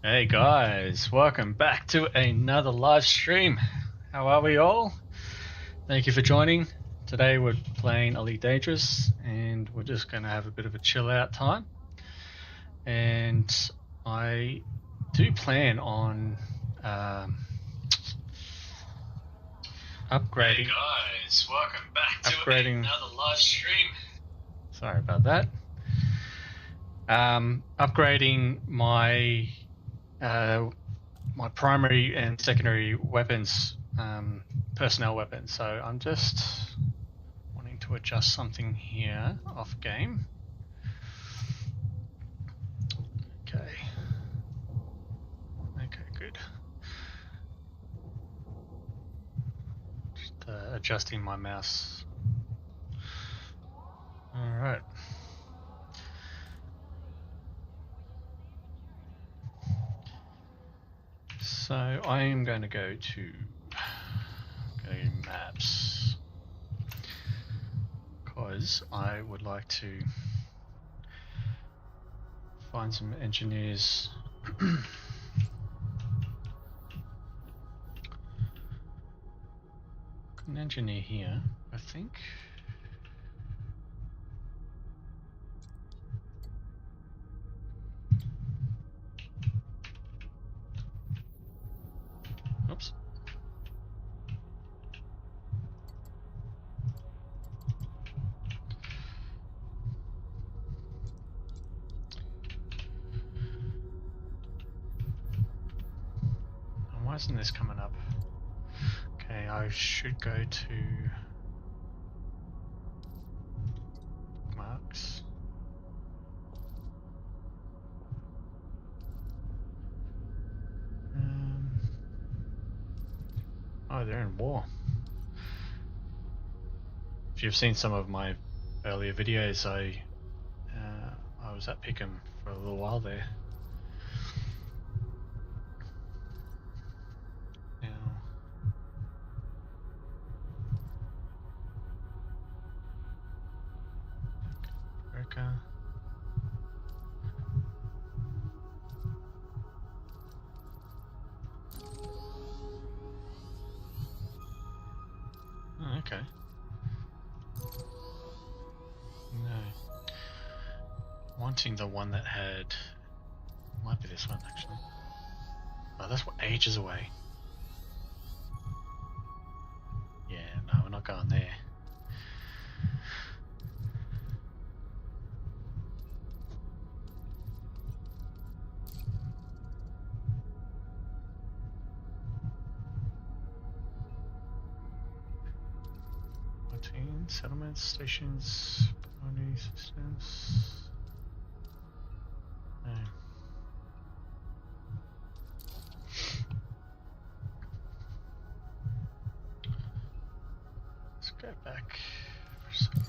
Hey guys, welcome back to another live stream. How are we all? Thank you for joining. Today we're playing Elite Dangerous and we're just going to have a bit of a chill out time. And I do plan on upgrading. Hey guys, welcome back to another live stream. Sorry about that. Upgrading my my primary and secondary weapons, personnel weapons. So I'm just wanting to adjust something here off game. Okay. Okay, good. Just adjusting my mouse. All right. So I am going to go to maps because I would like to find some engineers. An engineer here, I think. Oops. And why isn't this coming up? Okay, I should go to marks. Oh, they're in war. If you've seen some of my earlier videos, I was at Pickham for a little while there. Now, America. Oh, okay. No. Wanting the one that had... Might be this one, actually. Oh, that's ages away. Yeah, no, we're not going there. Settlements, stations, colony systems. No. Let's go back for a second.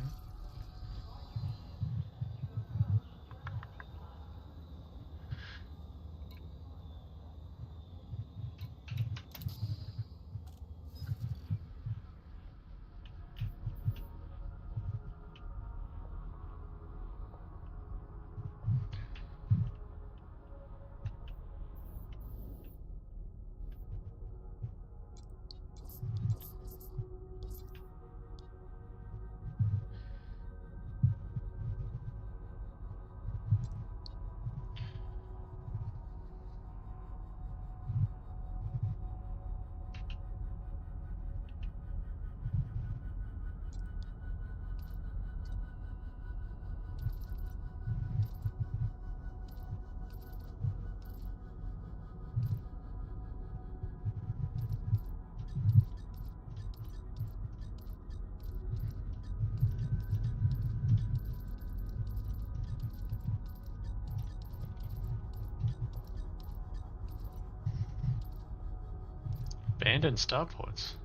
Abandoned starports.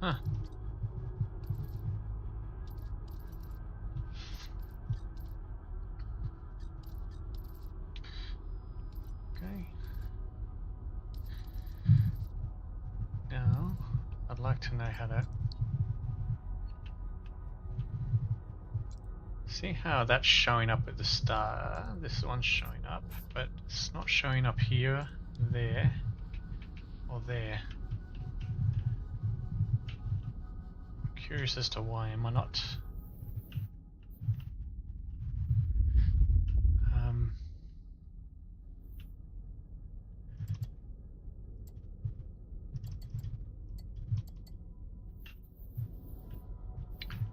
Huh. Okay. Now, I'd like to know how to... See how that's showing up at the start? This one's showing up, but it's not showing up here there or there. I'm curious as to why am I not.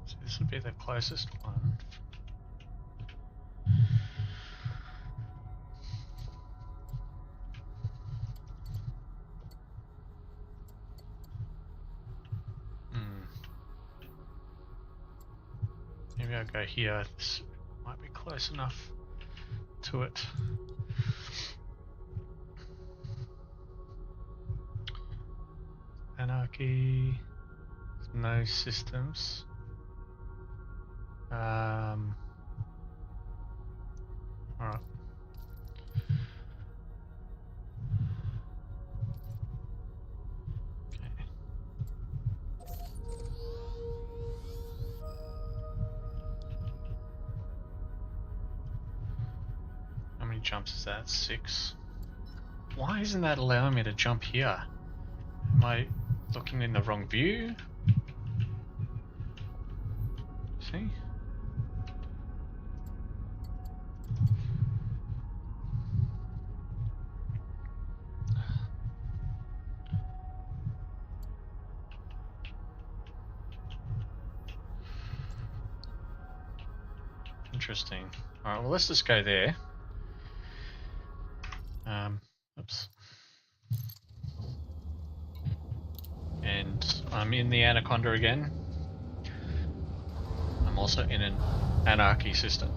So this would be the closest one. Maybe I'll go here. This might be close enough to it. Anarchy. No systems. Alright. How many jumps is that? 6. Why isn't that allowing me to jump here? Am I looking in the wrong view? See? Interesting. Alright, well let's just go there. Oops. And I'm in the Anaconda again. I'm also in an anarchy system.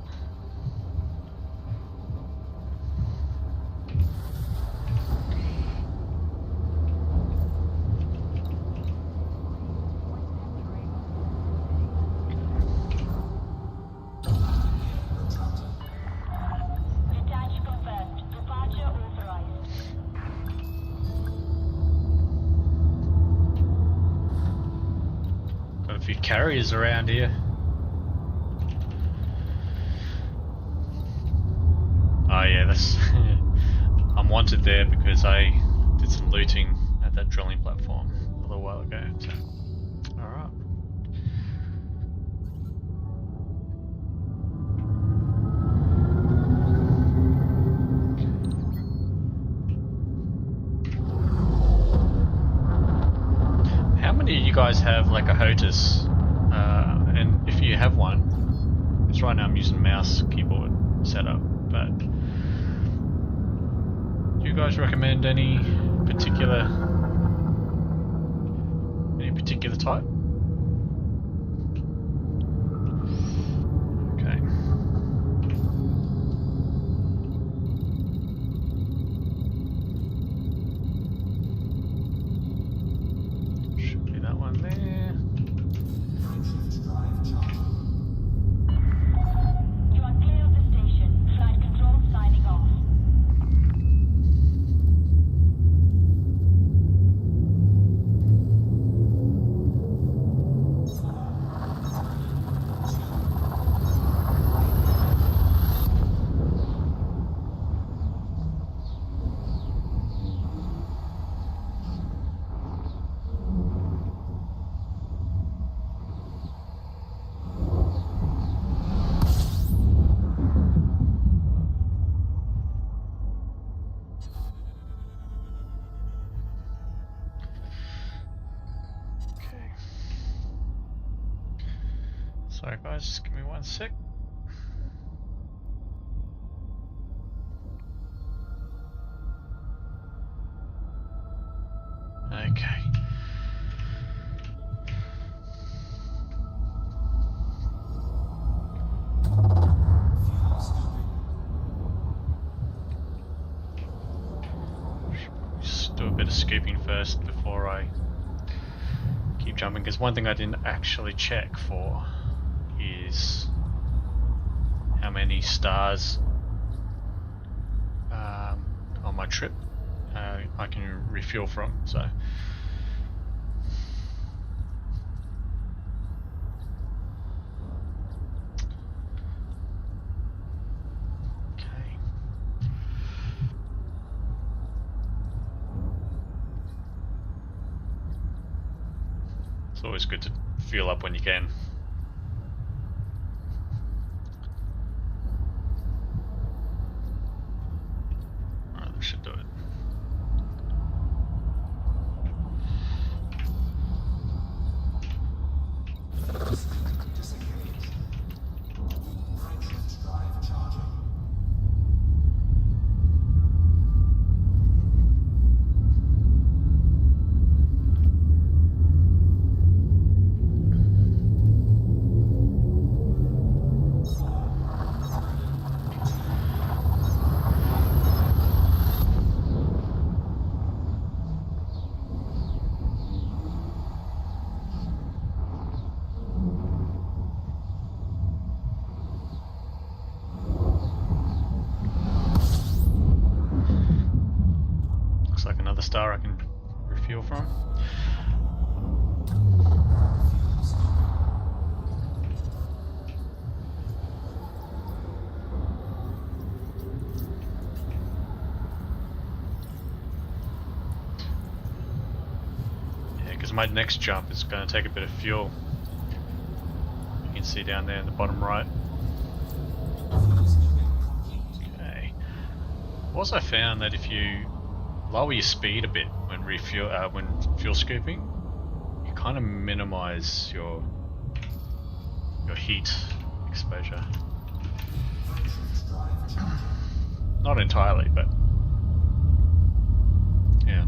Few carriers around here. Oh yeah, that's I'm wanted there because I did some looting at that drilling platform a little while ago. So, all right. How many of you guys have like a HOTAS? And if you have one, because right now I'm using mouse keyboard setup, but do you guys recommend any particular type? Okay. Should be that one there. You are clear of the station. Flight control signing off. Sorry guys, just give me 1 sec. Okay. Should probably just do a bit of scooping first before I keep jumping, because one thing I didn't actually check for is how many stars on my trip I can refuel from. So okay. always good to fuel up when you can. Alright, that should do it. Star I can refuel from. Yeah, because my next jump is going to take a bit of fuel. You can see down there in the bottom right. Okay. Also, I found that if you lower your speed a bit when fuel scooping, you kind of minimize your heat exposure. Not entirely, but yeah.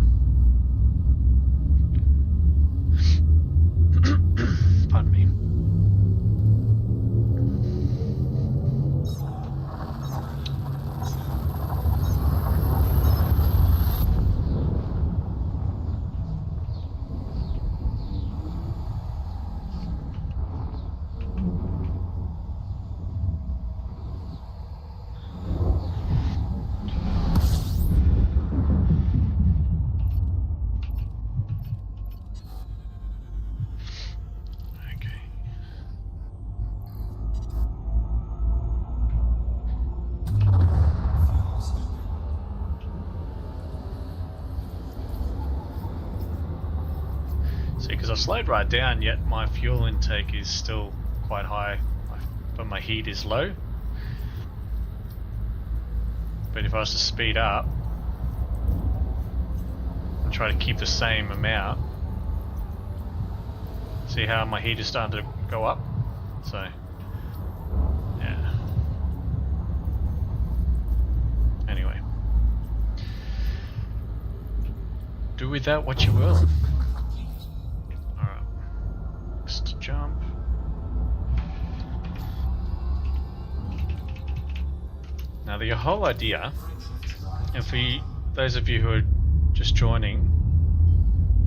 Pardon me. Because I've slowed right down, yet my fuel intake is still quite high, but my heat is low. But if I was to speed up and try to keep the same amount, see how my heat is starting to go up? So, yeah. Anyway. Do with that what you will. Jump. Now the whole idea, and for those of you who are just joining,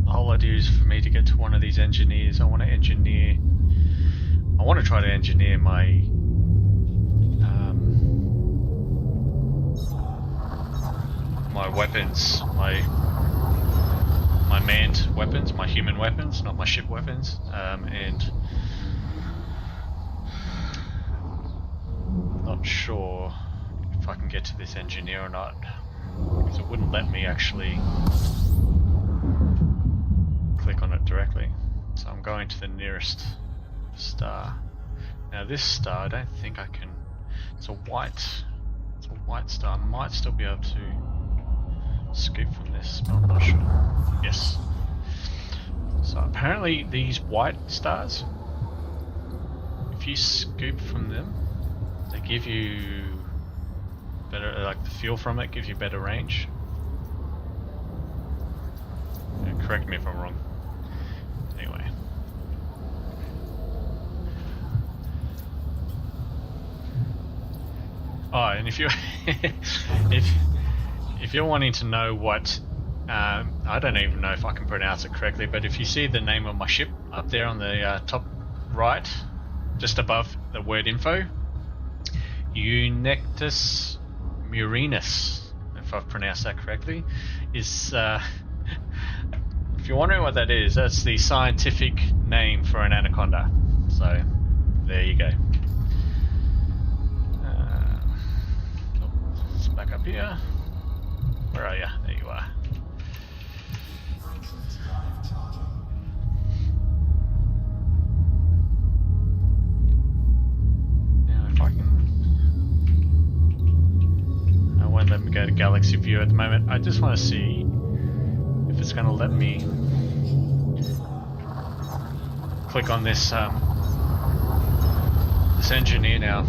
the whole idea is for me to get to one of these engineers. I want to try to engineer my my weapons, my manned weapons, my human weapons, not my ship weapons, and not sure if I can get to this engineer or not, because it wouldn't let me actually click on it directly. So I'm going to the nearest star. Now this star, I don't think I can. It's a white star. I might still be able to scoop from this, but I'm not sure. Yes. So apparently these white stars, if you scoop from them, they give you better, like the fuel from it gives you better range. Yeah, correct me if I'm wrong. Anyway. Oh, and if you're if you're wanting to know what, I don't even know if I can pronounce it correctly, but if you see the name of my ship up there on the top right, just above the word info, Eunectus murinus, if I've pronounced that correctly, is, if you're wondering what that is, that's the scientific name for an anaconda. So, there you go. Let's back up here. Where are you? There you are. galaxy view at the moment. I just want to see if it's going to let me click on this this engineer now.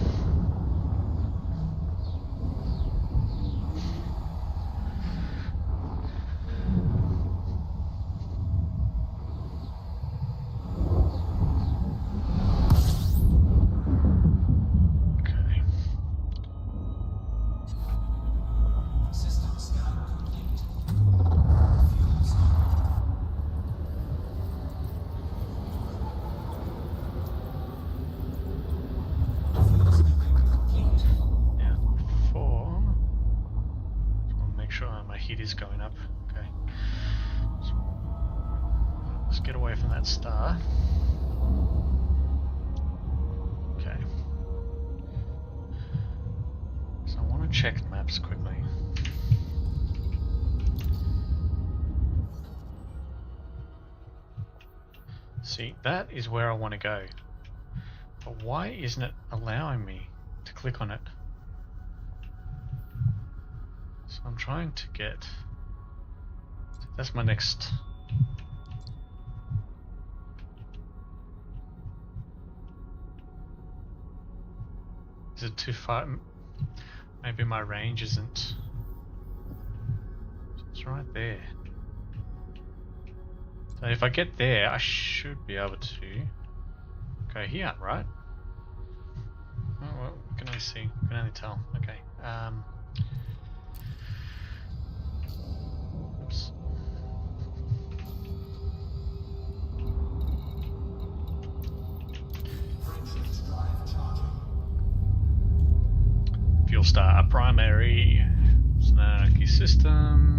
Heat is going up. Okay. So let's get away from that star. Okay. So I want to check maps quickly. See, that is where I want to go. But why isn't it allowing me to click on it? So I'm trying to get... That's my next... Is it too far? Maybe my range isn't... It's right there. So if I get there, I should be able to go here, right? Oh, well, can I see? Can only tell. Okay. Oops. Fuel star primary snarky system.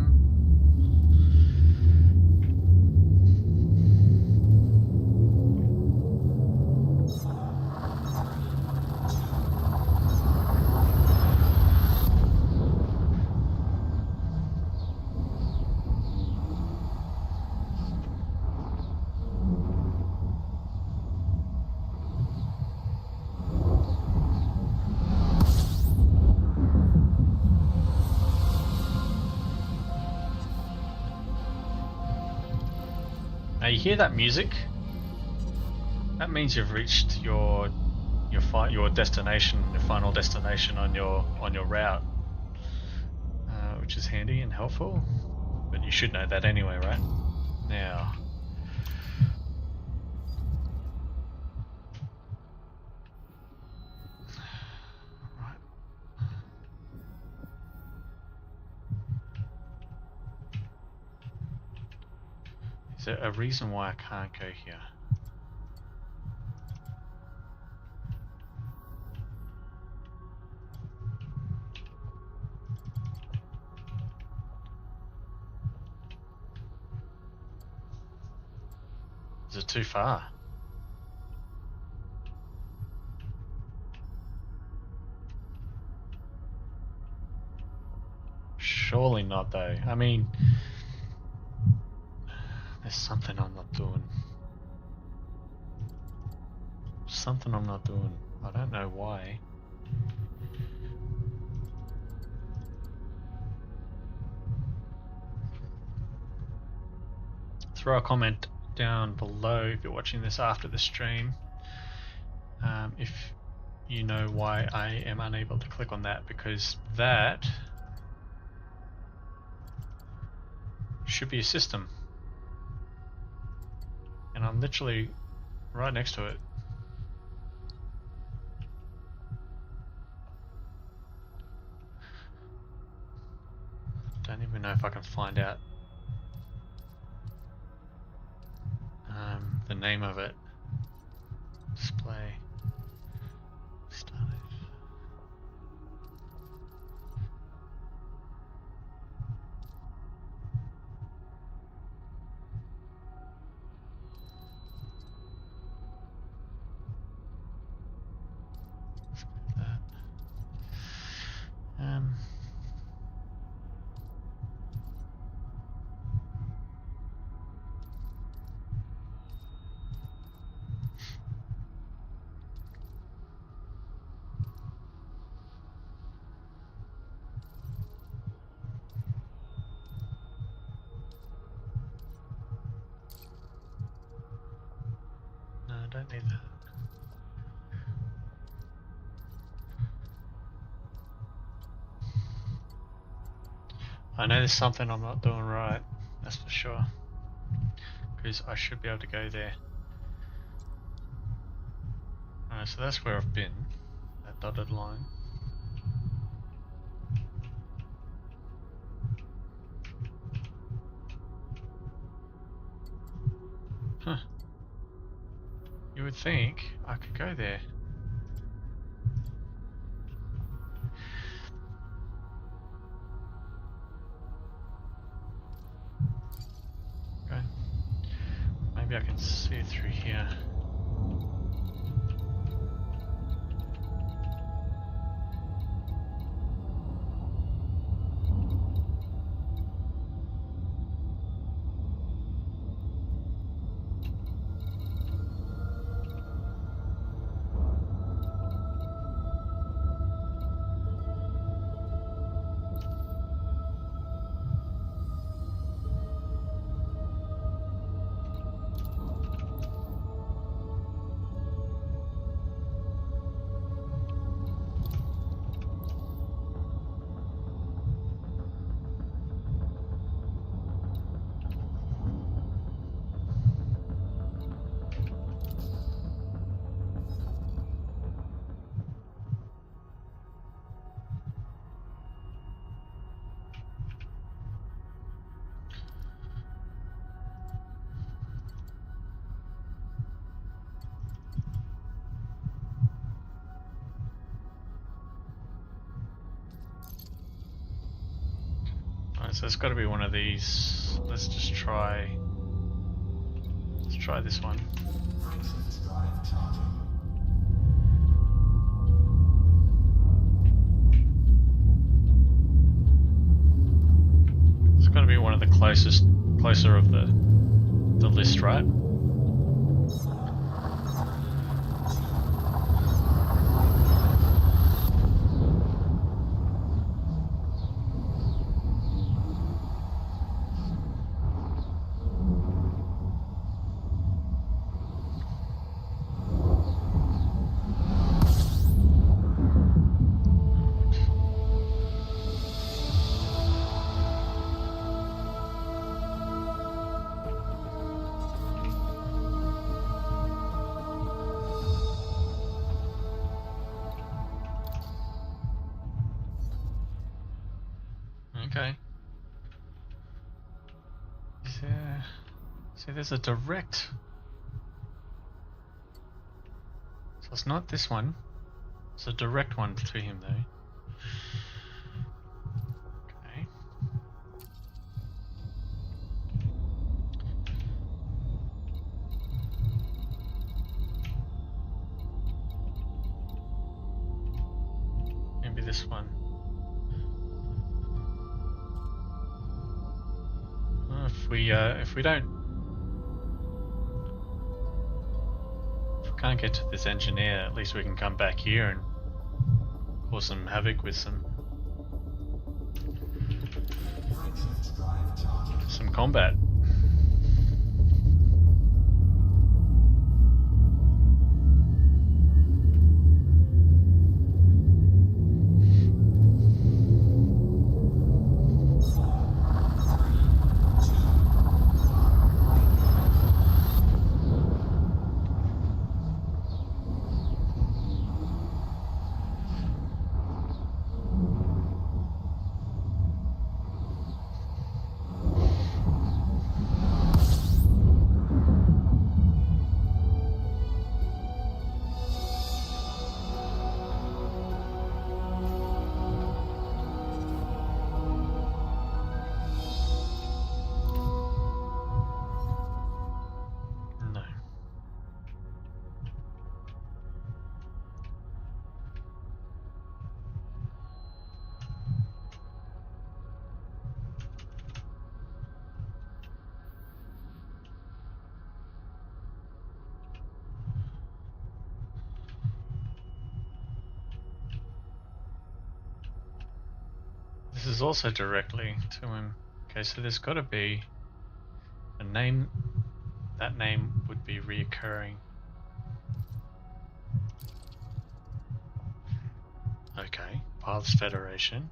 Now you hear that music? That means you've reached your destination, your final destination on your route, which is handy and helpful. But you should know that anyway, right? Now, right. Is there a reason why I can't go here? Is it too far? Surely not though. I mean, there's something I'm not doing. Something I'm not doing. I don't know why. Throw a comment down below if you're watching this after the stream. If you know why I am unable to click on that, because that should be a system. And I'm literally right next to it. Don't even know if I can find out the name of it. Display. Started. don't need that. I know there's something I'm not doing right, that's for sure. Because I should be able to go there. Alright, so that's where I've been, that dotted line. Huh. You would think I could go there. Okay. Maybe I can see it through here. So it's got to be one of these. Let's just try. Let's try this one. It's got to be one of the closer of the list, right? Okay. Is there... See, there's a direct... So it's not this one. It's a direct one to him, though. Okay. Maybe this one. If we can't get to this engineer, at least we can come back here and cause some havoc with some combat. This is also directly to him. Okay, so there's got to be a name. That name would be reoccurring. Pilots Federation.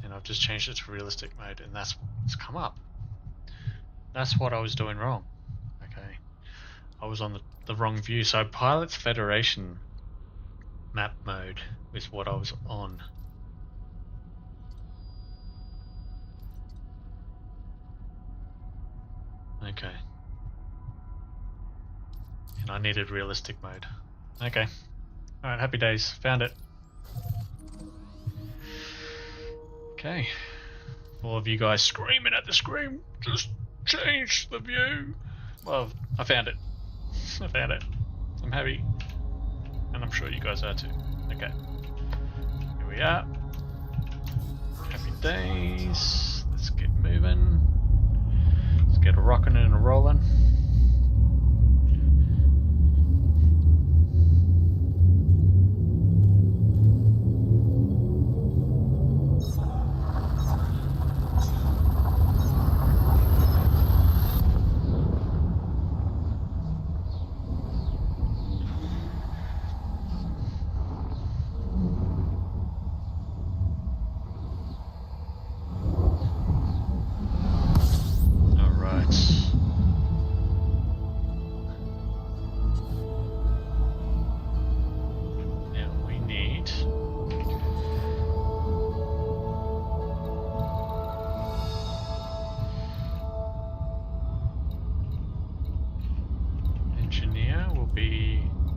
And I've just changed it to realistic mode, and that's what's come up. That's what I was doing wrong. Okay. I was on the wrong view. So Pilots Federation map mode is what I was on. Okay. And I needed realistic mode. Okay. Alright, happy days. Found it. Okay. All of you guys screaming at the screen, just change the view. Well, I found it. I found it. I'm happy. And I'm sure you guys are too. Okay. Here we are. Happy days. Let's get moving. Let's get a rocking and a rolling.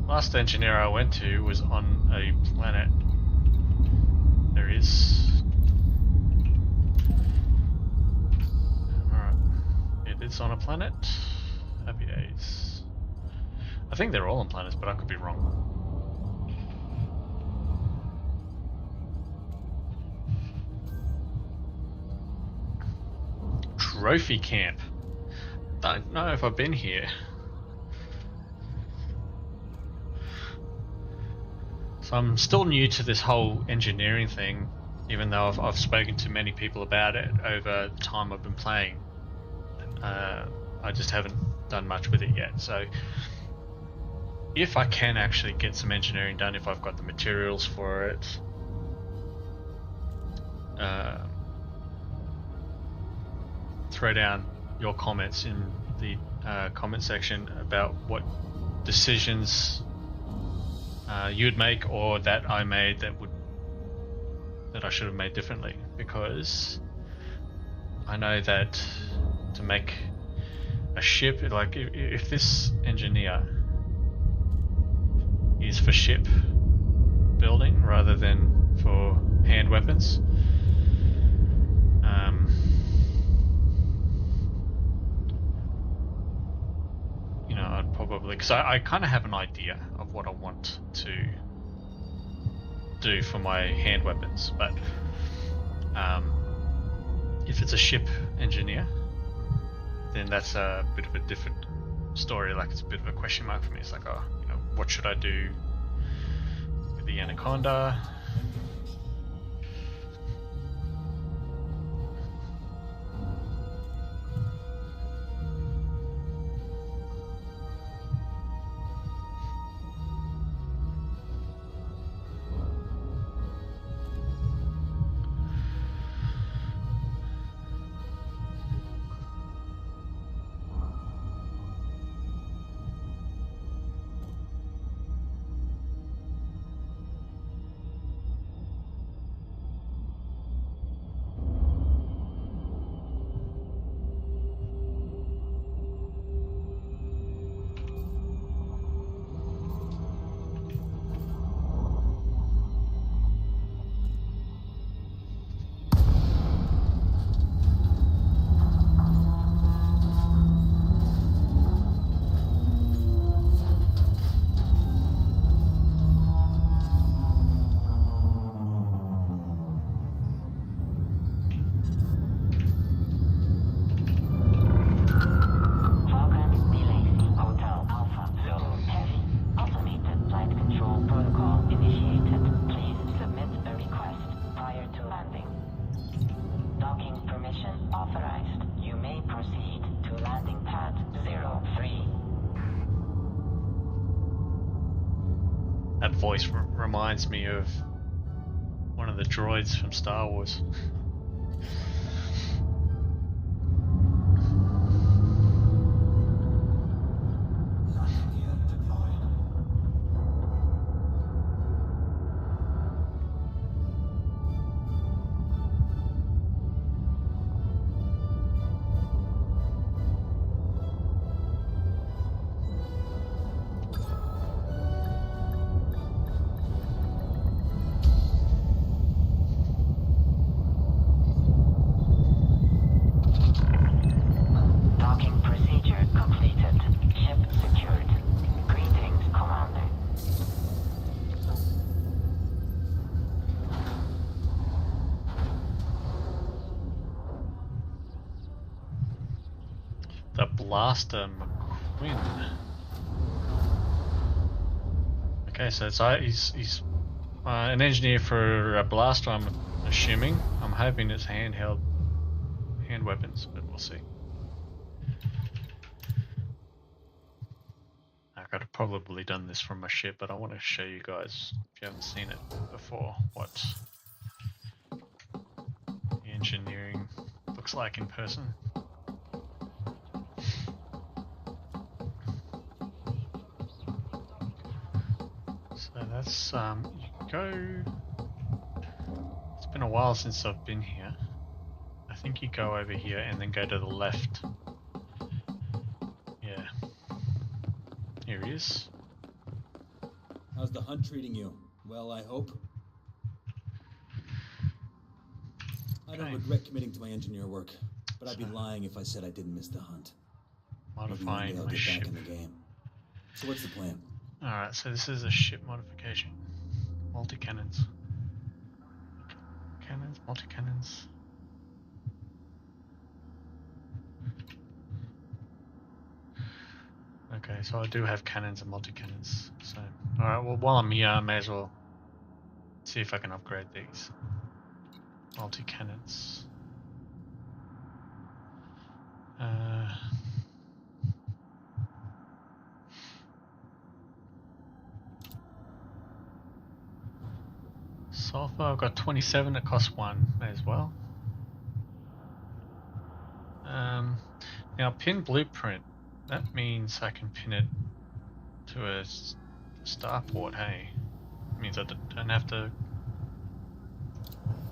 Last engineer I went to was on a planet. There is. Alright. It is on a planet. Happy days. I think they're all on planets, but I could be wrong. Trophy camp. Don't know if I've been here. So I'm still new to this whole engineering thing, even though I've spoken to many people about it over the time I've been playing. I just haven't done much with it yet. So if I can actually get some engineering done, if I've got the materials for it, throw down your comments in the comment section about what decisions you'd make or that I made that I should have made differently, because I know that to make a ship, like if this engineer is for ship building rather than for hand weapons, you know, I'd probably, because I kind of have an idea of what I want to do for my hand weapons, but if it's a ship engineer, then that's a bit of a different story. Like, it's a bit of a question mark for me. It's like, oh, you know, what should I do with the Anaconda? That voice reminds me of one of the droids from Star Wars. Docking procedure completed. Ship secured. Greetings, Commander. The Blaster McQueen. Okay, so he's an engineer for a blaster, I'm assuming. I'm hoping it's hand weapons, but we'll see. I could have probably done this from my ship, but I want to show you guys, if you haven't seen it before, what the engineering looks like in person. So that's you go. It's been a while since I've been here. I think you go over here and then go to the left. Yeah. Here he is. How's the hunt treating you? Well, I hope. I don't regret committing to my engineer work, but I'd be lying if I said I didn't miss the hunt. Modifying Maybe one my day I'll get ship. back in the game. So what's the plan? Alright, so this is a ship modification. Multi-cannons. Cannons, multi-cannons. Okay, so I do have cannons and multi-cannons. So, alright, well while I'm here I may as well see if I can upgrade these. Multi-cannons. Sulfur, I've got 27, it costs 1, may as well. Now pin blueprint, that means I can pin it to a starport, hey? It means I don't have to...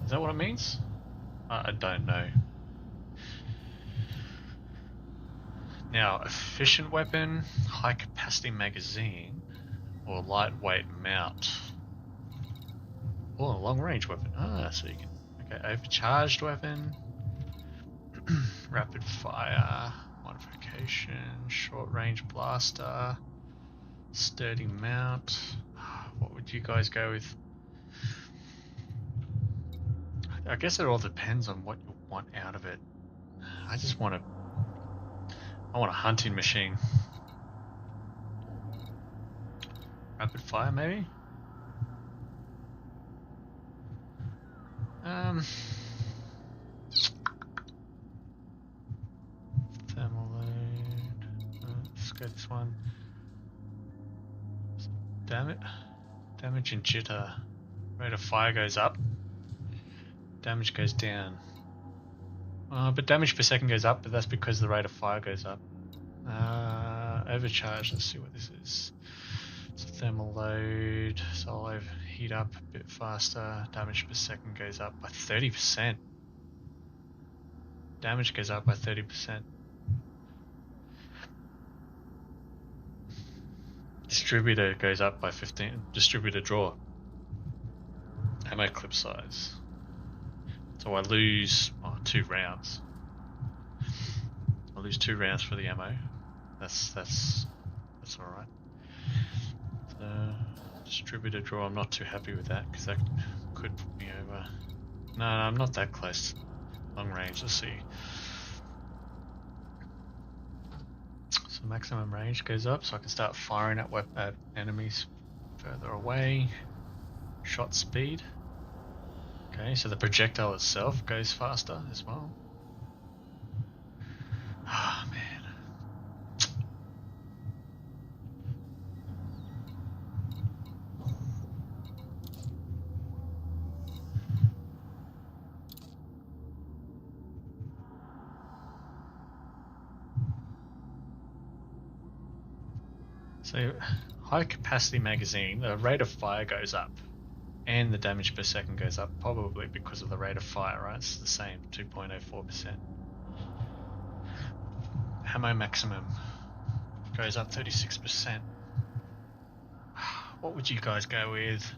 Is that what it means? I don't know. Now, efficient weapon, high capacity magazine, or lightweight mount. Oh, a long range weapon. Ah, so you can... Okay, overcharged weapon. Rapid fire, modification, short range blaster, sturdy mount. What would you guys go with? I guess it all depends on what you want out of it. I just want I want a hunting machine. Rapid fire, maybe? Thermal load. Let's go this one. Damage and jitter. Rate of fire goes up. Damage goes down. But damage per second goes up, but that's because the rate of fire goes up. Overcharge, let's see what this is. It's a thermal load, so I'll overheat up a bit faster. Damage per second goes up by 30%. Damage goes up by 30%. Distributor goes up by 15. Distributor draw. Ammo clip size. So I lose 2 rounds. I lose 2 rounds for the ammo. That's alright. So, distributor draw, I'm not too happy with that because that could put me over. No, I'm not that close. Long range, let's see. So maximum range goes up, so I can start firing at enemies further away. Shot speed. Okay, so the projectile itself goes faster as well. Ah, man. So, high capacity magazine, the rate of fire goes up, and the damage per second goes up, probably because of the rate of fire, right? It's the same, 2.04%. Ammo maximum goes up 36%. What would you guys go with?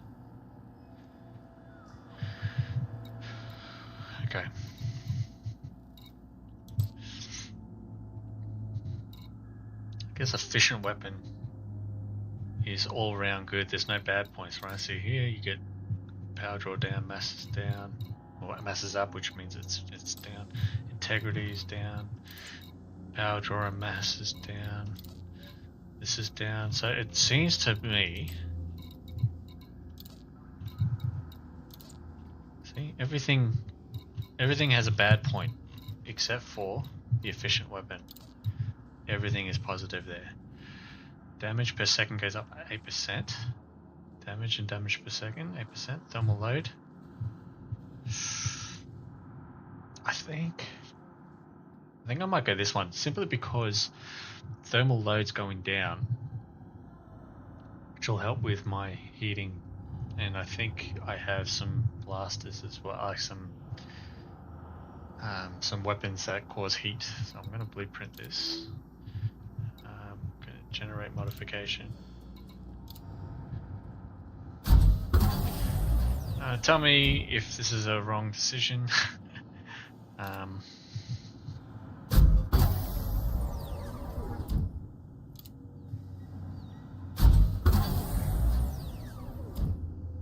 Okay. I guess efficient weapon is all around good. There's no bad points, right? So here you get power draw down, mass is down, or mass is up, which means it's down. Integrity is down. Power draw and mass is down. This is down. So it seems to me. See, everything has a bad point, except for the efficient weapon. Everything is positive there. Damage per second goes up 8%. Damage and damage per second, 8%. Thermal load. I think I might go this one, simply because thermal load's going down, which will help with my heating. And I think I have some blasters as well, like some weapons that cause heat. So I'm going to blueprint this. I'm going to generate modification. Tell me if this is a wrong decision.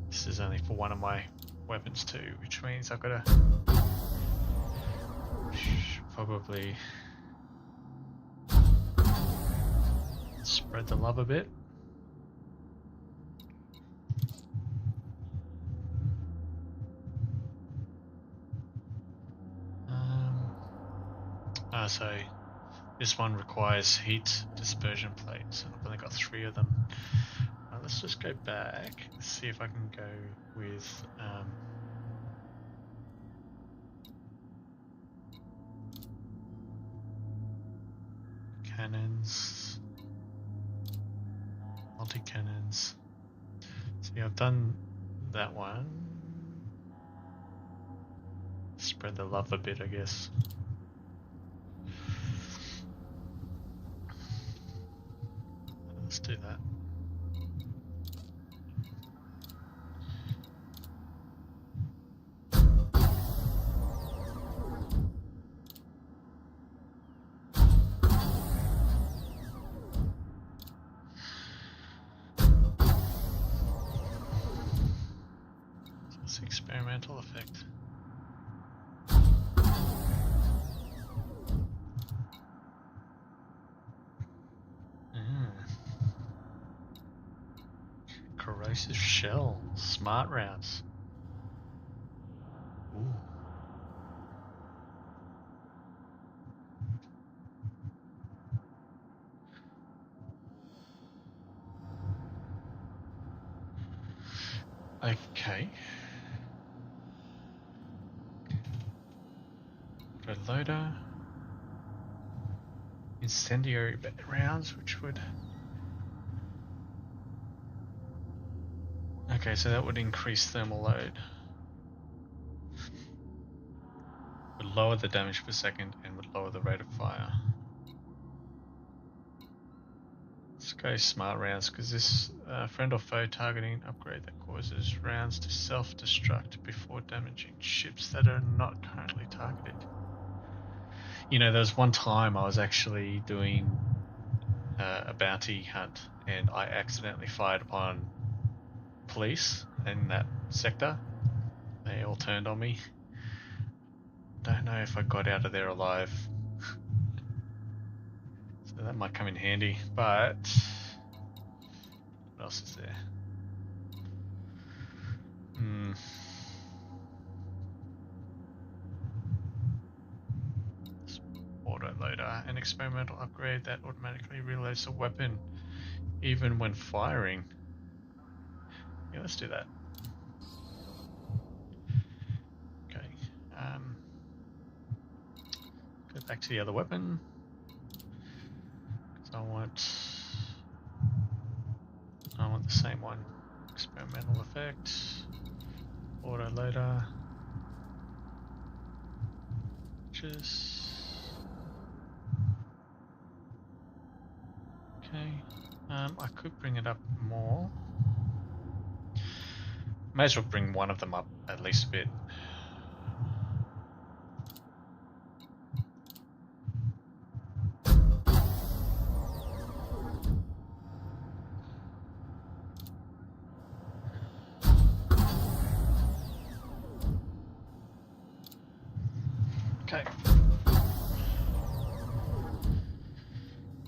This is only for one of my weapons too, which means I've got to probably spread the love a bit. So this one requires heat dispersion plates, and I've only got 3 of them. Let's just go back, see if I can go with cannons, multi-cannons. See, I've done that one. Spread the love a bit, I guess. Let's do that. So it's experimental effect. Corrosive shell, smart rounds. Ooh. Okay. Red loader. Incendiary rounds, which would... Okay, so that would increase thermal load. Would lower the damage per second and would lower the rate of fire. Let's go smart rounds, because this friend or foe targeting upgrade that causes rounds to self-destruct before damaging ships that are not currently targeted. You know, there was one time I was actually doing a bounty hunt and I accidentally fired upon police in that sector. They all turned on me. Don't know if I got out of there alive. So that might come in handy, but what else is there? Autoloader, an experimental upgrade that automatically reloads the weapon even when firing. Yeah, let's do that. Okay. Go back to the other weapon. Because I want the same one. Experimental effect. Auto loader. Just okay. I could bring it up more. May as well bring one of them up at least a bit. Okay.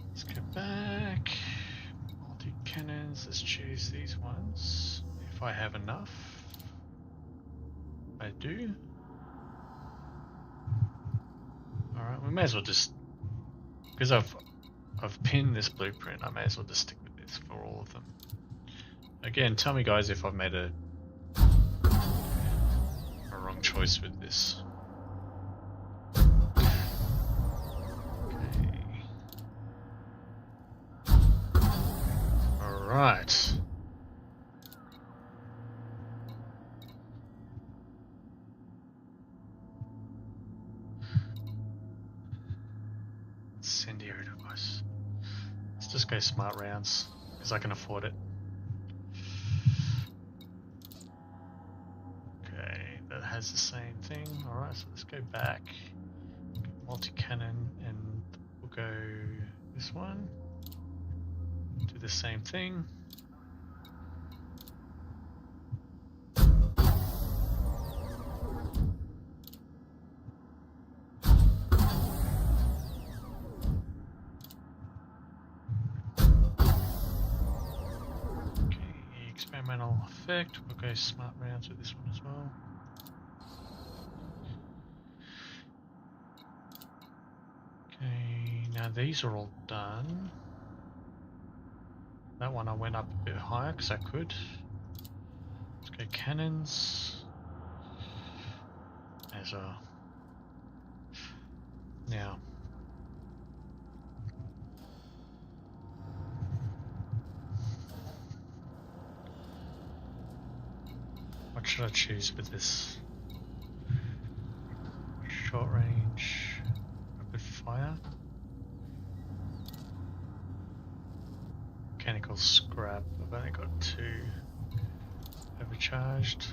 Let's go back. Multi-cannons, let's choose these ones. If I have enough. I do. Alright, we may as well just, because I've pinned this blueprint, I may as well just stick with this for all of them. Again, tell me guys if I've made a wrong choice with this. Right. Incendiary device. Let's just go smart rounds because I can afford it. Okay, that has the same thing. Alright, so let's go back. Multi-cannon and we'll go this one. Do the same thing. Okay, experimental effect. We'll go smart rounds with this one as well. Okay, now these are all done. That one I went up a bit higher because I could. Let's go cannons. As well. Now. What should I choose with this? Short range, rapid fire. Mechanical scrap, I've only got 2 overcharged.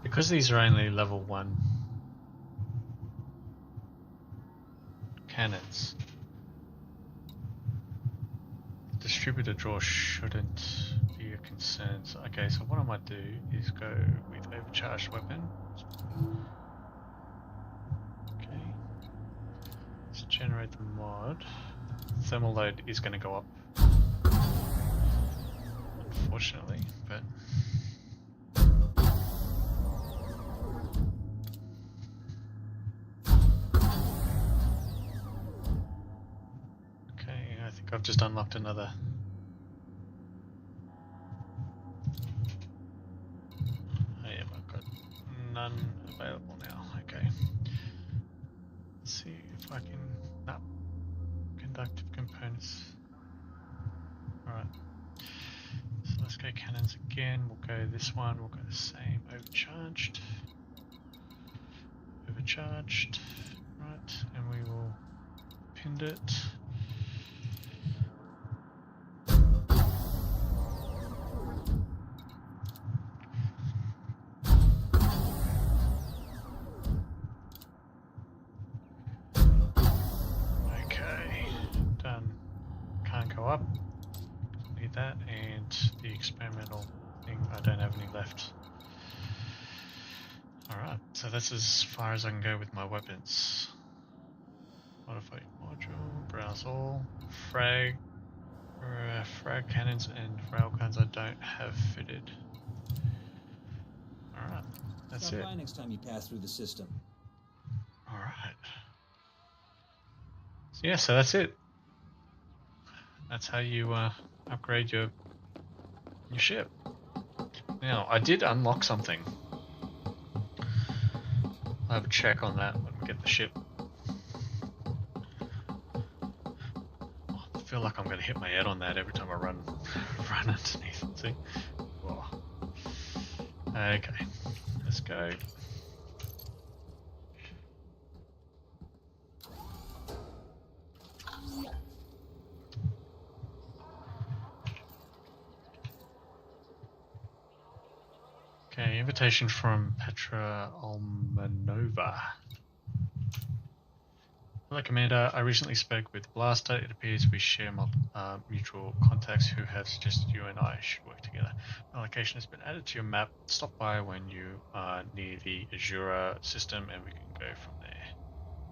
Because these are only level 1 cannons, distributor draw shouldn't be a concern. So, okay, so what I might do is go with overcharged weapon. Okay, let's generate the mod. Thermal load is going to go up, unfortunately, but okay, I think I've just unlocked another. I've got none available now. Okay, let's see if I can. No. Conductive components. Alright. So let's go cannons again. We'll go this one. We'll go the same. Overcharged. Overcharged. Right. And we will pinned it. Up, need that, and the experimental thing, I don't have any left. Alright, so that's as far as I can go with my weapons. Modify module, browse all, frag cannons and railguns I don't have fitted. Alright, that's Stop it. by next time you pass through the system. Alright. Yeah, so that's it. That's how you upgrade your ship. Now, I did unlock something. I'll have a check on that when we get the ship. Oh, feel like I'm going to hit my head on that every time I run underneath it. See? Whoa. Okay, let's go. Okay, invitation from Petra Almanova. Hello, Commander. I recently spoke with Blaster. It appears we share mutual contacts who have suggested you and I should work together. My location has been added to your map. Stop by when you are near the Azura system and we can go from there.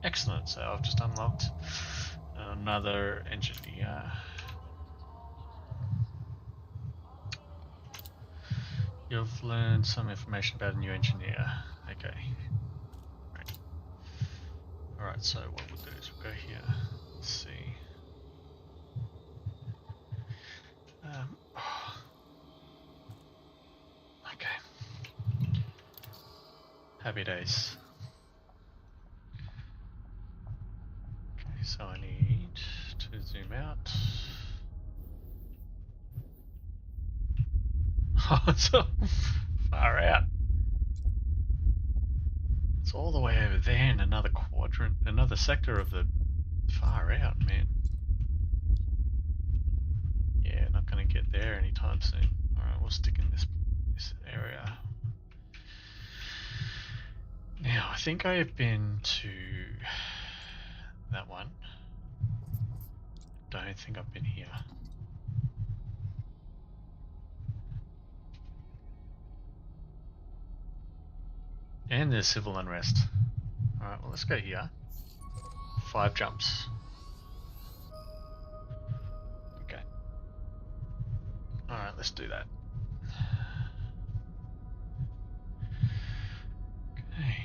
Excellent. So I've just unlocked another engineer. You've learned some information about a new engineer. Okay. Right. Alright, so what we'll do is we'll go here. Let's see. Okay. Happy days. Okay, so I need to zoom out. Oh, it's so far out. It's all the way over there in another quadrant, another sector of the far out, man. Yeah, not gonna get there anytime soon. Alright, we'll stick in this area. Now, I think I have been to that one. Don't think I've been here. And there's civil unrest. Alright, well let's go here. 5 jumps. Okay. Alright, let's do that. Okay.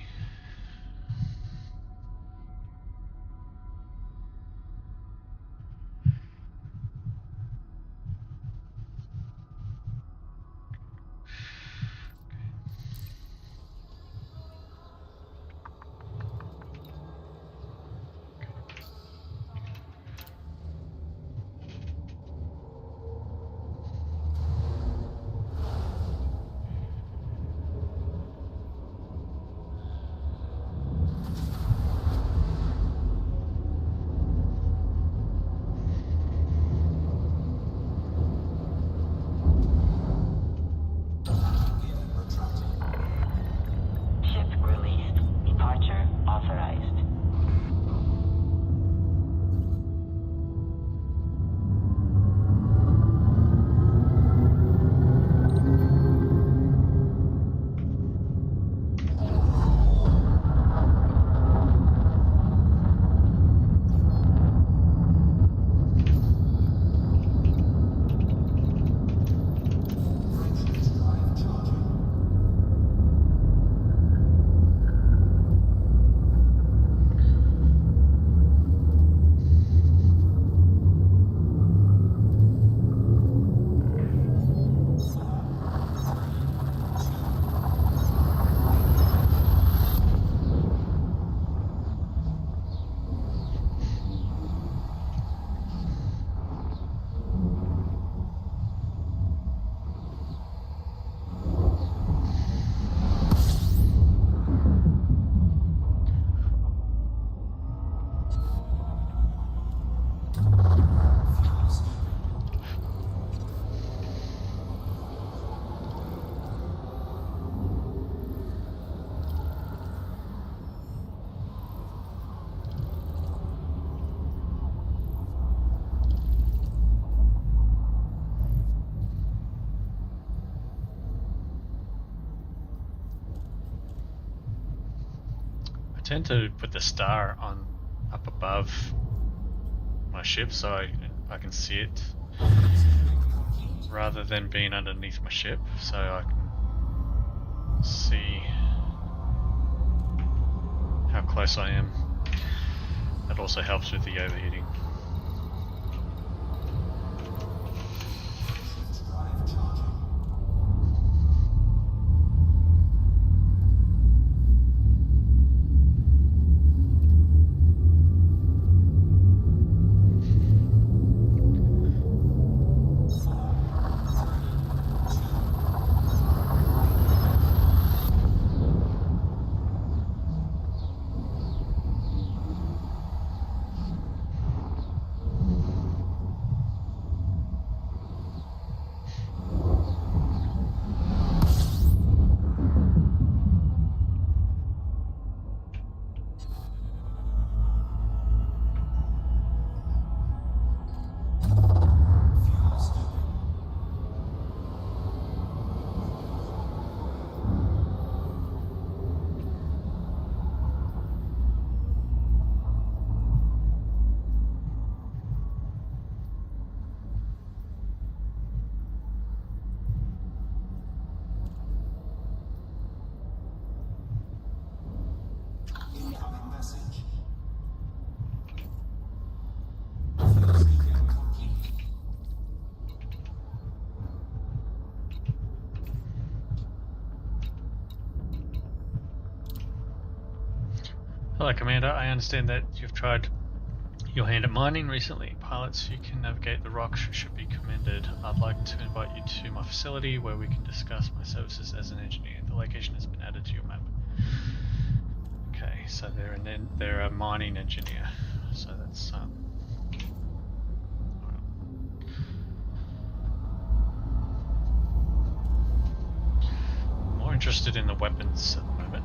I tend to put the star on up above my ship so I can see it rather than being underneath my ship, so I can see how close I am. That also helps with the overheating. Hello, Commander. I understand that you've tried your hand at mining recently. Pilots who can navigate the rocks should be commended. I'd like to invite you to my facility where we can discuss my services as an engineer. The location has been added to your map. Okay, so they're a mining engineer. So that's more interested in the weapons at the moment.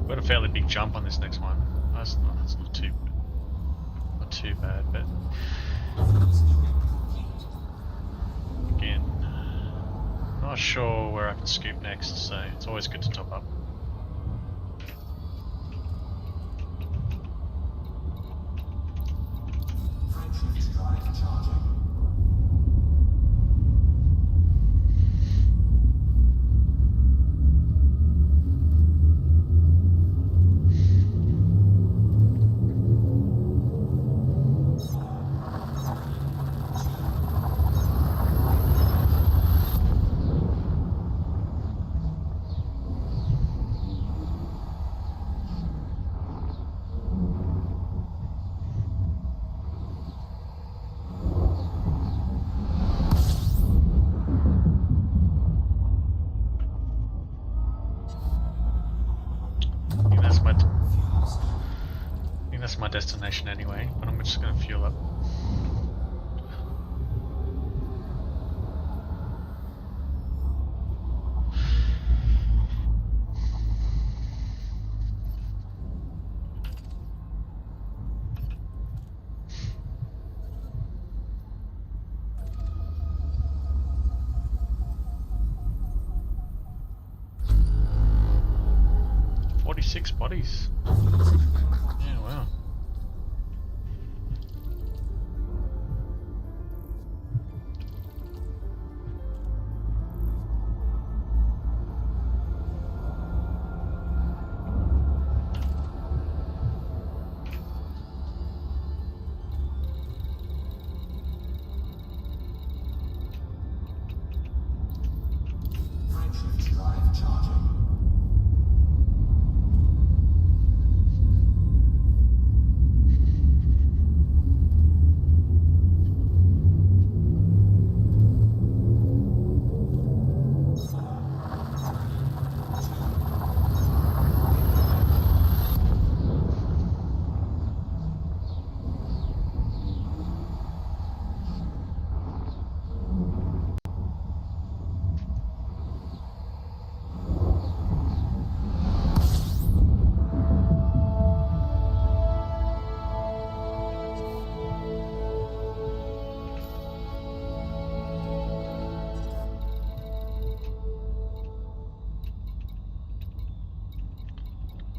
Got a fairly big jump on this next one. That's not too bad, but again, not sure where I can scoop next, so it's always good to top up. That's my destination anyway, but I'm just going to fuel up. $46 bodies. Yeah, wow.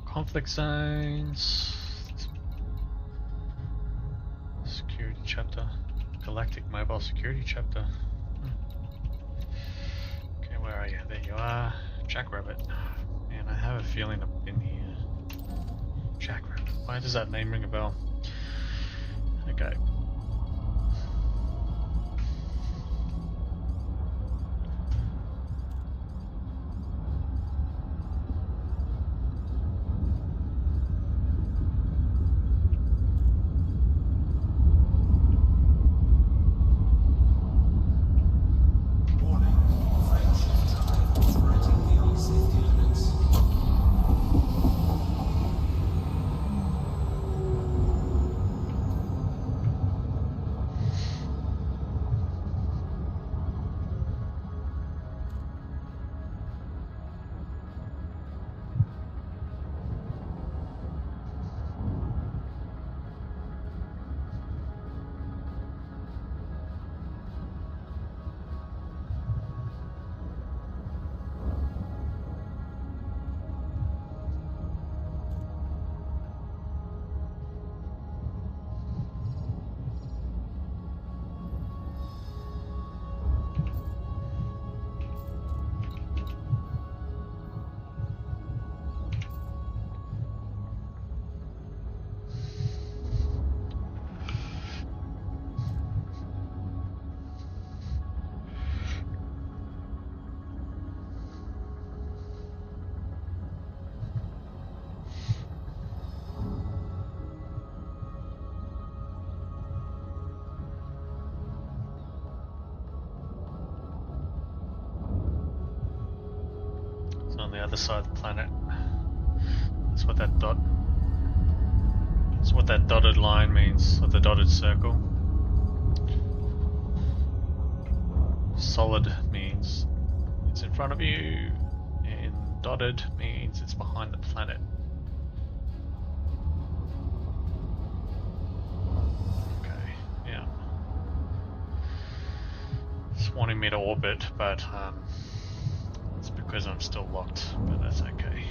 Conflict zones, security chapter, galactic mobile security chapter. Okay, where are you? There you are, Jackrabbit. Man, I have a feeling I've been here. Jackrabbit. Why does that name ring a bell? Okay. the other side of the planet. That's what that dot. That's what that dotted line means, or the dotted circle. Solid means it's in front of you, and dotted means it's behind the planet. Okay, yeah. It's wanting me to orbit, but it's because I'm still locked, but that's okay.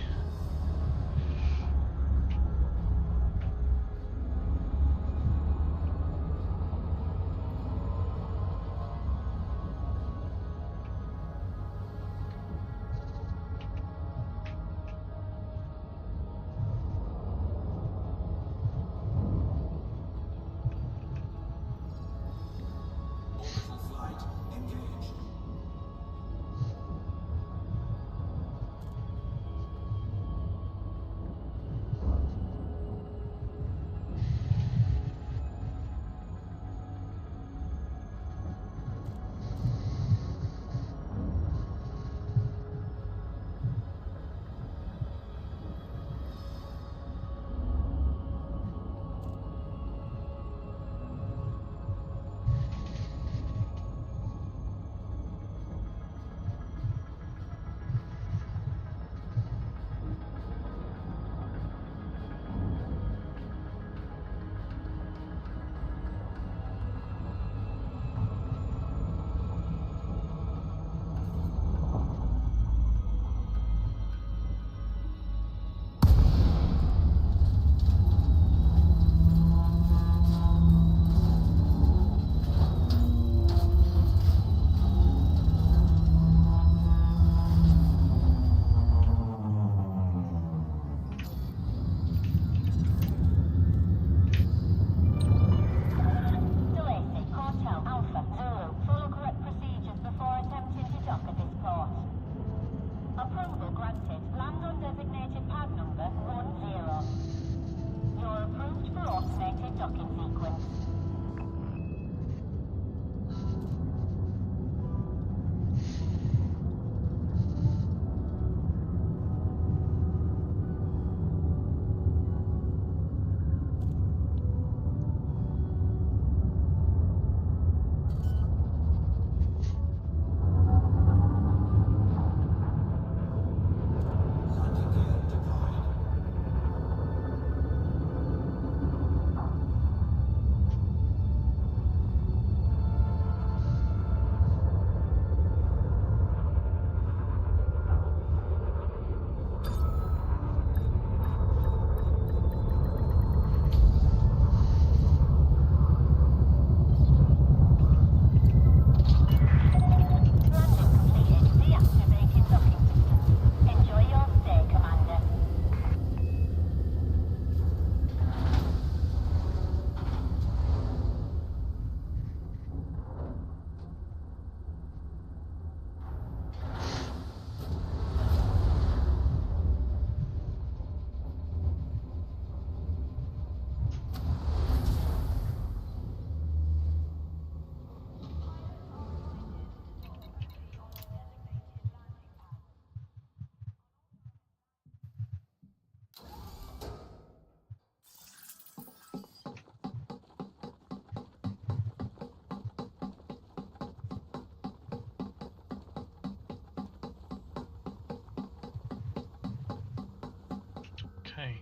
Okay.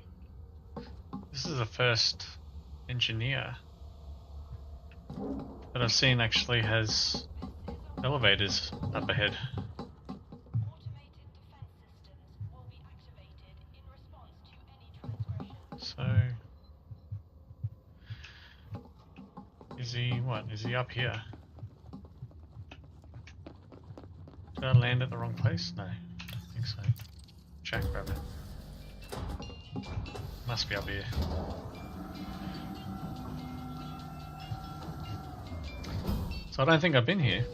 This is the first engineer that I've seen actually has elevators up ahead. So, is he, what, is he up here? Did I land at the wrong place? No, I don't think so. Jackrabbit. Must be up here. So I don't think I've been here.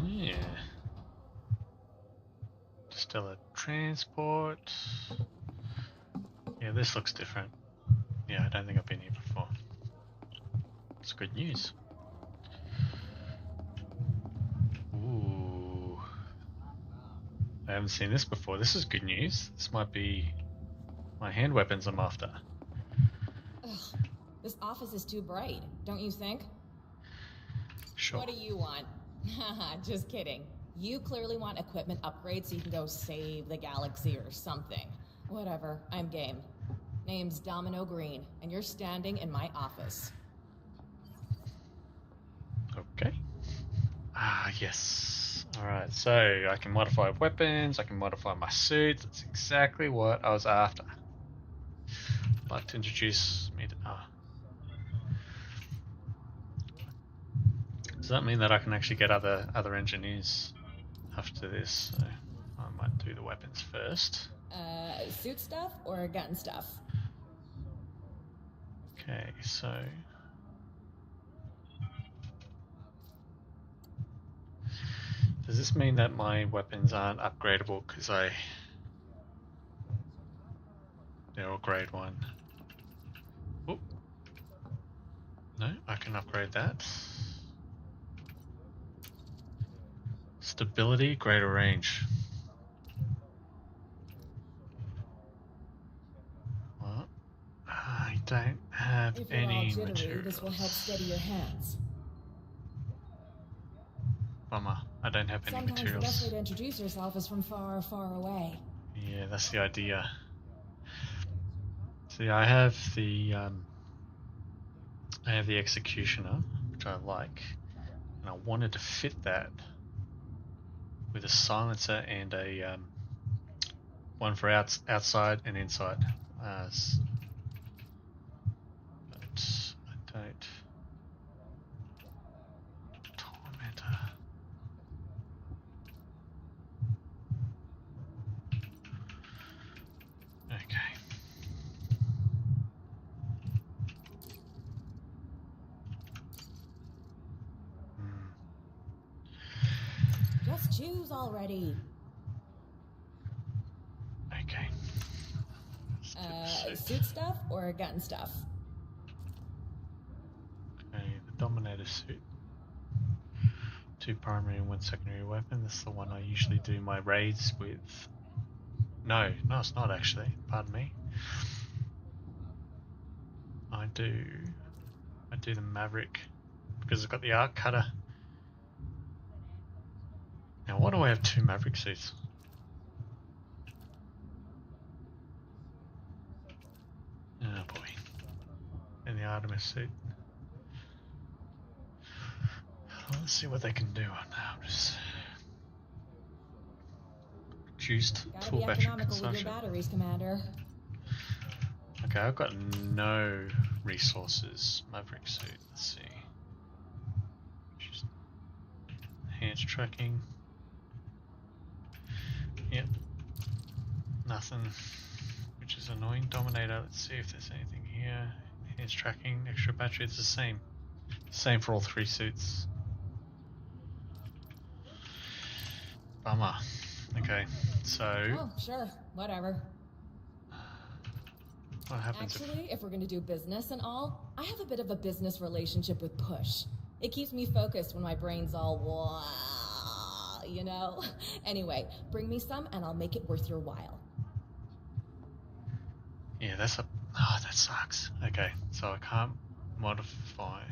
Yeah. Stellar transport. Yeah, this looks different. Yeah, I don't think I've been here before. It's good news. Ooh. I haven't seen this before. This is good news. This might be my hand weapons I'm after. Ugh, this office is too bright, don't you think? Sure. What do you want? Haha, just kidding. You clearly want equipment upgrades so you can go save the galaxy or something. Whatever, I'm game. Name's Domino Green, and you're standing in my office. Okay. Ah, yes. Alright, so I can modify weapons, I can modify my suits. That's exactly what I was after. I'd like to introduce me to... Does that mean that I can actually get other engineers after this? So I might do the weapons first. Suit stuff or gun stuff? Okay, so... Does this mean that my weapons aren't upgradable because they're all grade 1? Oop. No, I can upgrade that. Stability, greater range. What? I don't have If you're any all jittery, materials. this will help steady your hands. Bummer, I don't have any Sometimes materials. the best way to introduce yourself is from far, far away. Yeah, that's the idea. See, I have the executioner, which I like, and I wanted to fit that with a silencer and a one for outside and inside. But I don't. Tormentor. Okay. Just choose already. Okay. Suit stuff or gun stuff? Okay, the Dominator suit. 2 primary and 1 secondary weapon. This is the one I usually do my raids with. No, it's not actually. Pardon me. I do the Maverick because I've got the arc cutter. Now, why do I have 2 Maverick suits? Oh boy. And the Artemis suit. Let's see what they can do on that. Just reduced Gotta tool be battery economical with consumption. your batteries, Commander. Okay, I've got no resources. Maverick suit, let's see. Just hands tracking. Yep. Nothing, which is annoying. Dominator, let's see if there's anything here. Hands tracking, extra battery, it's the same. Same for all 3 suits. Bummer. Okay, so Oh, sure, whatever. what happens Actually, if we're gonna do business and all, I have a bit of a business relationship with Push. It keeps me focused when my brain's all wah, you know? Anyway, bring me some and I'll make it worth your while. Yeah, that's oh, that sucks. Okay, so I can't modify.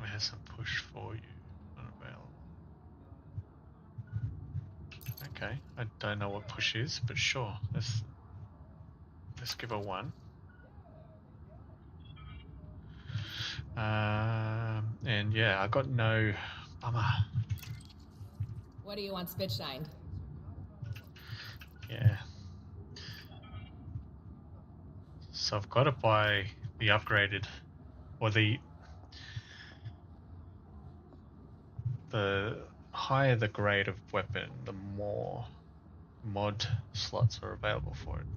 We have some push for you. Unavailable. Okay, I don't know what push is, but sure. Let's give her 1. And yeah, I got no bummer. What do you want spit shined? Yeah. So I've got to buy the upgraded, or the higher the grade of weapon, the more mod slots are available for it.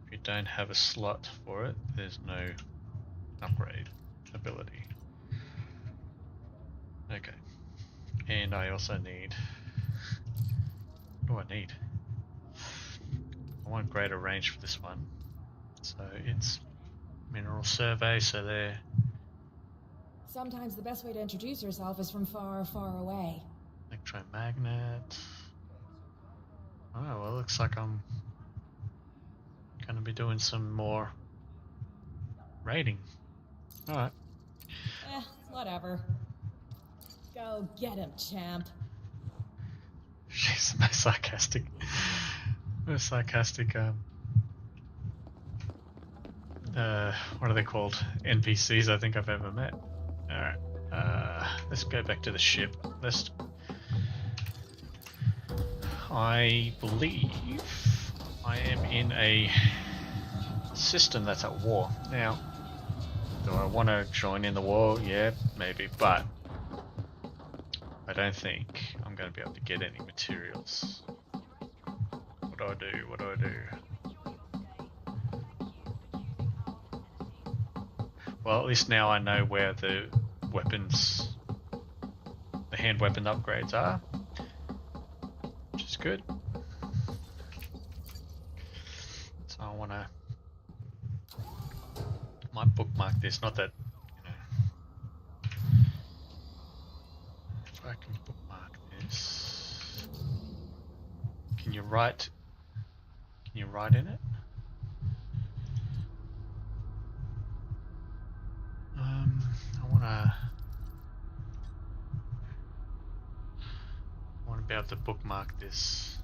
If you don't have a slot for it, there's no upgrade ability. Okay. And I also need... What do I need? I want greater range for this one. So it's mineral survey, so they're Sometimes the best way to introduce yourself is from far, far away. Electromagnet. Oh, well, it looks like I'm gonna be doing some more raiding. Alright. Whatever. Go get him, champ. She's the most sarcastic, what are they called? NPCs I think I've ever met. Alright, let's go back to the ship. I believe I am in a system that's at war. Now, do I want to join in the war? Yeah, maybe, but I don't think I'm going to be able to get any materials. What do I do? What do I do? Well, at least now I know where the weapons, the hand weapon upgrades are, which is good. So I want to, might bookmark this, not that, you know, if I can bookmark this. Can you write in it? I want to be able to bookmark this.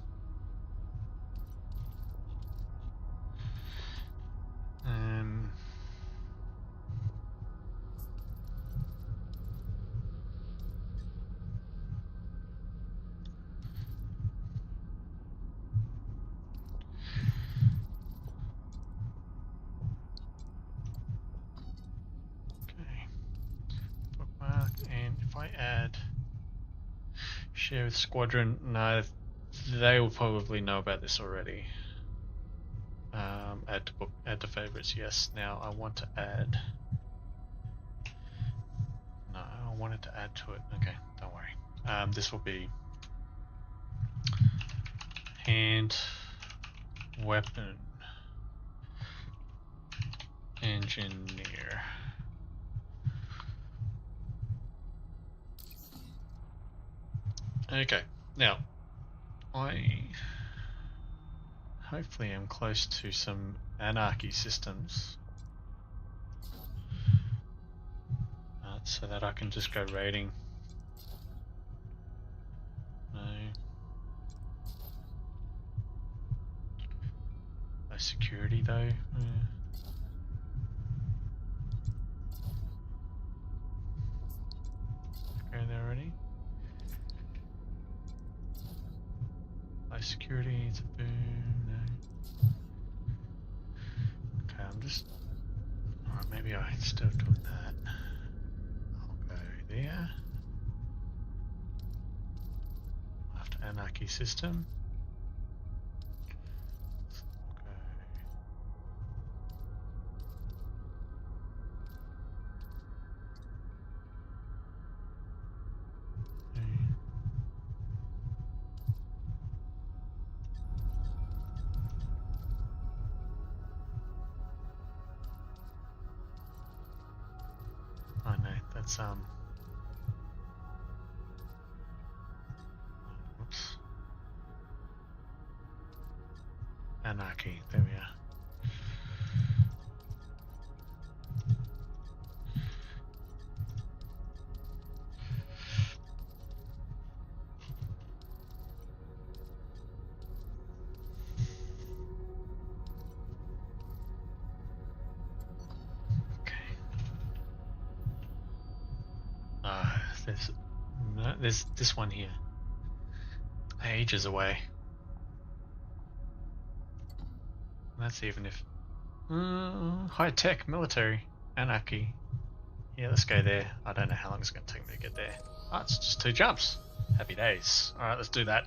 If I add share with squadron, no, they will probably know about this already. Add to book, add to favorites. Yes. Now I want to add. No, I wanted to add to it. Okay, don't worry. This will be hand weapon engineer. Okay, now I hopefully am close to some anarchy systems so that I can just go raiding. No. No security though. Go there already. Security, it's a boom, no. Okay, I'm just... Alright, maybe I instead of doing that, I'll go there. After anarchy system. Oh no, that's whoops. Anarchy, there we are. There's this one here. Ages away. That's even if... high-tech, military, anarchy. Yeah, let's go there. I don't know how long it's going to take me to get there. Oh, it's just 2 jumps. Happy days. Alright, let's do that.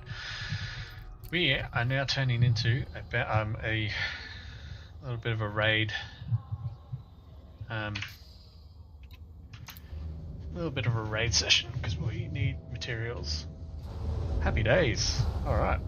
We are now turning into a little bit of a raid. A little bit of a raid session because we need materials. Happy days. Alright.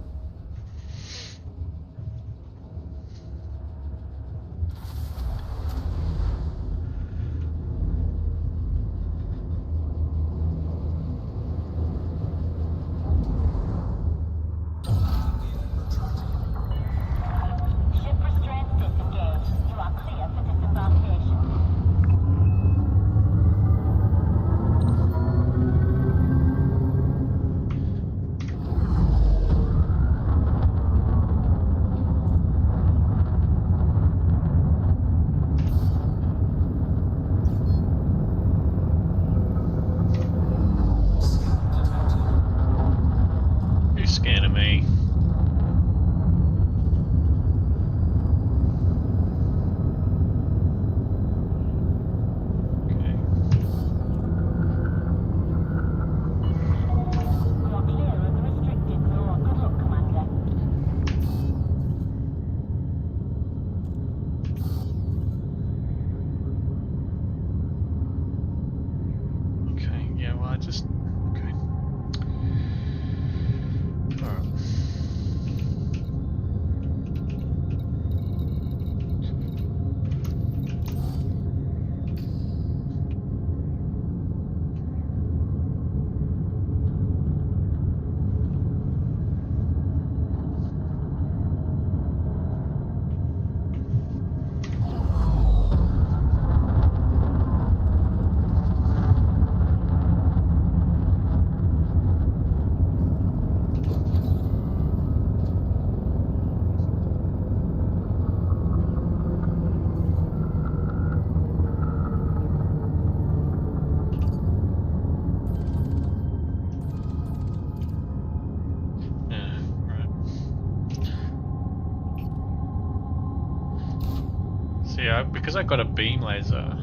because I got a beam laser,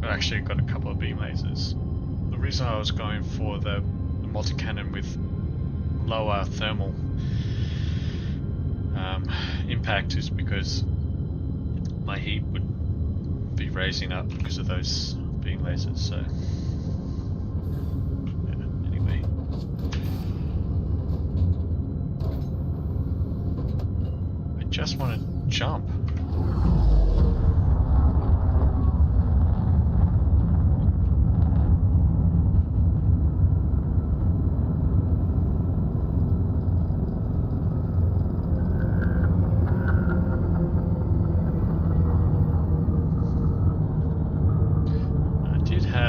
I actually got a couple of beam lasers. The reason I was going for the multi-cannon with lower thermal impact is because my heat would be raising up because of those beam lasers. So yeah, anyway. I just want to jump.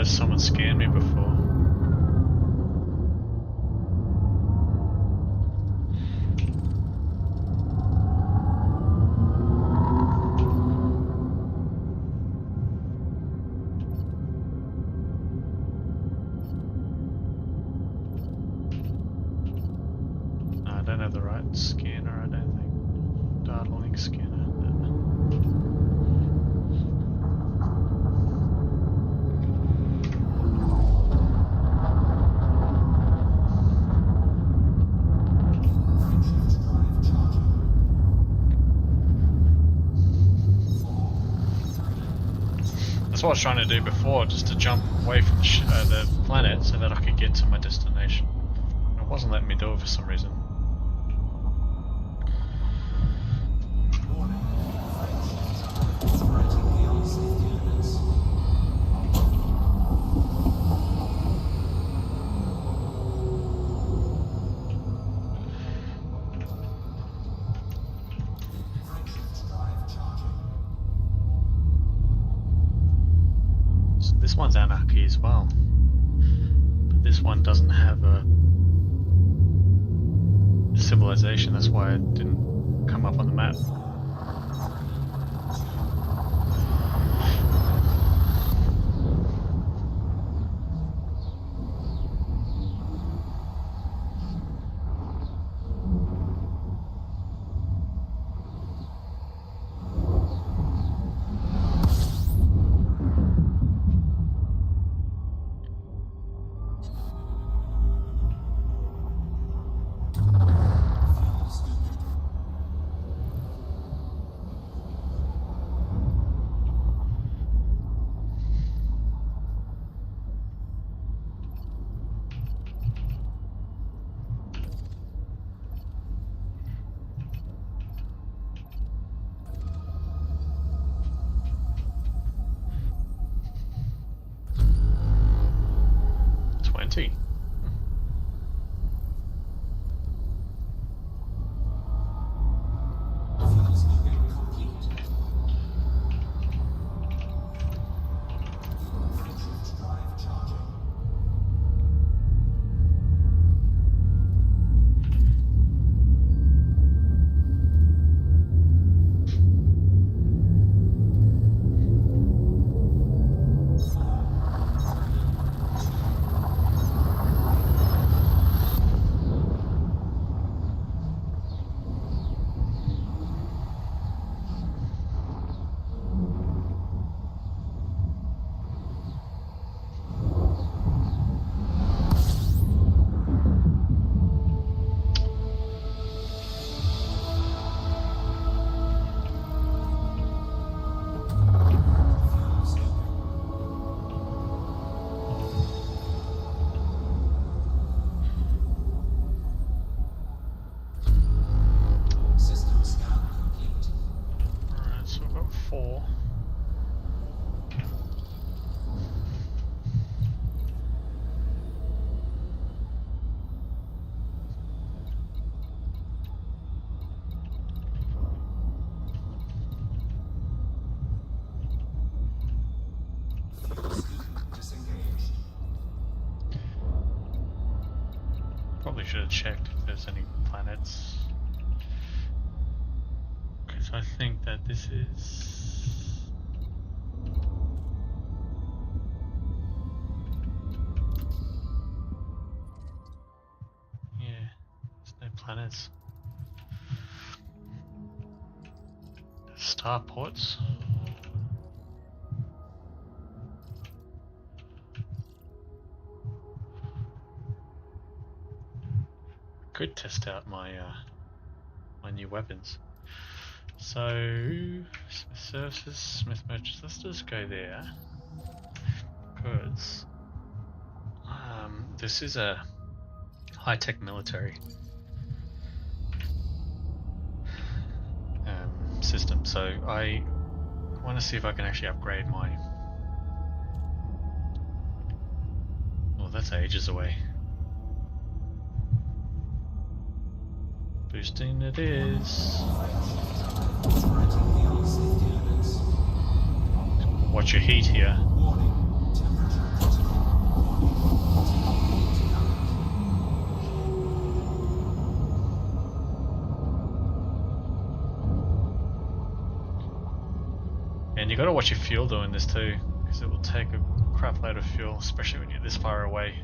Someone scanned me before. No, I don't have the right scanner, I don't think. Data link scanner. That's what I was trying to do before, just to jump away from the planet so that I could get to my destination. It wasn't letting me do it for some reason. This one's anarchy as well, but this one doesn't have a civilization, that's why it didn't come up on the map. Probably should have checked if there's any planets, because I think that this is there's no planets. Starports. could test out my my new weapons. So Smith Services, Smith Merchants. Let's just go there because this is a high-tech military system. So I want to see if I can actually upgrade my. Well, that's ages away. Boosting it is. Watch your heat here. And you gotta watch your fuel doing this too, because it will take a crap load of fuel, especially when you're this far away.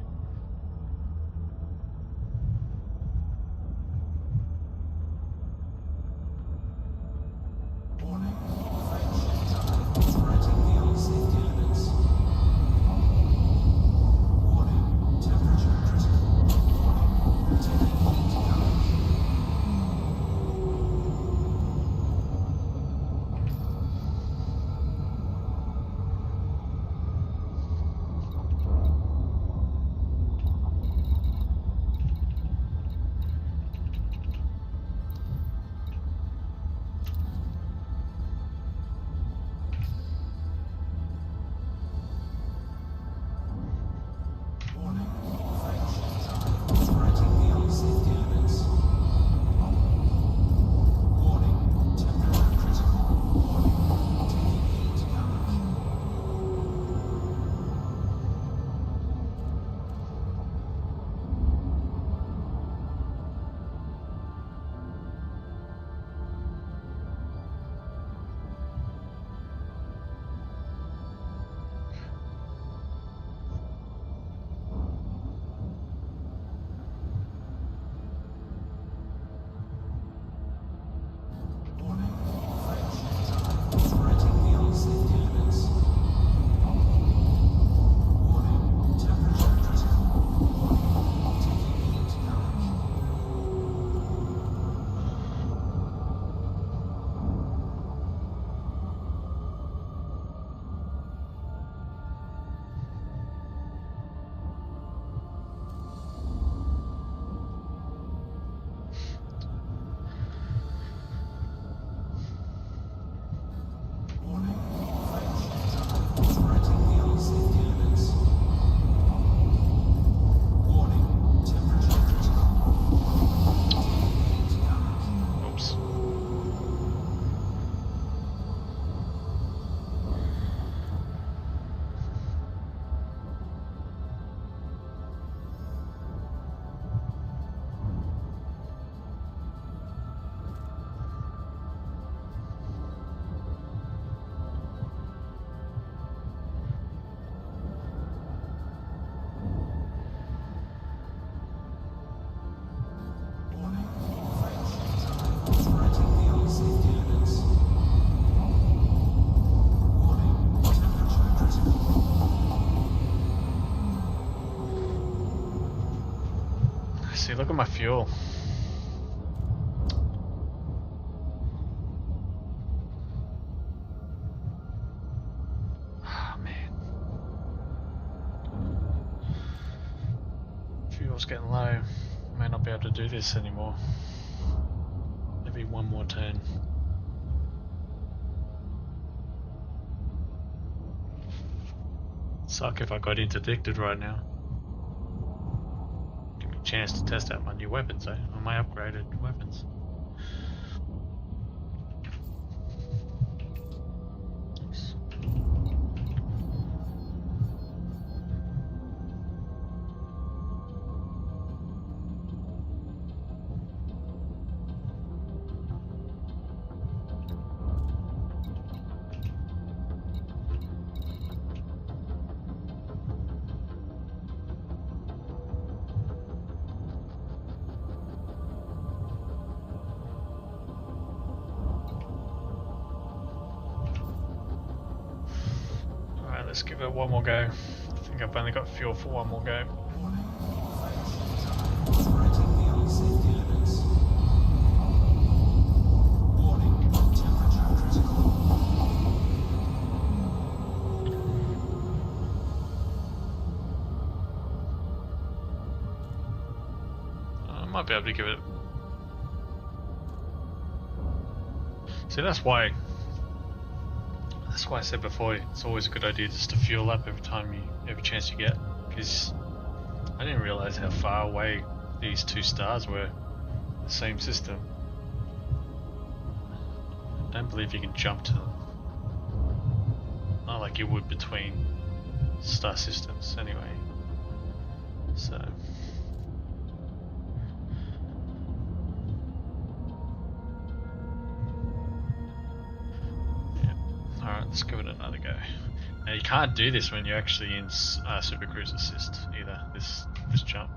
See, look at my fuel. Ah, man. Fuel's getting low. May not be able to do this anymore. Maybe one more turn. Suck if I got interdicted right now. Chance to test out my new weapons, or my upgraded weapons. Oops. Let's give it one more go. I think I've only got fuel for one more go. safety items. Warning, temperature critical. I might be able to give it. See, that's why I said before, it's always a good idea just to fuel up every chance you get, because I didn't realize how far away these two stars were, the same system. I don't believe you can jump to them. Not like you would between star systems anyway. So alright, let's give it another go. Now you can't do this when you're actually in Super Cruise Assist either, this jump.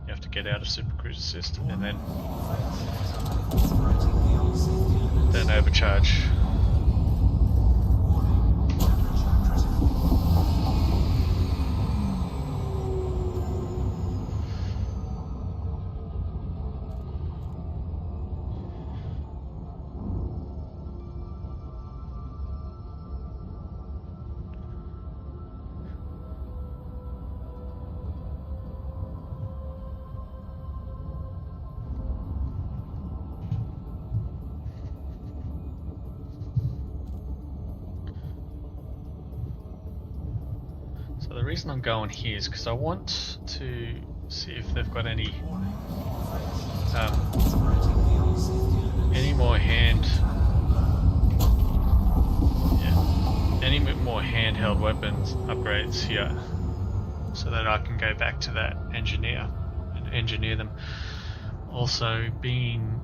You have to get out of Super Cruise Assist and then overcharge. So the reason I'm going here is because I want to see if they've got any more handheld weapons upgrades here, so that I can go back to that engineer and engineer them. Also, being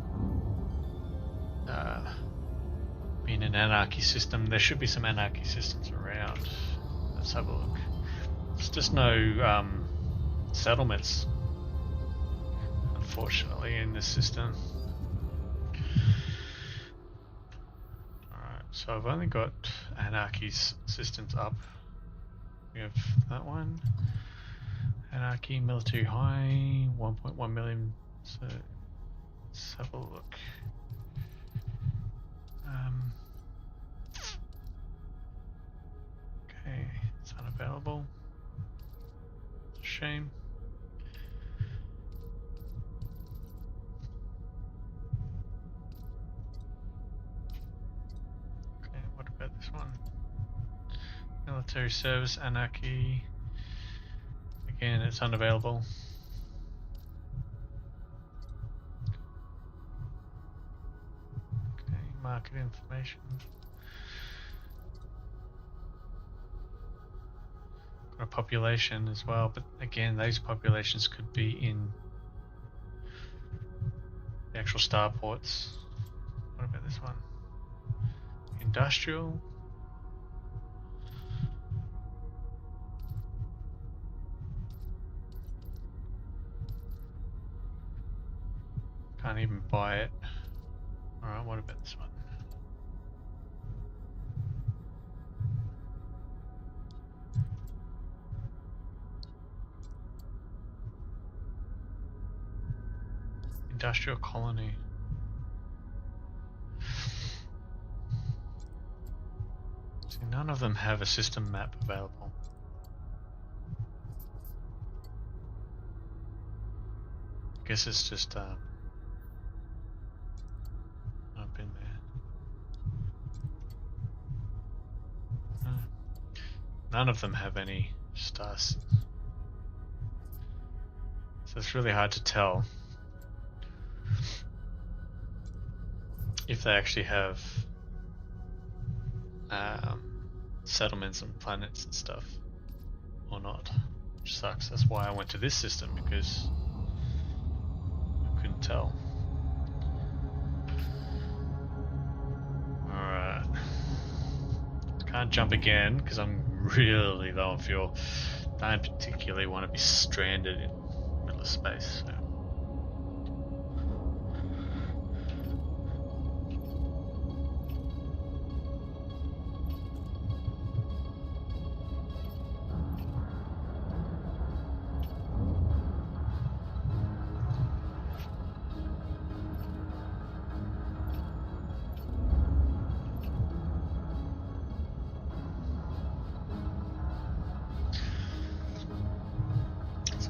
an anarchy system, there should be some anarchy systems around. Let's have a look. There's just no settlements, unfortunately, in this system. Alright, so I've only got anarchy systems up. We have that one. Anarchy, military high, 1.1 million. So let's have a look. Okay, it's unavailable. Shame. Okay, what about this one? Military service, anarchy. Again, it's unavailable. Okay, market information. Got a population as well, but again, those populations could be in the actual starports. What about this one? Industrial. Can't even buy it. Alright, what about this one? Industrial colony. See, none of them have a system map available. I guess it's just I've been there. None of them have any stars, so it's really hard to tell if they actually have settlements and planets and stuff or not, which sucks. That's why I went to this system, because I couldn't tell. Alright, can't jump again because I'm really low on fuel. Don't particularly want to be stranded in the middle of space, so.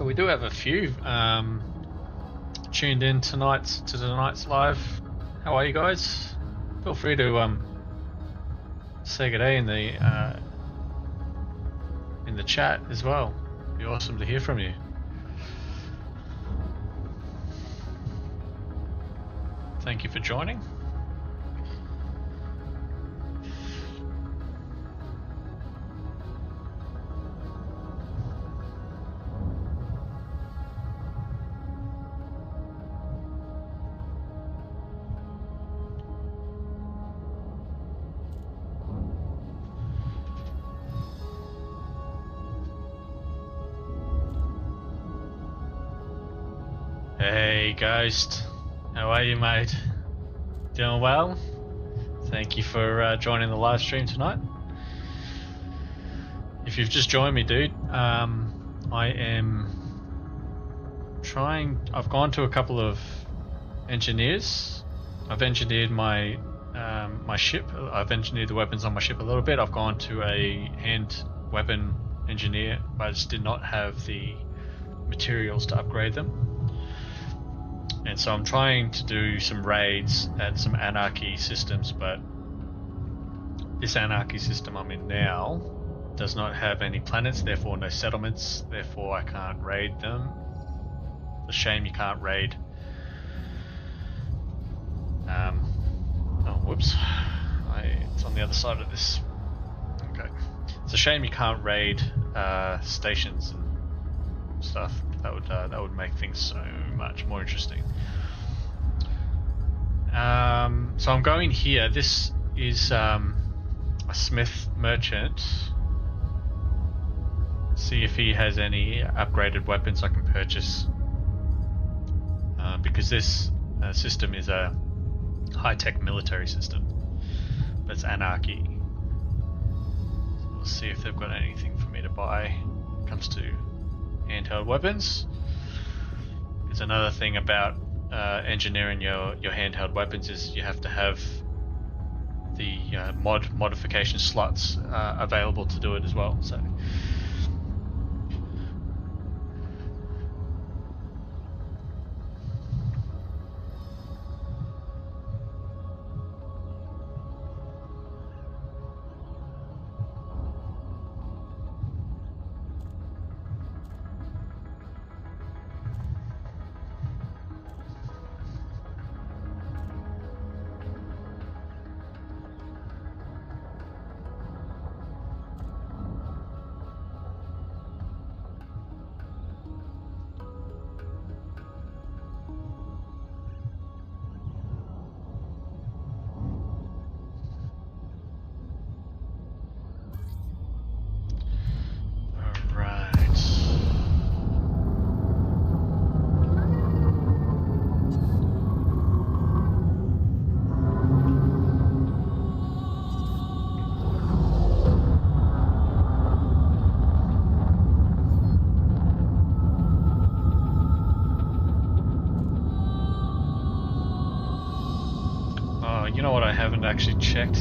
So we do have a few tuned in to tonight's live. How are you guys? Feel free to say good day in the chat as well. It'd be awesome to hear from you. Thank you for joining. Hey Ghost, how are you, mate? Doing well? Thank you for joining the live stream tonight. If you've just joined me, dude, I am trying. I've gone to a couple of engineers. I've engineered my my ship. I've engineered the weapons on my ship a little bit. I've gone to a hand weapon engineer, but I just did not have the materials to upgrade them. And so I'm trying to do some raids at some anarchy systems, but this anarchy system I'm in now does not have any planets, therefore no settlements, therefore I can't raid them. It's a shame you can't raid. Oh, whoops. It's on the other side of this. Okay. It's a shame you can't raid stations and stuff. That would make things so much more interesting. So I'm going here. This is a smith merchant. See if he has any upgraded weapons I can purchase. Because this system is a high-tech military system. But it's anarchy. So we'll see if they've got anything for me to buy when it comes to handheld weapons. It's another thing about engineering your handheld weapons is you have to have the modification slots available to do it as well. So actually checked.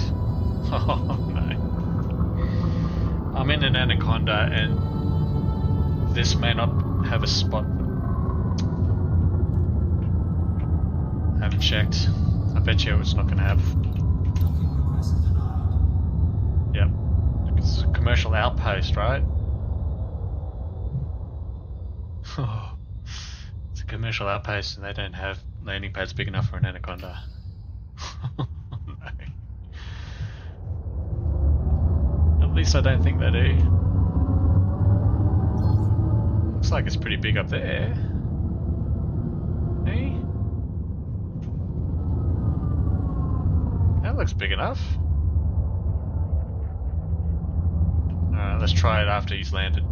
Oh no. I'm in an anaconda and this may not have a spot. I haven't checked. I bet you it's not going to have. Yep. It's a commercial outpost, right? It's a commercial outpost and they don't have landing pads big enough for an anaconda. At least I don't think they do. Looks like it's pretty big up there. Hey? That looks big enough. Alright, let's try it after he's landed.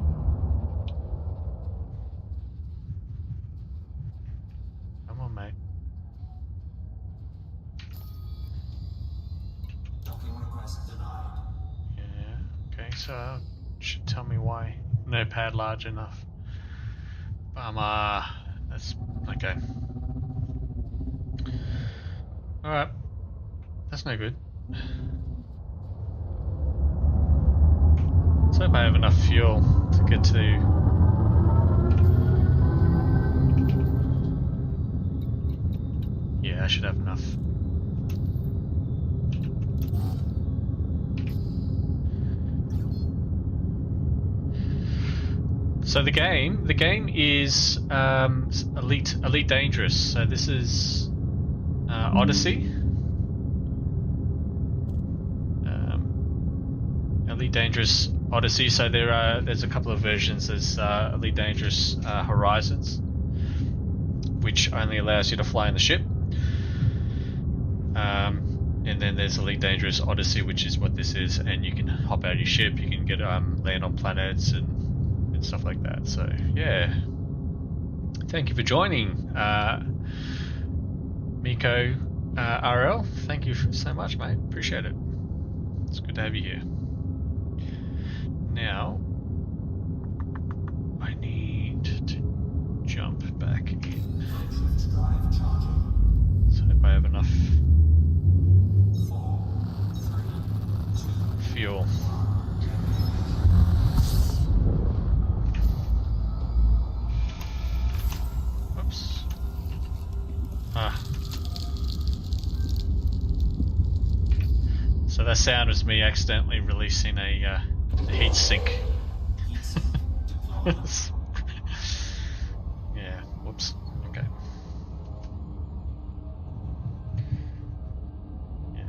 Come on, mate. So it should tell me why. No pad large enough. Bummer. That's okay. Alright. That's no good. Let's hope I have enough fuel to get to Yeah, I should have enough. So the game is Elite Dangerous. So this is Odyssey. Elite Dangerous Odyssey. So there's a couple of versions. There's Elite Dangerous Horizons, which only allows you to fly in the ship. And then there's Elite Dangerous Odyssey, which is what this is, and you can hop out of your ship. You can get land on planets and stuff like that. So yeah, thank you for joining, Miko RL. Thank you so much, mate. Appreciate it. It's good to have you here. Now I need to jump back in. So if I have enough fuel. Oops. So that sound was me accidentally releasing a heat sink. Yeah, whoops. Okay. Yeah.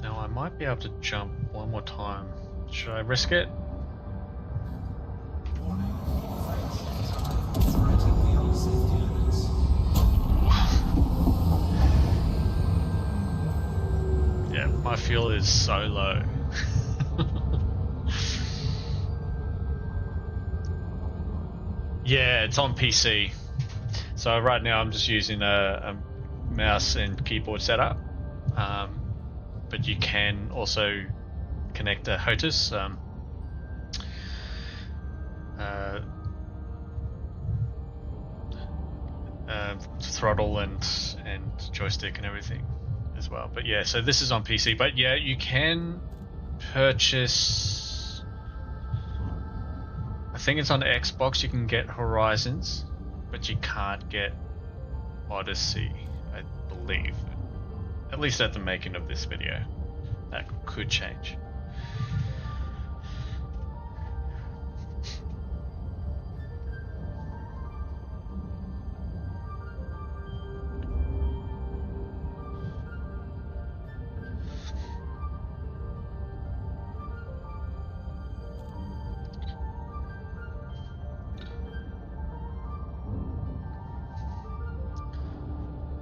Now I might be able to jump one more time. Should I risk it? Yeah, my fuel is so low. Yeah, it's on PC. So right now I'm just using a mouse and keyboard setup. But you can also connect a HOTAS throttle and joystick and everything as well. But yeah, so this is on PC. But yeah, you can purchase. I think it's on Xbox. You can get Horizons, but you can't get Odyssey, I believe. At least at the making of this video. That could change.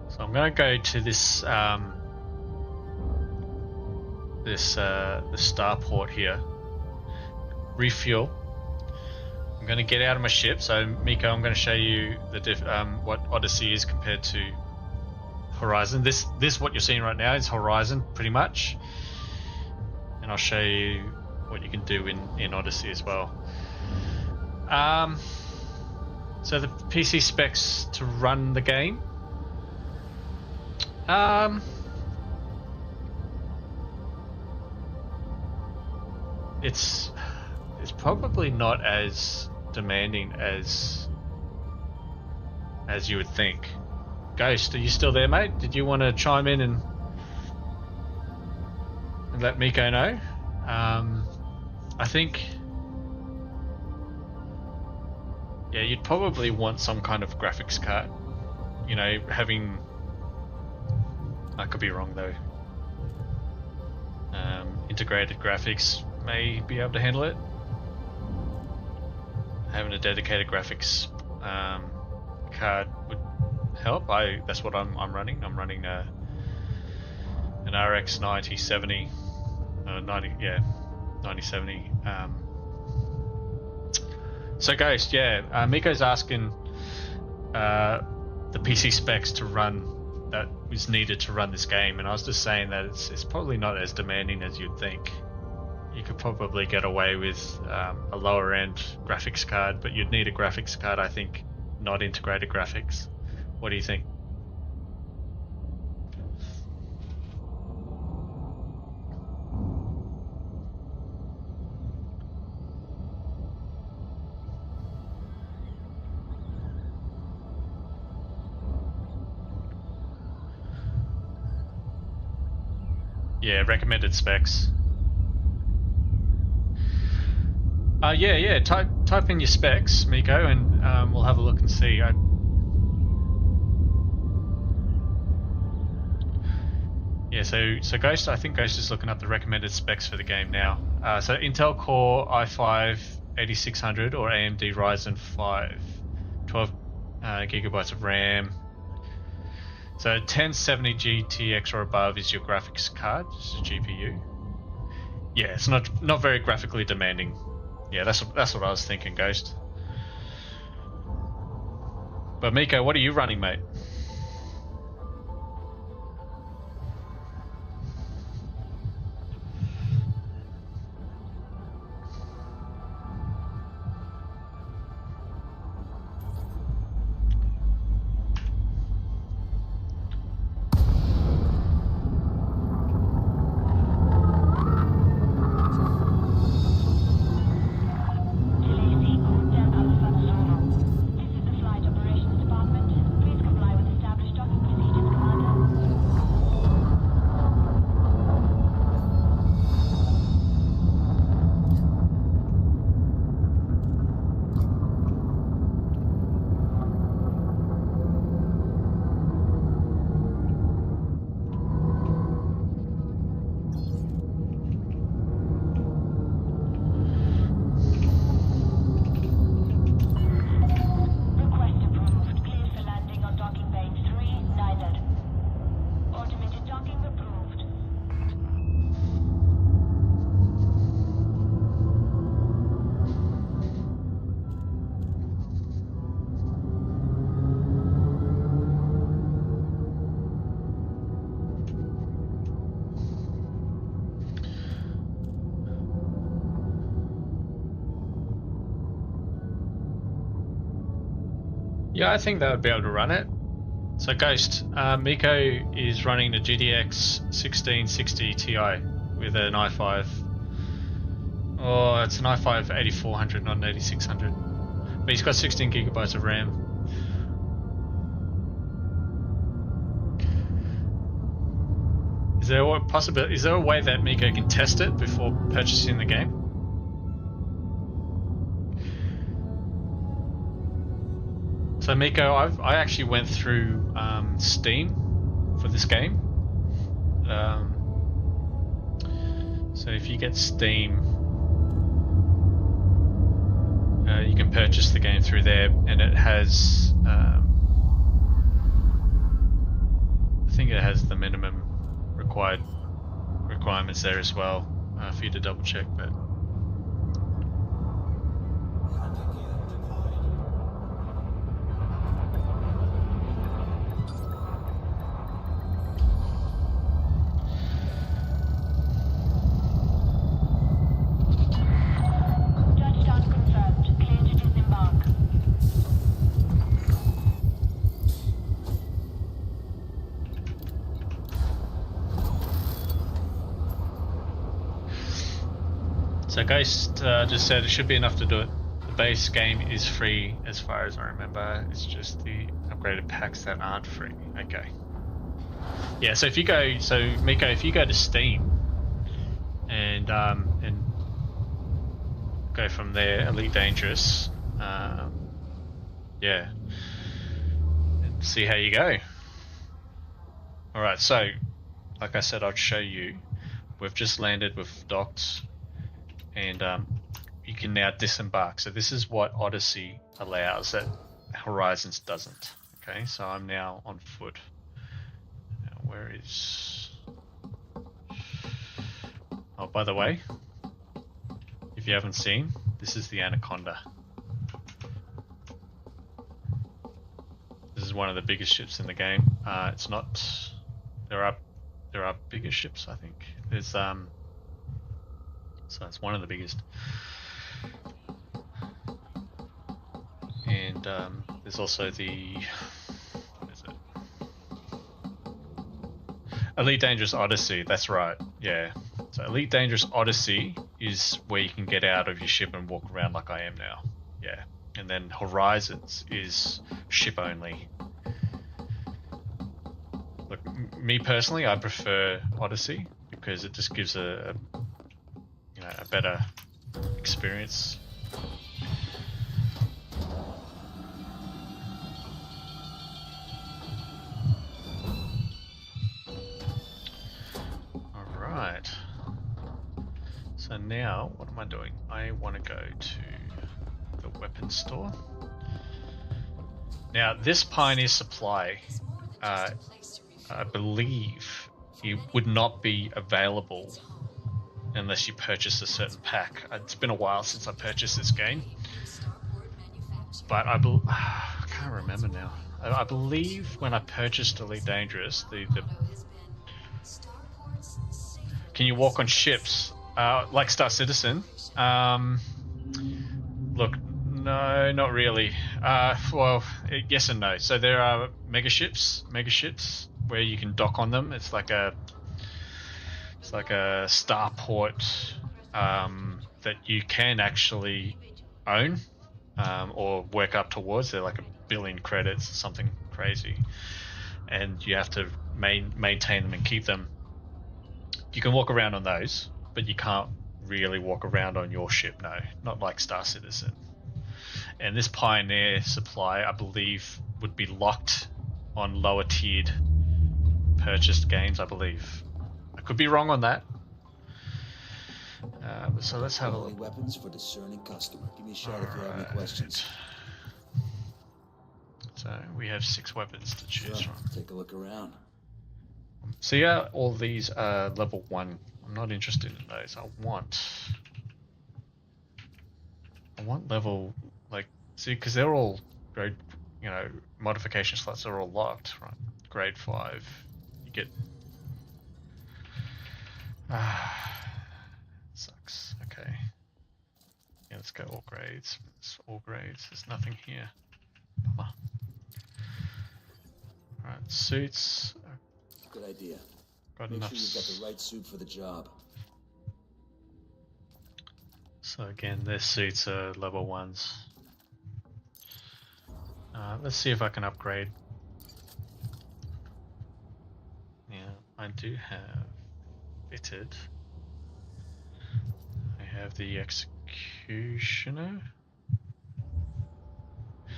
So I'm going to go to this the starport here. Refuel. I'm going to get out of my ship. So Miko, I'm going to show you the what Odyssey is compared to Horizon. This what you're seeing right now is Horizon pretty much, and I'll show you what you can do in Odyssey as well. So the PC specs to run the game. It's probably not as demanding as you would think. Ghost, are you still there, mate? Did you want to chime in and let Miko know? I think, yeah, you'd probably want some kind of graphics card. You know, having, I could be wrong though. Integrated graphics may be able to handle it. Having a dedicated graphics card would help. That's what I'm running. I'm running an RX 9070, 9070. So Ghost, yeah, Miko's asking the PC specs to run that is needed to run this game, and I was just saying that it's probably not as demanding as you'd think. You could probably get away with a lower end graphics card, but you'd need a graphics card, I think, not integrated graphics. What do you think? Yeah, recommended specs. Yeah. Type in your specs, Miko, and we'll have a look and see. Yeah, so Ghost, I think Ghost is looking up the recommended specs for the game now. So Intel Core i5 8600 or AMD Ryzen 5, 12 gigabytes of RAM. So 1070 GTX or above is your graphics card, just a GPU. Yeah, it's not very graphically demanding. Yeah, that's what I was thinking, Ghost. But Miko, what are you running, mate? Yeah, I think that would be able to run it. So Ghost, Miko is running the GTX 1660 Ti with an i5. Oh, it's an i5 8400, not an 8600. But he's got 16 gigabytes of RAM. Is there a possibility? Is there a way that Miko can test it before purchasing the game? So Miko, I actually went through Steam for this game. So if you get Steam, you can purchase the game through there, and it has, I think it has the minimum requirements there as well for you to double check, but. So Ghost just said it should be enough to do it. The base game is free as far as I remember. It's just the upgraded packs that aren't free. Okay. Yeah, so if you go, Miko, if you go to Steam and go from there, Elite Dangerous, yeah, and see how you go. Alright, so like I said, I'd show you. We've just landed with docked. And you can now disembark. So this is what Odyssey allows that Horizons doesn't. Okay, so I'm now on foot. Now where is... Oh, by the way, if you haven't seen, this is the Anaconda. This is one of the biggest ships in the game. It's not... There are bigger ships, I think. There's So it's one of the biggest. And there's also the... What is it? Elite Dangerous Odyssey, that's right, yeah. So Elite Dangerous Odyssey is where you can get out of your ship and walk around like I am now. Yeah. And then Horizons is ship only. Look, me personally, I prefer Odyssey because it just gives a better experience. Alright. So now, what am I doing? I want to go to the weapons store. Now, this Pioneer Supply, I believe it would not be available unless you purchase a certain pack. It's been a while since I purchased this game, but I can't remember now. I believe when I purchased Elite Dangerous, the can you walk on ships like Star Citizen? Look, no, not really. Well, yes and no. So there are mega ships where you can dock on them. It's like a starport that you can actually own or work up towards. They're like 1 billion credits or something crazy, and you have to maintain them and keep them. You can walk around on those, but you can't really walk around on your ship. No, not like Star Citizen. And this Pioneer Supply, I believe, would be locked on lower tiered purchased games, I believe. I could be wrong on that. So let's have a look. Weapons for discerning customer. Give me a shout if you have any questions. So we have 6 weapons to choose from. Take a look around. So yeah, all these are level 1. I'm not interested in those. I want level, like, see, because they're all grade, modification slots are all locked, right? Grade 5. You get sucks. Okay. Yeah, let's go all grades. It's all grades. There's nothing here. Bummer. Alright, suits. Good idea. Got Make enough. sure you've got the right suit for the job. So again, their suits are level 1s. Let's see if I can upgrade. Yeah, I do have fitted. I have the Executioner.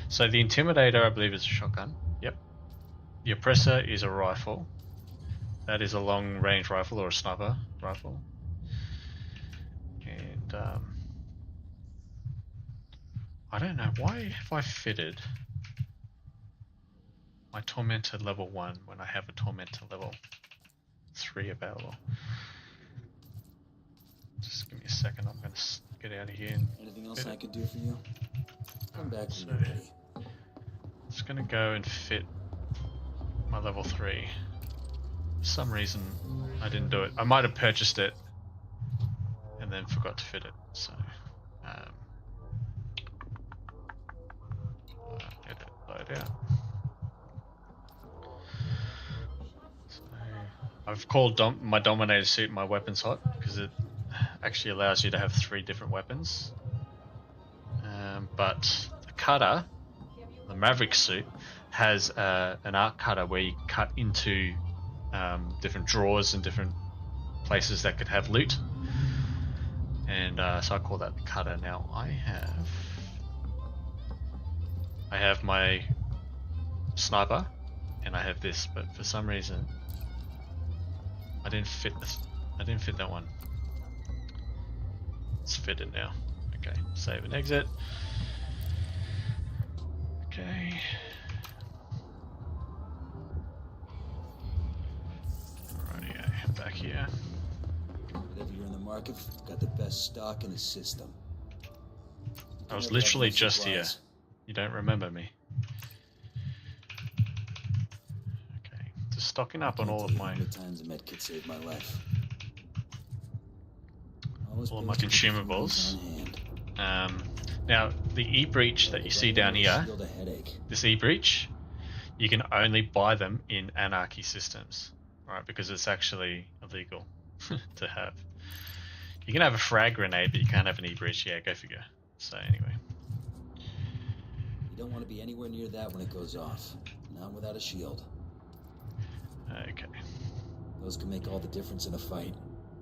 So the Intimidator, I believe, is a shotgun. Yep. The Oppressor is a rifle. That is a long-range rifle or a sniper rifle. And I don't know, why have I fitted my Tormentor level 1 when I have a Tormentor level 3 available? Just give me a second, I'm going to get out of here. And anything else I could do for you? Come back when you're ready. I'm just going to go and fit my level 3. For some reason, I didn't do it. I might have purchased it and then forgot to fit it. So, edit, load out. So, I've called my Dominator suit my weapons hot because it actually allows you to have 3 different weapons. But the cutter, the Maverick suit, has an arc cutter where you cut into different drawers and different places that could have loot, and so I call that the cutter. Now I have my sniper and I have this, but for some reason I didn't fit this. I didn't fit that one. It's fitted now. Okay, save and exit. Okay. Alrighty, back here. Whatever you're in the market, got the best stock in the system. I was literally just here. You don't remember me. Okay, just stocking up on all of my... How many times a medkit saved my life? All of my consumables. Now, the e-breach that you see down here, this e-breach, you can only buy them in Anarchy systems, right? Because it's actually illegal to have. You can have a frag grenade, but you can't have an e-breach. Yeah, go figure. So anyway. You don't want to be anywhere near that when it goes off. Not without a shield. Okay. Those can make all the difference in a fight.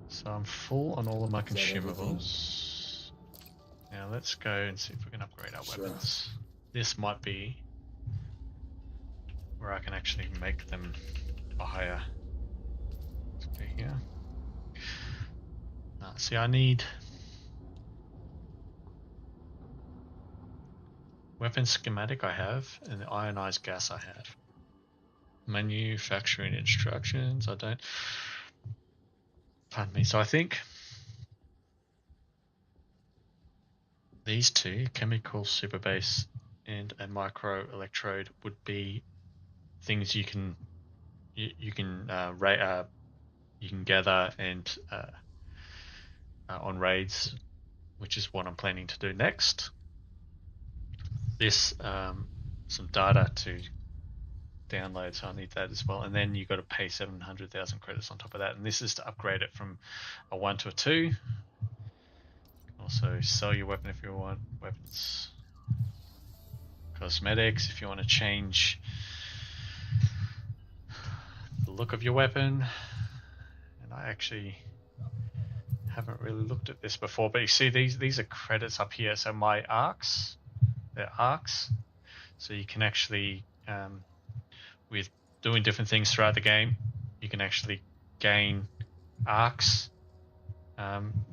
So I'm full on all of my Is that everything? consumables. Now let's go and see if we can upgrade our Sure. weapons. This might be where I can actually make them higher. Let's go here. See, I need weapon schematic I have, and the ionized gas I have. Manufacturing instructions, I don't. Pardon me. So I think these two, chemical super base and a micro electrode, would be things you can gather and on raids, which is what I'm planning to do next. This some data to download, so I need that as well. And then you've got to pay 700,000 credits on top of that. And this is to upgrade it from a 1 to a 2. You can also sell your weapon if you want. Weapons, cosmetics if you want to change the look of your weapon. And I actually haven't really looked at this before, but you see these are credits up here. So my arcs, they're arcs. So you can actually with doing different things throughout the game, you can actually gain arcs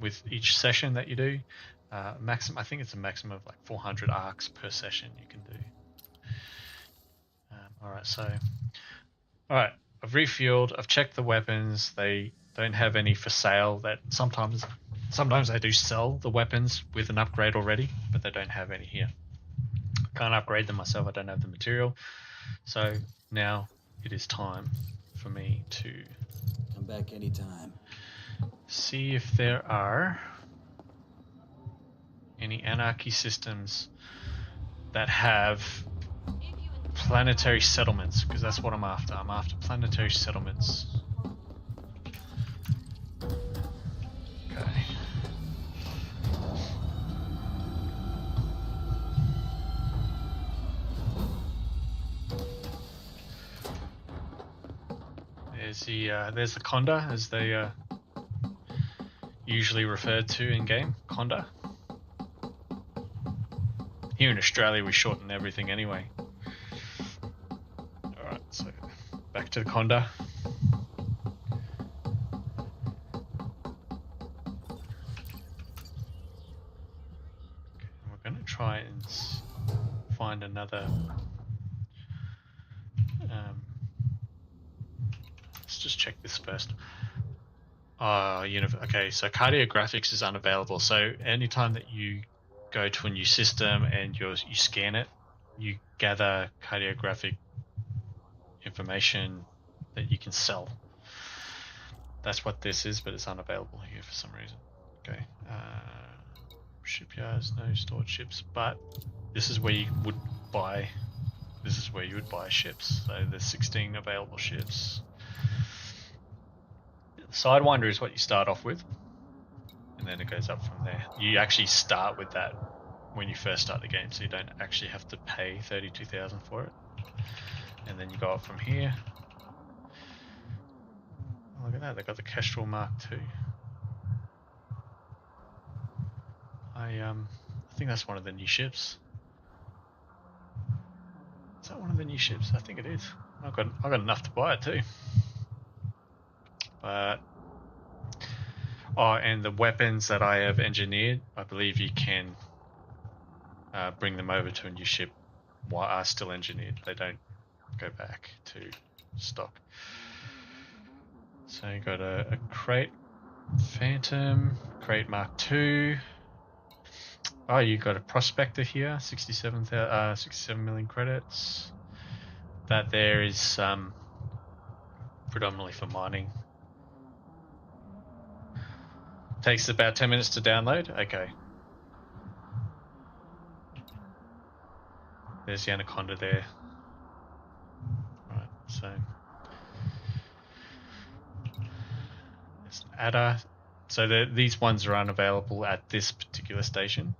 with each session that you do. Maximum, I think it's a maximum of like 400 arcs per session you can do. Alright, I've refueled, I've checked the weapons, they don't have any for sale. That sometimes they do sell the weapons with an upgrade already, but they don't have any here. I can't upgrade them myself, I don't have the material. So now it is time for me to Come back anytime. see if there are any anarchy systems that have planetary settlements, because that's what I'm after. I'm after planetary settlements. Okay. There's the Conda, as they usually referred to in game. Conda. Here in Australia, we shorten everything anyway. Alright, so back to the Conda. Okay, we're going to try and find another. Let's just check this first. Okay, so cardiographics is unavailable. So anytime that you go to a new system and you scan it, you gather cardiographic information that you can sell. That's what this is, but it's unavailable here for some reason. Okay, shipyards, no stored ships, but this is where you would buy. This is where you would buy ships. So there's 16 available ships. Sidewinder is what you start off with, and then it goes up from there. You actually start with that when you first start the game, so you don't actually have to pay 32,000 for it. And then you go up from here. Oh, look at that, they got the Kestrel Mark II. I think that's one of the new ships. Is that one of the new ships? I think it is. I've got enough to buy it too. But and the weapons that I have engineered, I believe you can bring them over to a new ship while are still engineered. They don't go back to stock. So you got a crate Phantom, crate Mark II. Oh, you got a prospector here, 67 million credits. That there is predominantly for mining. Takes about 10 minutes to download. Okay. There's the Anaconda there. Right, so there's an adder. So these ones are unavailable at this particular station.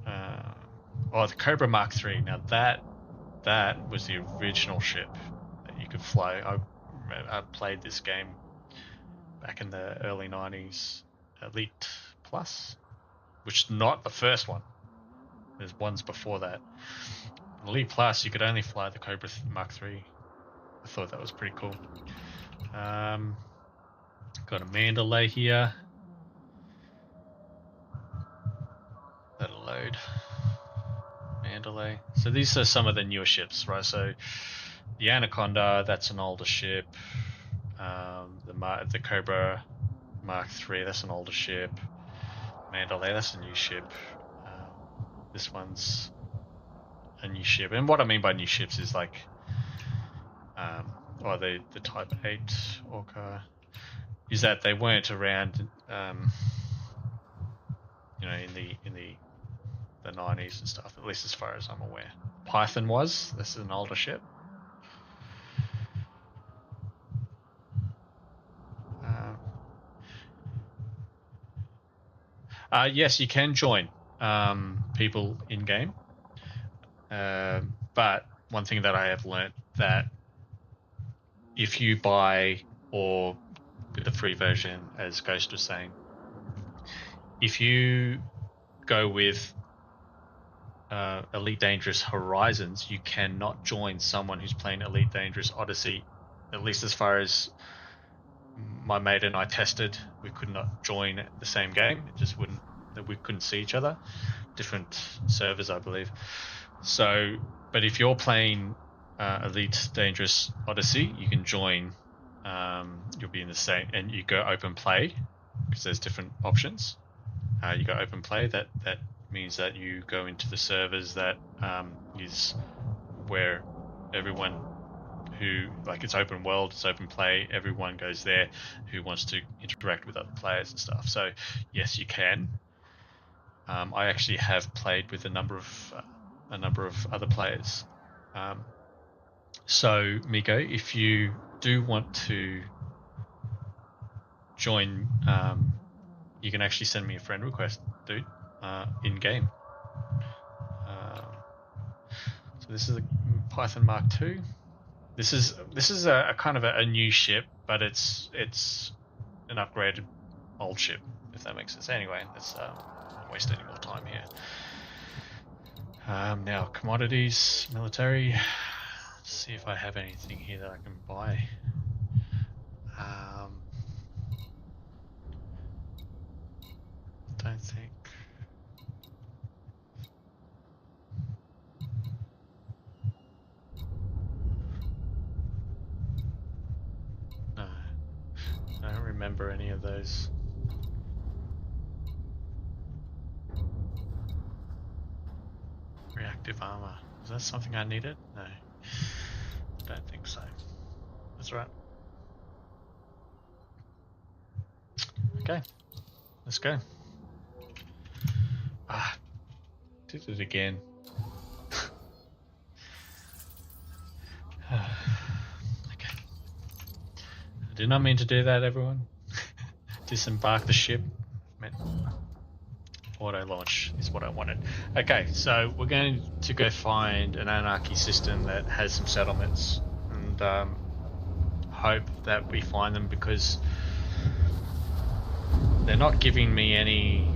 The Cobra Mark III. Now that was the original ship that you could fly. I played this game back in the early 90s, Elite Plus, which is not the first one. There's ones before that. Elite Plus, you could only fly the Cobra Mark III. I thought that was pretty cool. Got a Mandalay here. That'll load. Mandalay. So these are some of the newer ships, right? So the Anaconda, that's an older ship. The Cobra Mark III, that's an older ship. Mandalay, that's a new ship. This one's a new ship. And what I mean by new ships is like, the Type 8 Orca, is that they weren't around, you know, in the 90s and stuff. At least as far as I'm aware. Python was. This is an older ship. Yes, you can join people in game, but one thing that I have learnt, that if you buy, or with the free version, as Ghost was saying, if you go with Elite Dangerous Horizons, you cannot join someone who's playing Elite Dangerous Odyssey. At least as far as my mate and I tested, we could not join the same game. It just wouldn't. We couldn't see each other. Different servers, I believe. So, but if you're playing Elite Dangerous Odyssey, you can join. You'll be in the same, and you go open play, because there's different options. You go open play. That means that you go into the servers that is where everyone who, like, it's open world, it's open play, everyone goes there who wants to interact with other players and stuff. So yes, you can. I actually have played with a number of other players. So Miko, if you do want to join, you can actually send me a friend request, dude, in game. So this is a Python Mark II. This is a kind of a new ship, but it's an upgraded old ship, if that makes sense. Anyway, let's not waste any more time here. Now commodities, military. Let's see if I have anything here that I can buy. Don't think. No, I don't remember any of those. Reactive armor. Is that something I needed? No, I don't think so. That's right. Okay, let's go. Did it again. Okay. I did not mean to do that, everyone. Disembark the ship. Auto launch is what I wanted. Okay, so we're going to go find an anarchy system that has some settlements, and hope that we find them, because they're not giving me any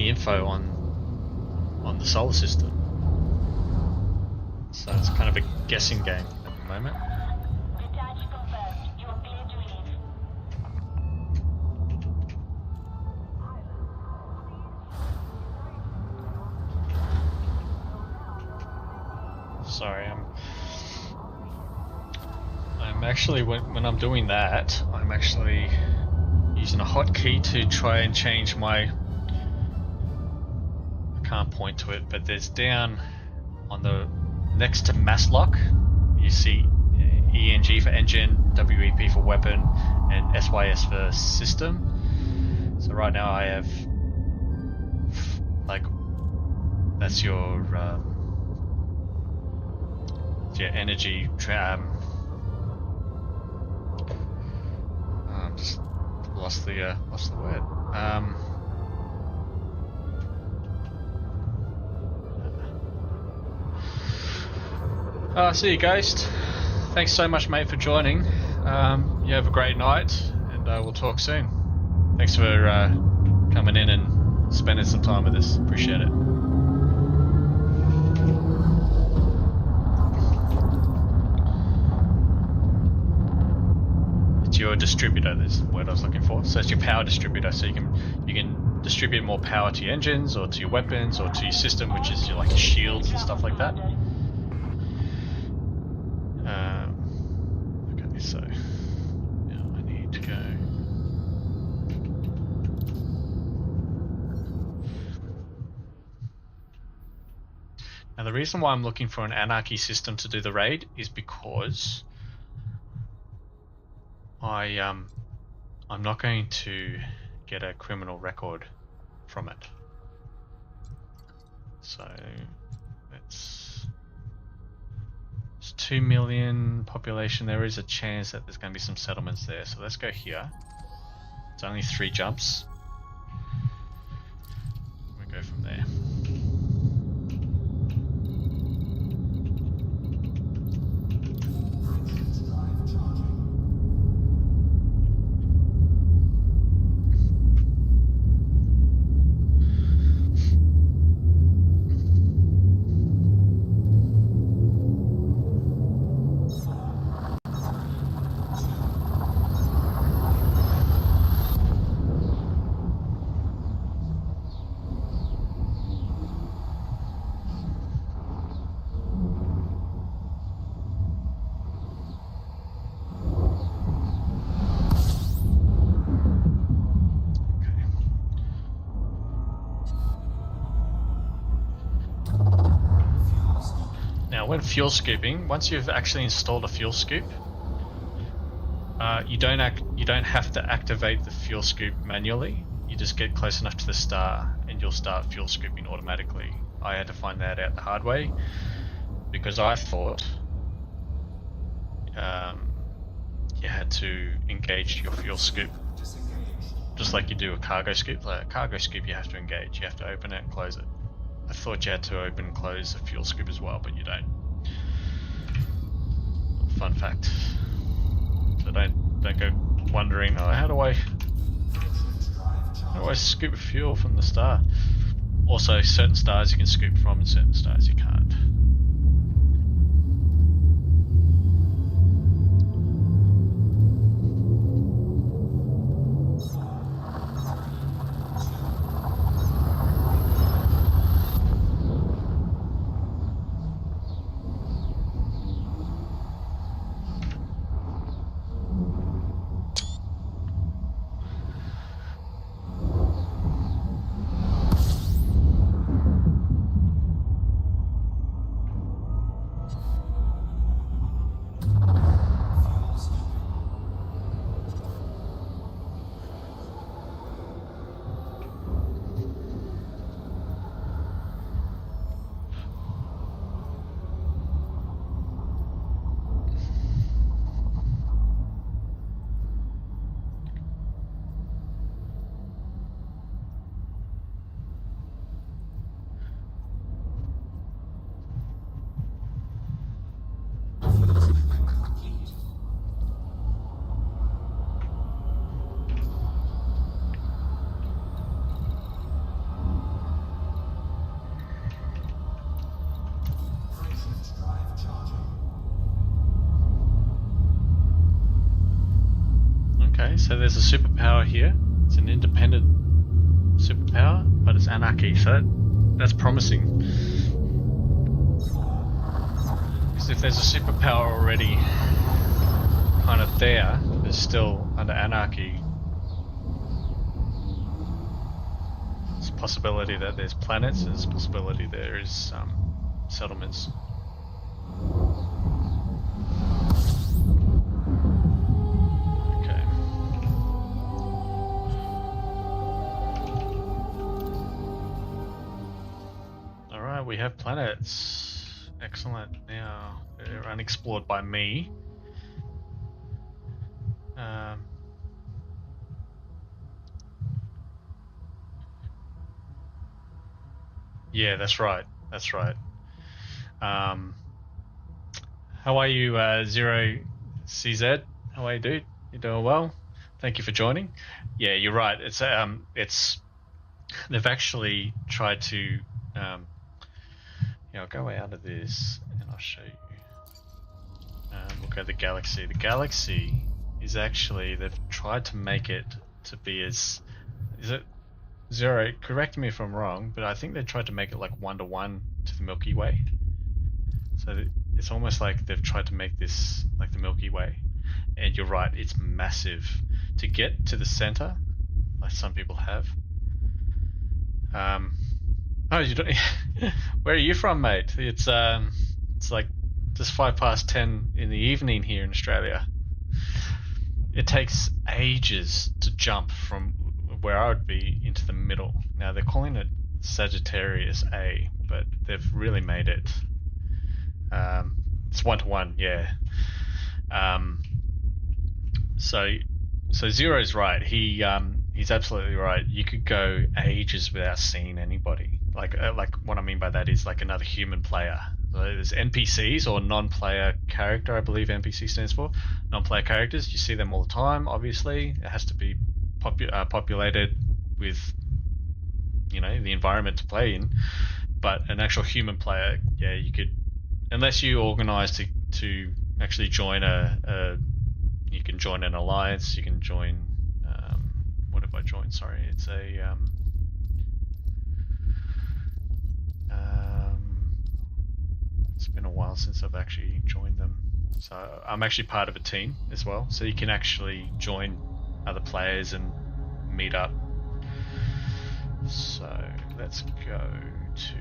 info on the solar system. So it's kind of a guessing game at the moment. Detach confirmed. You are clear to leave. Sorry, I'm actually, when I'm doing that, I'm actually using a hotkey to try and change my, I can't point to it, but there's down on the, next to mass lock, you see ENG for engine, WEP for weapon, and SYS for system. So right now I have, like, that's your energy. Just lost the word. See you, Ghost. Thanks so much, mate, for joining. You have a great night, and we'll talk soon. Thanks for coming in and spending some time with us. Appreciate it. It's your distributor. Is the word I was looking for. So it's your power distributor. So you can distribute more power to your engines, or to your weapons, or to your system, which is your your shields and stuff like that. Okay, so now I need to go. Now the reason why I'm looking for an anarchy system to do the raid is because I'm not going to get a criminal record from it. So it's 2 million population. There is a chance that there's going to be some settlements there. So let's go here. It's only 3 jumps. We go from there. Now, when fuel scooping, once you've actually installed a fuel scoop, you don't have to activate the fuel scoop manually. You just get close enough to the star, and you'll start fuel scooping automatically. I had to find that out the hard way because I thought you had to engage your fuel scoop, just like you do a cargo scoop. Like a cargo scoop, you have to engage. You have to open it and close it. I thought you had to open and close the fuel scoop as well, but you don't. Fun fact. So don't go wondering, oh, how do I scoop fuel from the star? Also, certain stars you can scoop from and certain stars you can't. So there's a superpower here. It's an independent superpower, but it's anarchy, so that's promising. Because if there's a superpower already kind of there, there's still under anarchy. There's a possibility that there's planets, there's a possibility there is settlements. We have planets. Excellent. Now they're unexplored by me. Yeah, that's right. That's right. How are you, Zero CZ? How are you, dude? You doing well? Thank you for joining. Yeah, you're right. It's they've actually tried to I'll go out of this and I'll show you. We'll go to the galaxy. The galaxy is actually, they've tried to make it to be as, is it Zero? Correct me if I'm wrong, but I think they tried to make it like 1-to-1 to the Milky Way. So it's almost like they've tried to make this like the Milky Way. And you're right, it's massive. To get to the center, like some people have. Oh, you don't. Where are you from, mate? It's like just 10:05 in the evening here in Australia. It takes ages to jump from where I would be into the middle. Now they're calling it Sagittarius A, but they've really made it. It's 1-to-1, yeah. So Zero's right. He's absolutely right. You could go ages without seeing anybody. Like what I mean by that is like another human player. So there's NPCs or non-player character, I believe NPC stands for. Non-player characters. You see them all the time. Obviously, it has to be populated with, you know, the environment to play in. But an actual human player, yeah, you could, unless you organise to actually join you can join an alliance. You can join. What have I joined? Sorry, it's a. It's been a while since I've actually joined them. So I'm actually part of a team as well. So you can actually join other players and meet up. So let's go to.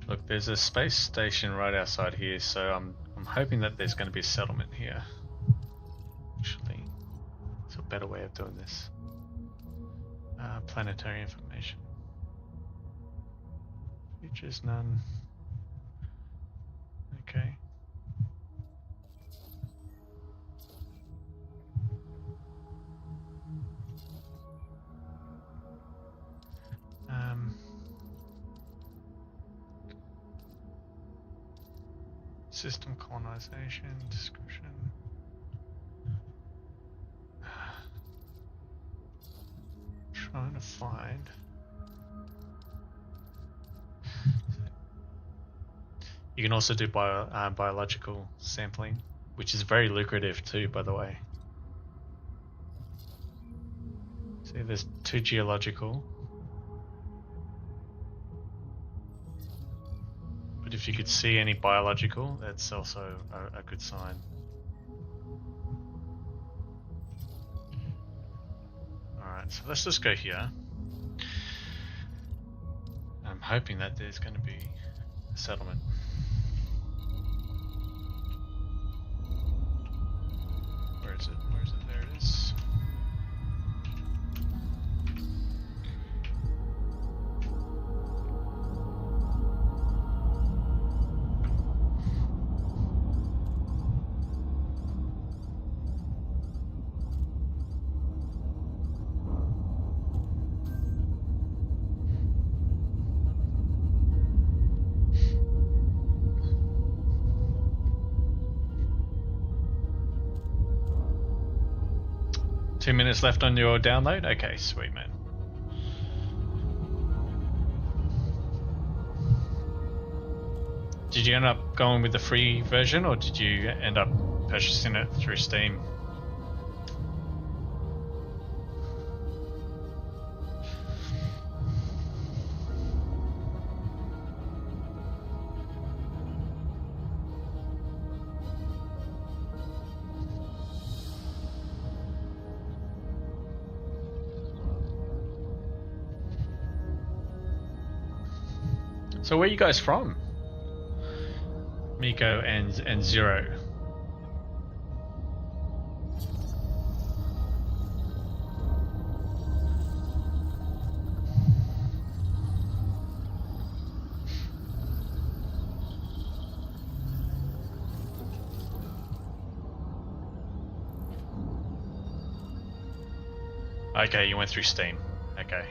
Look, there's a space station right outside here, so I'm hoping that there's going to be a settlement here. Actually, it's a better way of doing this. Planetary information. Features none. Okay. System colonization, description. Trying to find. You can also do biological sampling, which is very lucrative too, by the way. See, there's 2 geological. But if you could see any biological, that's also a good sign. Alright, so let's just go here. I'm hoping that there's going to be a settlement. Where is it? Where is it? There it is. Two minutes left on your download? Okay, sweet, man. Did you end up going with the free version or did you end up purchasing it through Steam? So where are you guys from? Miko and Zero. Okay, you went through Steam. Okay.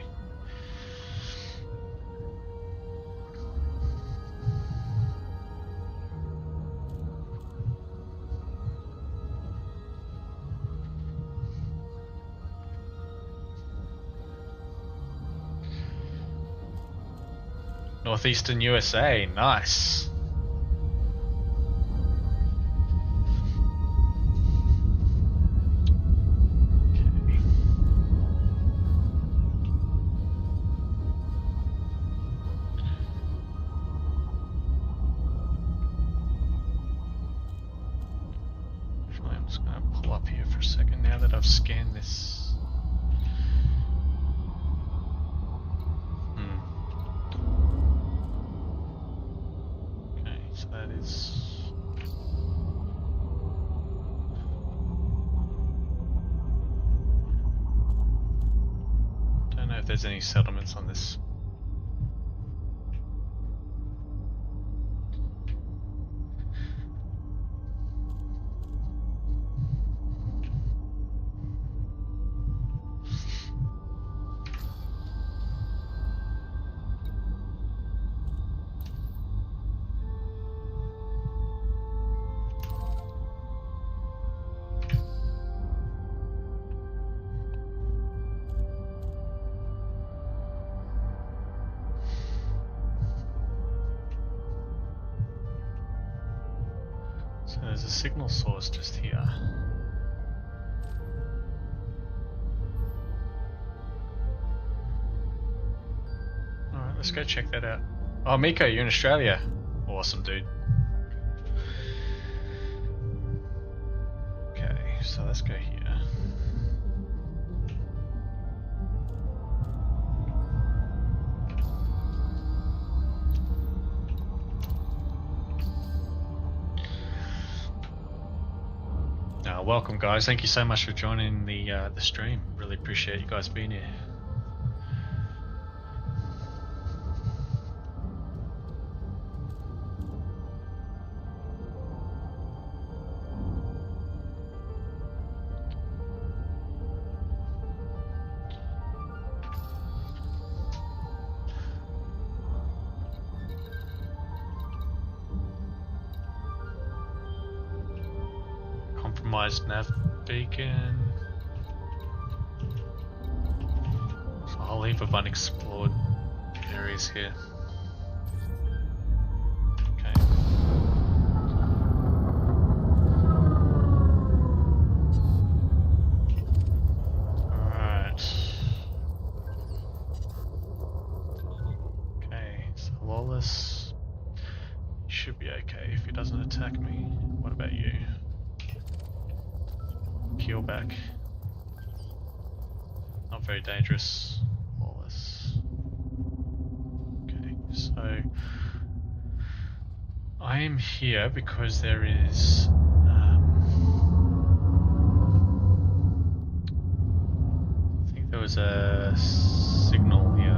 Northeastern USA, nice. I'm just going to pull up here for a second now that I've scanned this. Okay, so that is... Don't know if there's any settlements on this. So there's a signal source just here. Alright, let's go check that out. Oh, Miko, you're in Australia. Awesome, dude. Okay, so let's go here. Welcome, guys. Thank you so much for joining the stream. Really appreciate you guys being here. Nav beacon. There's a whole heap of unexplored areas here. Okay. Alright. Okay, so Lawless should be okay if he doesn't attack me. What about you? Keel back. Not very dangerous. Lawless. Okay, so I am here because there is I think there was a signal here.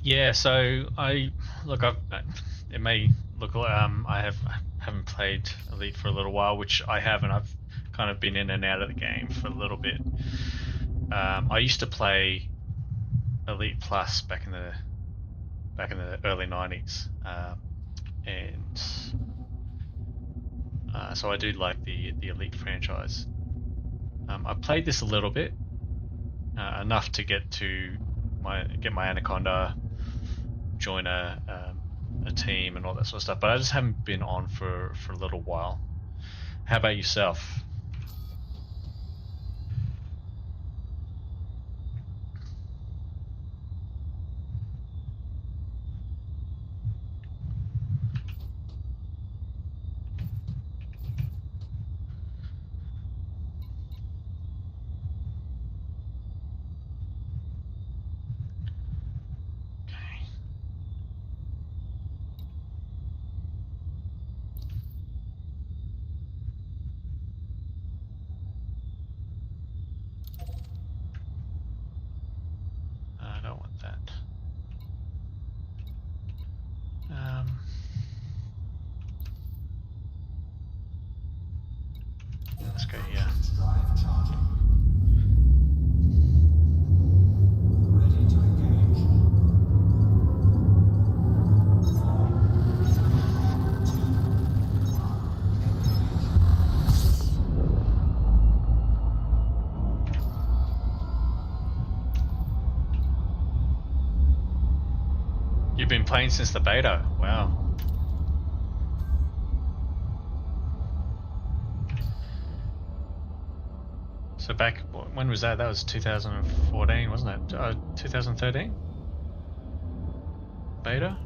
Yeah, so it may look like I haven't played Elite for a little while, which I haven't. I've kind of been in and out of the game for a little bit. I used to play Elite Plus back in the early 90s, and so I do like the Elite franchise. I played this a little bit, enough to get my Anaconda, join a team and all that sort of stuff, but I just haven't been on for a little while. How about yourself? go here. You've been playing since the beta. Wow. So back, when was that? That was 2014, wasn't it? 2013? Beta?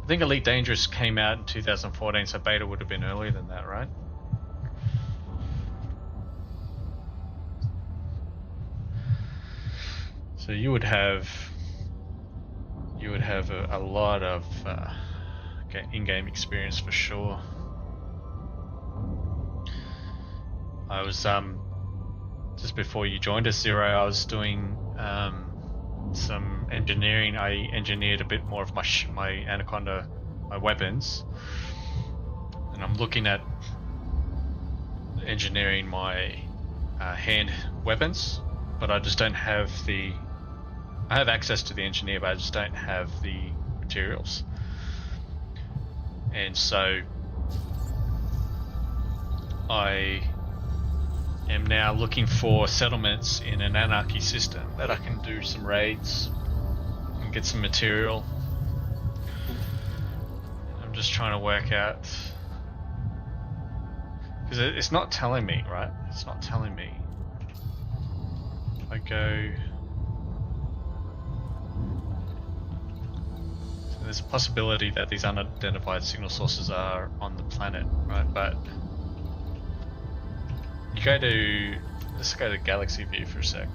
I think Elite Dangerous came out in 2014, so beta would have been earlier than that, right? So you would have a lot of in-game experience for sure. I was just before you joined us, Zero, I was doing some engineering. I engineered a bit more of my Anaconda, my weapons, and I'm looking at engineering my hand weapons, but I just don't have the. I have access to the engineer, but I just don't have the materials. And so I am now looking for settlements in an anarchy system that I can do some raids and get some material. I'm just trying to work out, because it's not telling me, right? It's not telling me. I go. There's a possibility that these unidentified signal sources are on the planet, right? But you go to, let's go to galaxy view for a sec.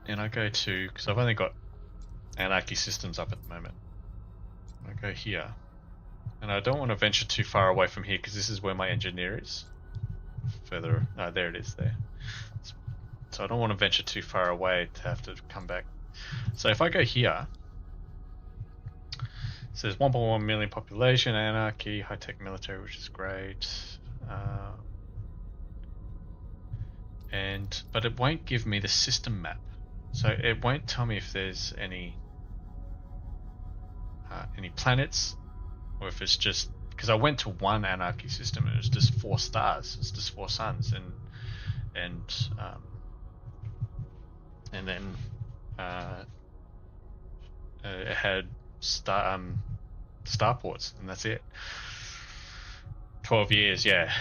And I go to, because I've only got anarchy systems up at the moment. I go here. And I don't want to venture too far away from here because this is where my engineer is. Further, no, there it is there. So I don't want to venture too far away to have to come back. So if I go here, it says 1.1 million population, anarchy, high-tech military, which is great. But it won't give me the system map. So it won't tell me if there's any planets, or if it's just, because I went to one anarchy system and it was just 4 stars, it's just 4 suns, and then it had starports, and that's it. 12 years, yeah.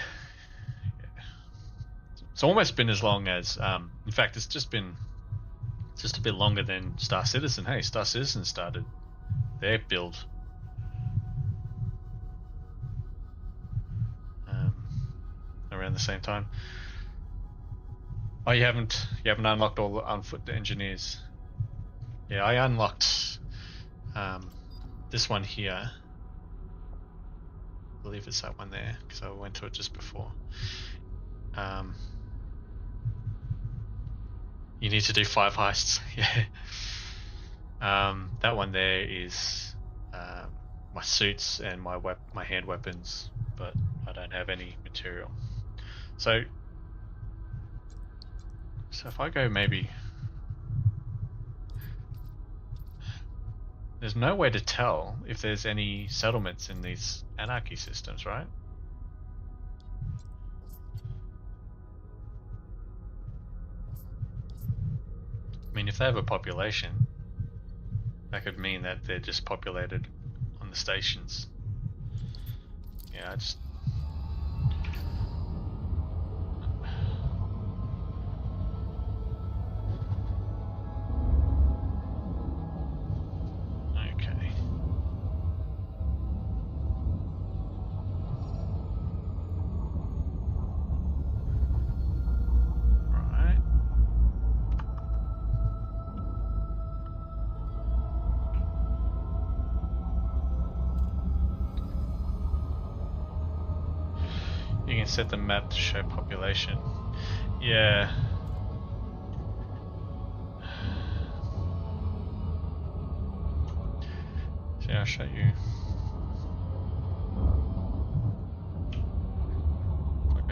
It's almost been as long as, in fact, it's just a bit longer than Star Citizen. Hey, Star Citizen started their build around the same time. Oh, you haven't unlocked all the on-foot engineers. Yeah, I unlocked this one here. I believe it's that one there, because I went to it just before. You need to do 5 heists. Yeah. That one there is my suits and my hand weapons, but I don't have any material. So if I go, maybe there's no way to tell if there's any settlements in these anarchy systems, right? I mean, if they have a population, that could mean that they're just populated on the stations. Yeah, I just... Okay. Right. You can set the map to show population. Yeah. So I'll show you.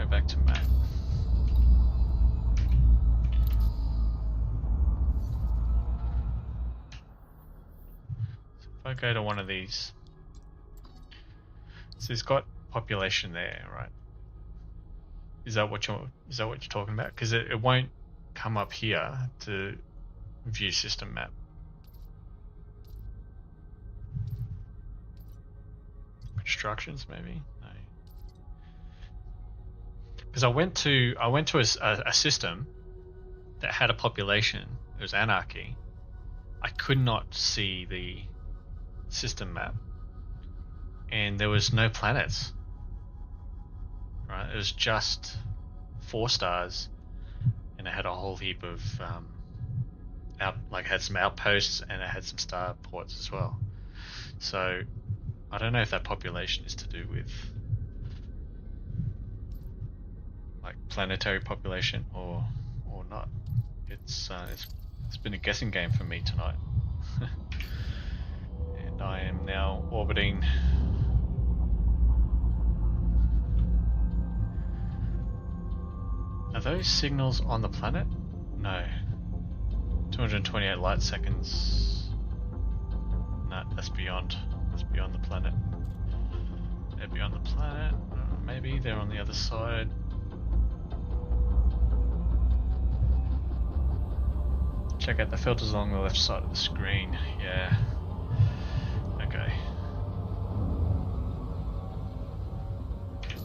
back to map. So if I go to one of these, so it's got population there, right? Is that what you're talking about? Because it won't come up here to view system map. Constructions maybe? No. Because I went to a system that had a population. It was anarchy. I could not see the system map, and there was no planets. Right? It was just 4 stars, and it had a whole heap of it had some outposts and it had some star ports as well. So I don't know if that population is to do with like planetary population or not. It's been a guessing game for me tonight. And I am now orbiting Are those signals on the planet? No. 228 light seconds. No, that's beyond. That's beyond the planet. They're beyond the planet. Maybe they're on the other side. Check out the filters along the left side of the screen. Yeah. Okay.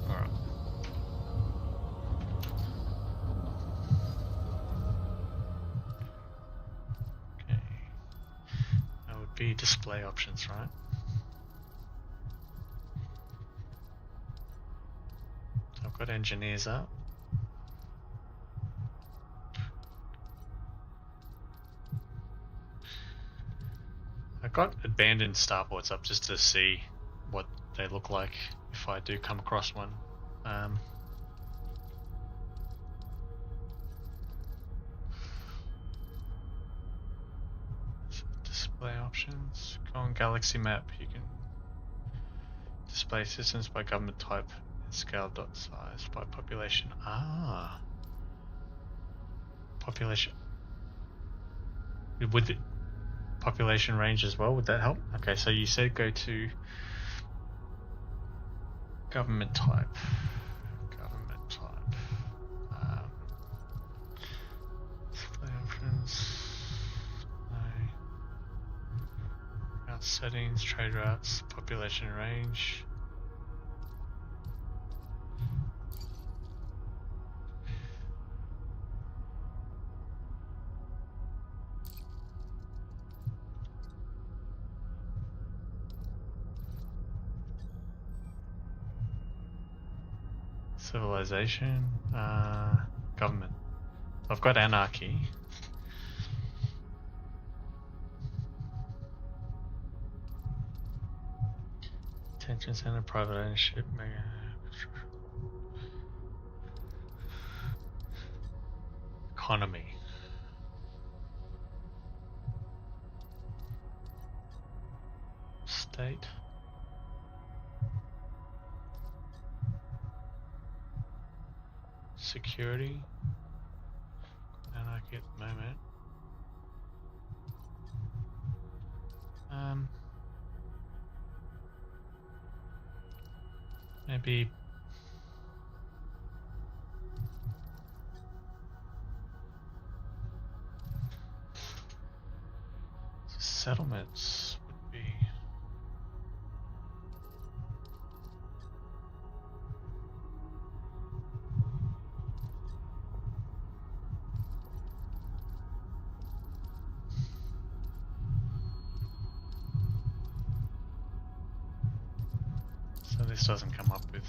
Alright. Okay. That would be display options, right? So I've got engineers up. I got abandoned starports up just to see what they look like if I do come across one. So display options. Go on Galaxy Map. You can display systems by government type and scale dot size by population. Ah, population. With the population range as well, would that help? Okay, so you said go to government type. Government type. Display options. No. Route settings, trade routes, population range. Civilization, government. I've got anarchy. Attention center, private ownership, mega. Economy. State. Security, anarchy at the moment. Maybe settlements would be. So this doesn't come up with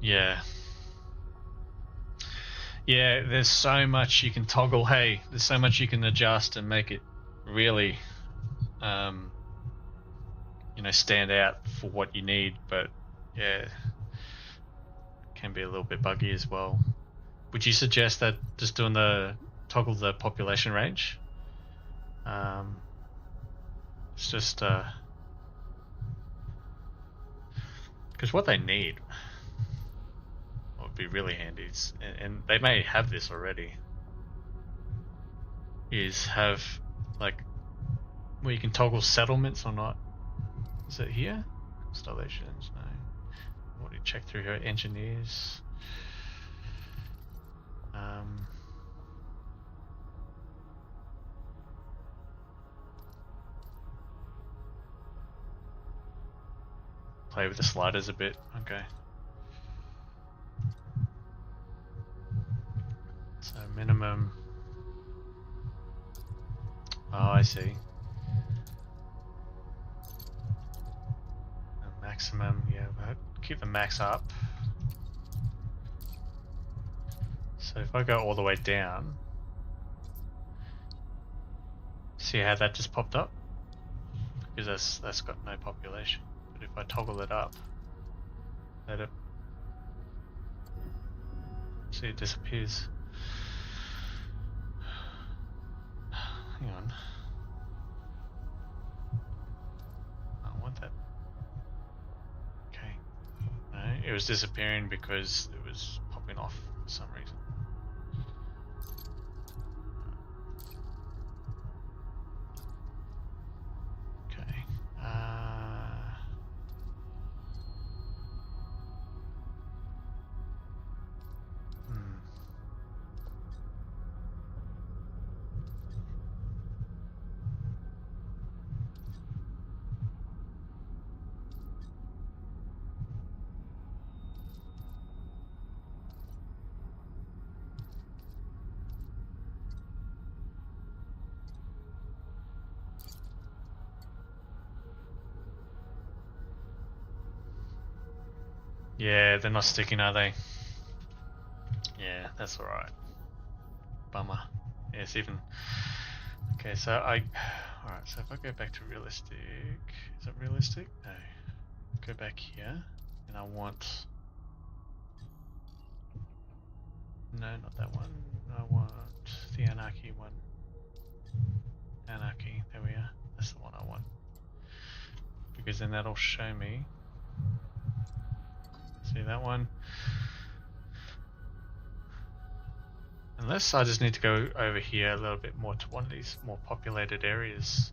Yeah. Yeah, there's so much you can toggle. Hey, there's so much you can adjust and make it really, you know, stand out for what you need. But yeah, can be a little bit buggy as well. Would you suggest that just doing the toggle the population range? It's just because what they need would be really handy, and they may have this already, is have like where you can toggle settlements or not. Is it here? Installations, no. What do you check through here? Engineers. Play with the sliders a bit, okay. So minimum. Oh, I see. And maximum, yeah, but keep the max up. So if I go all the way down, see how that just popped up? Because that's got no population. But if I toggle it up, let it, see, it disappears. Hang on. I don't want that. Okay. No, it was disappearing because it was popping off for some reason. Okay. Yeah, they're not sticking, are they? Yeah, that's alright. Bummer. Yeah, it's even... Okay, so alright, so if I go back to realistic... Is it realistic? No. Go back here, and I want... No, not that one. I want the anarchy one. Anarchy, there we are. That's the one I want. Because then that'll show me... See that one? Unless I just need to go over here a little bit more to one of these more populated areas.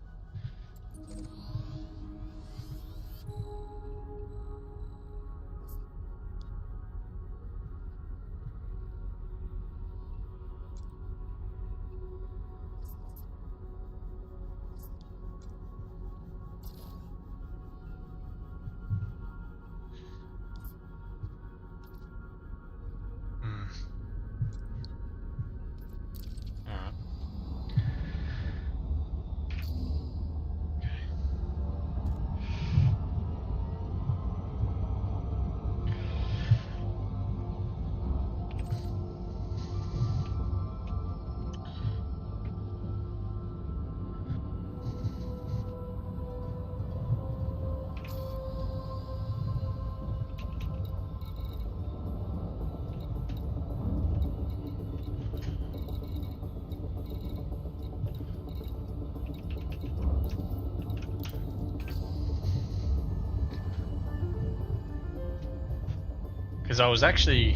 Because I was actually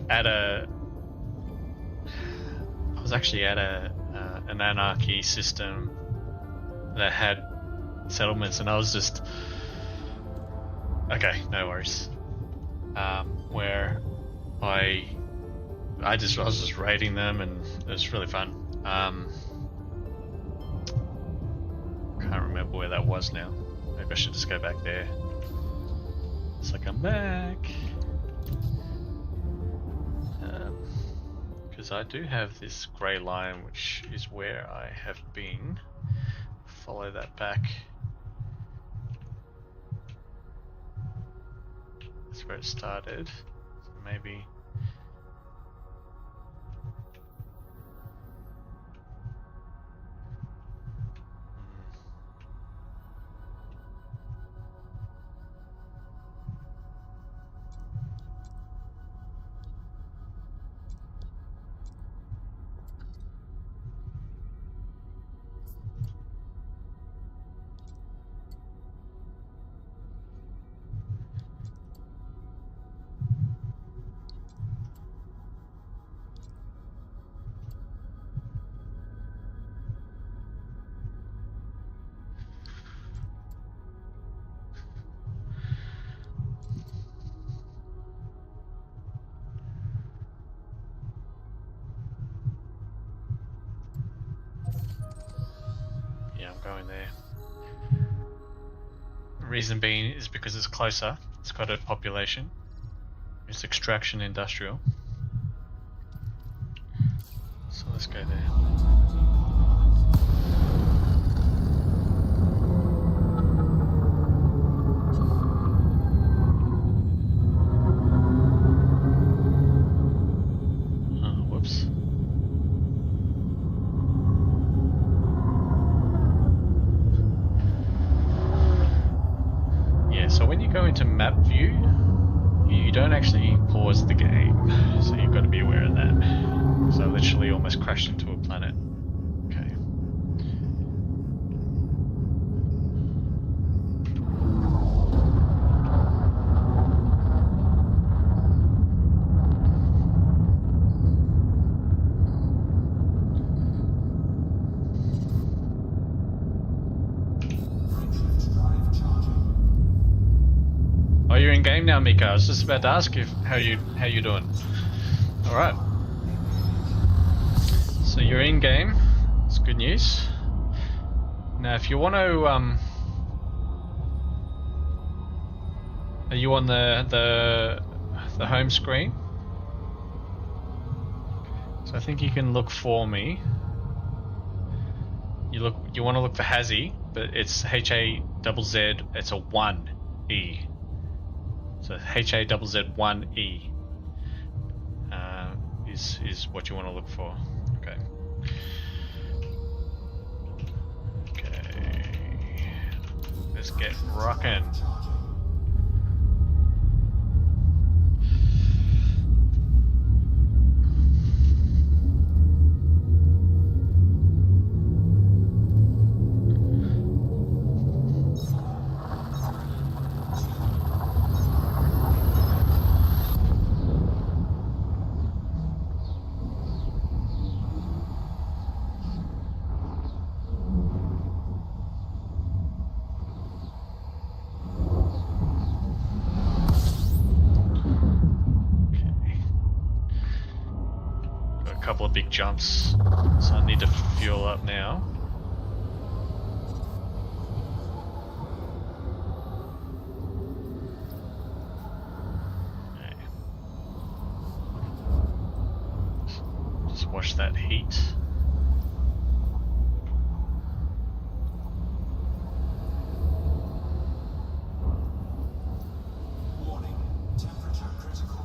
at an anarchy system that had settlements, and I was just okay, no worries. Where I was just raiding them, and it was really fun. Can't remember where that was now. Maybe I should just go back there. So I come back, because I do have this grey line, which is where I have been. Follow that back. That's That's where it started. So maybe. Yeah, I'm going there. The reason being is because it's closer. It's got a population. It's extraction industrial. So let's go there. Whoops. Yeah, so when you go into map view, you don't actually pause the game, so you've got to be aware of that. So I literally almost crashed into a planet. Okay. Oh, you're in game now, Mika. I was just about to ask you how you doing. All right. So you're in game. It's good news. Now, if you want to, are you on the home screen? So I think you can look for me. You want to look for Hazzie, but it's HAZZ. It's a 1E. So HAZZ1E is what you want to look for. Okay. Okay. Let's get rocking. Couple of big jumps, so I need to fuel up now. Okay. Just watch that heat. Warning, temperature critical.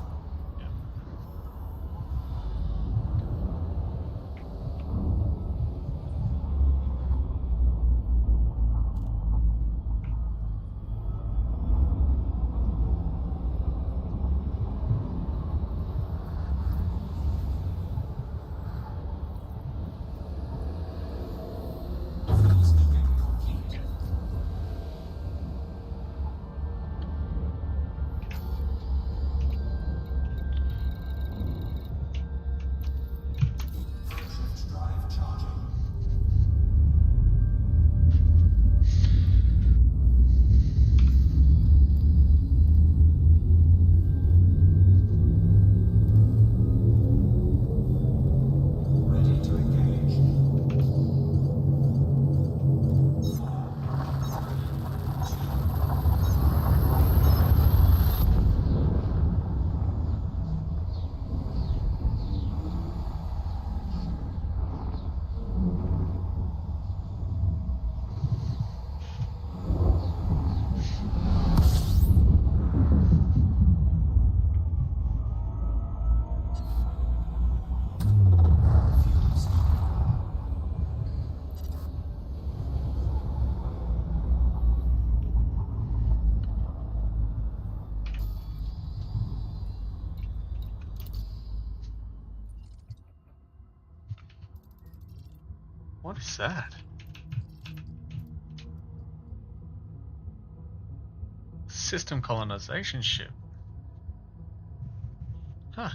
What is that? System colonization ship. Huh.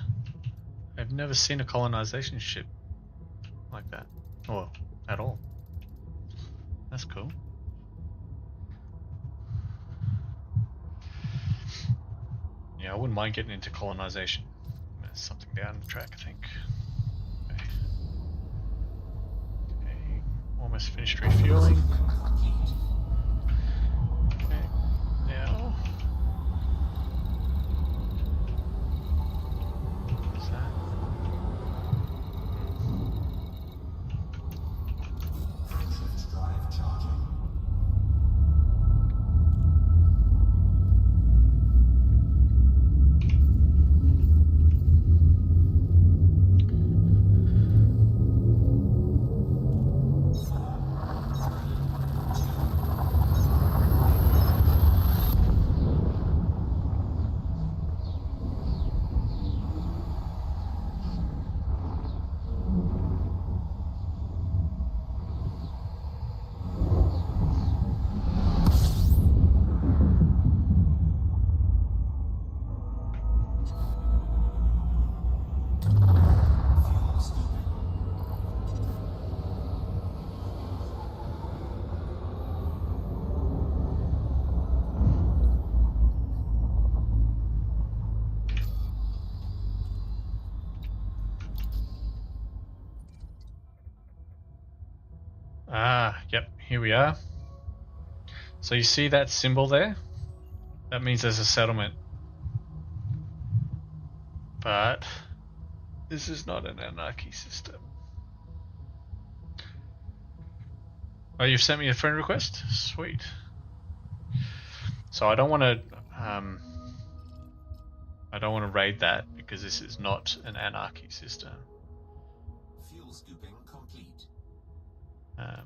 I've never seen a colonization ship like that. Or at all. That's cool. Yeah, I wouldn't mind getting into colonization. There's something down the track, I think. Okay. Okay. Almost finished refueling. Okay. Now. What's that? Ah, yep, here we are. So you see that symbol there? That means there's a settlement. But this is not an anarchy system. Oh, you've sent me a friend request? Sweet. So I don't want to raid that because this is not an anarchy system. Fuel scooping complete. Okay.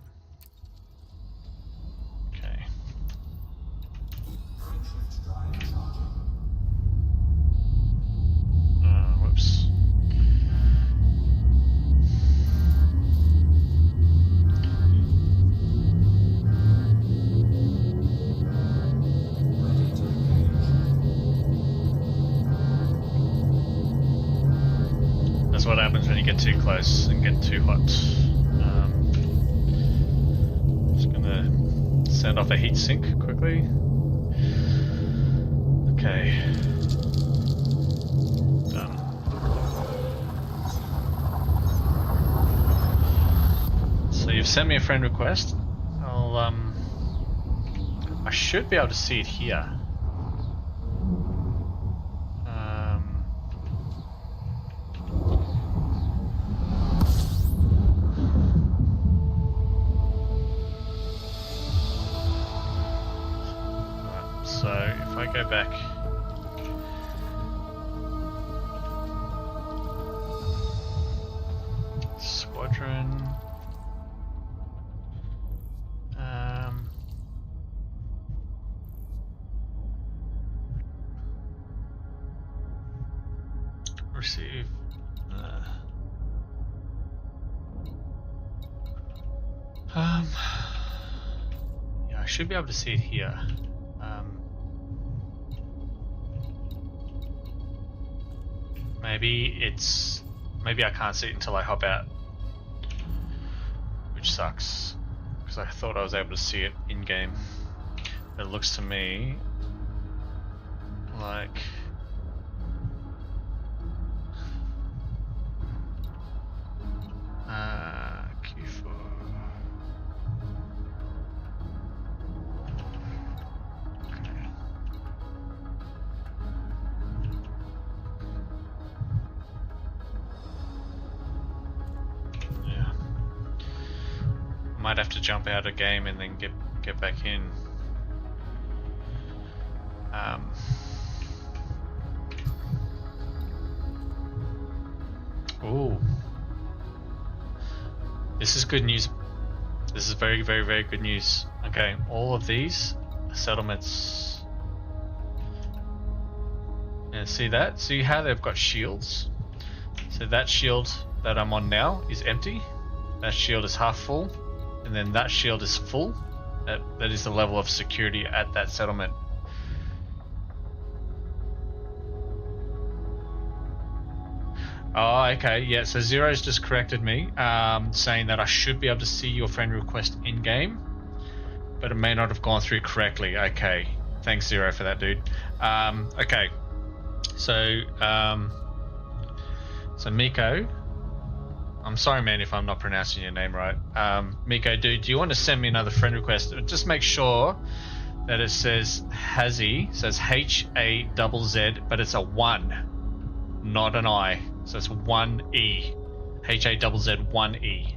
Whoops. That's what happens when you get too close and get too hot. Just gonna send off a heat sink quickly. Okay. Done. So you've sent me a friend request. I should be able to see it here. So if I go back, squadron, receive, yeah, I should be able to see it here. Maybe I can't see it until I hop out, which sucks because I thought I was able to see it in game. It looks to me like Q4. Might have to jump out of game and then get back in. Ooh, this is good news. This is very, very, very good news. Okay, all of these settlements. And see that? See how they've got shields? So that shield that I'm on now is empty. That shield is half full. and then that shield is full. That is the level of security at that settlement. Oh, okay, yeah, so Zero's just corrected me, saying that I should be able to see your friend request in-game, but it may not have gone through correctly. Okay, thanks Zero for that, dude. Okay, so Miko, I'm sorry man if I'm not pronouncing your name right. Miko, dude, do you want to send me another friend request? Just make sure that it says Hazzie, says H-A-Z-Z, but it's a 1, not an I. So it's 1E, H-A-Z-Z 1E.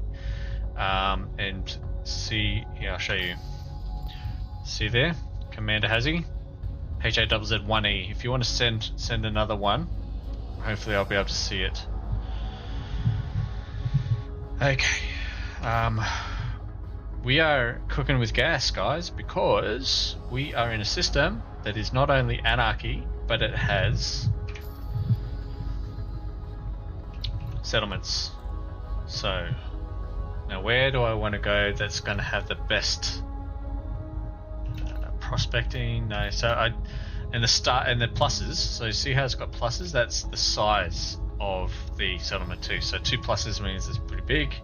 And see, here I'll show you. See there, Commander Hazzie, H-A-Z-Z 1E. If you want to send another one, hopefully I'll be able to see it. Okay, we are cooking with gas, guys, because we are in a system that is not only anarchy, but it has settlements. So now where do I want to go that's going to have the best prospecting? No, so and the pluses, so you see how it's got pluses? That's the size of the settlement too. So 2 pluses means it's pretty big,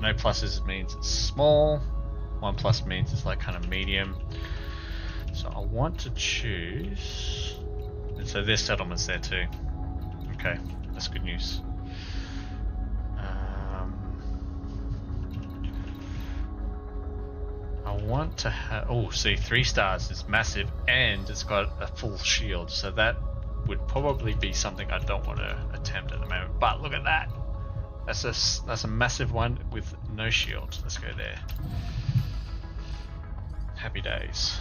no pluses means it's small, 1 plus means it's like kind of medium. So I want to choose, and so there's settlements there too. Okay, that's good news. I want to have, oh, see, 3 stars is massive and it's got a full shield, so that would probably be something I don't want to attempt at the moment. But look at that, that's a massive one with no shield. Let's go there. Happy days.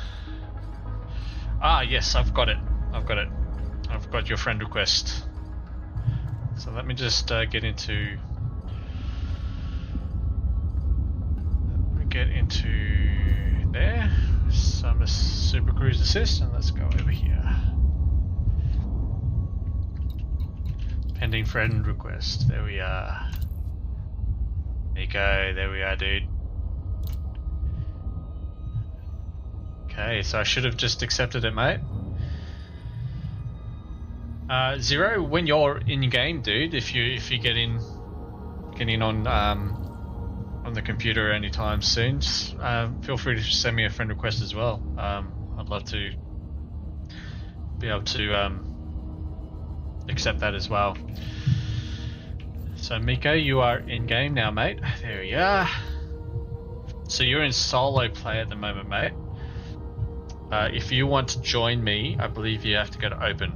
Ah yes, I've got it, I've got your friend request. So let me just get into there. So I'm a Super Cruise Assist, and let's go over here. Pending friend request. There we are. Nico, there we are, dude. Okay, so I should have just accepted it, mate. Zero, when you're in game, dude, if you get in on the computer anytime soon, just, feel free to send me a friend request as well. I'd love to be able to accept that as well. So Miko, you are in game now, mate. There we are. So you're in solo play at the moment, mate. If you want to join me, I believe you have to go to open,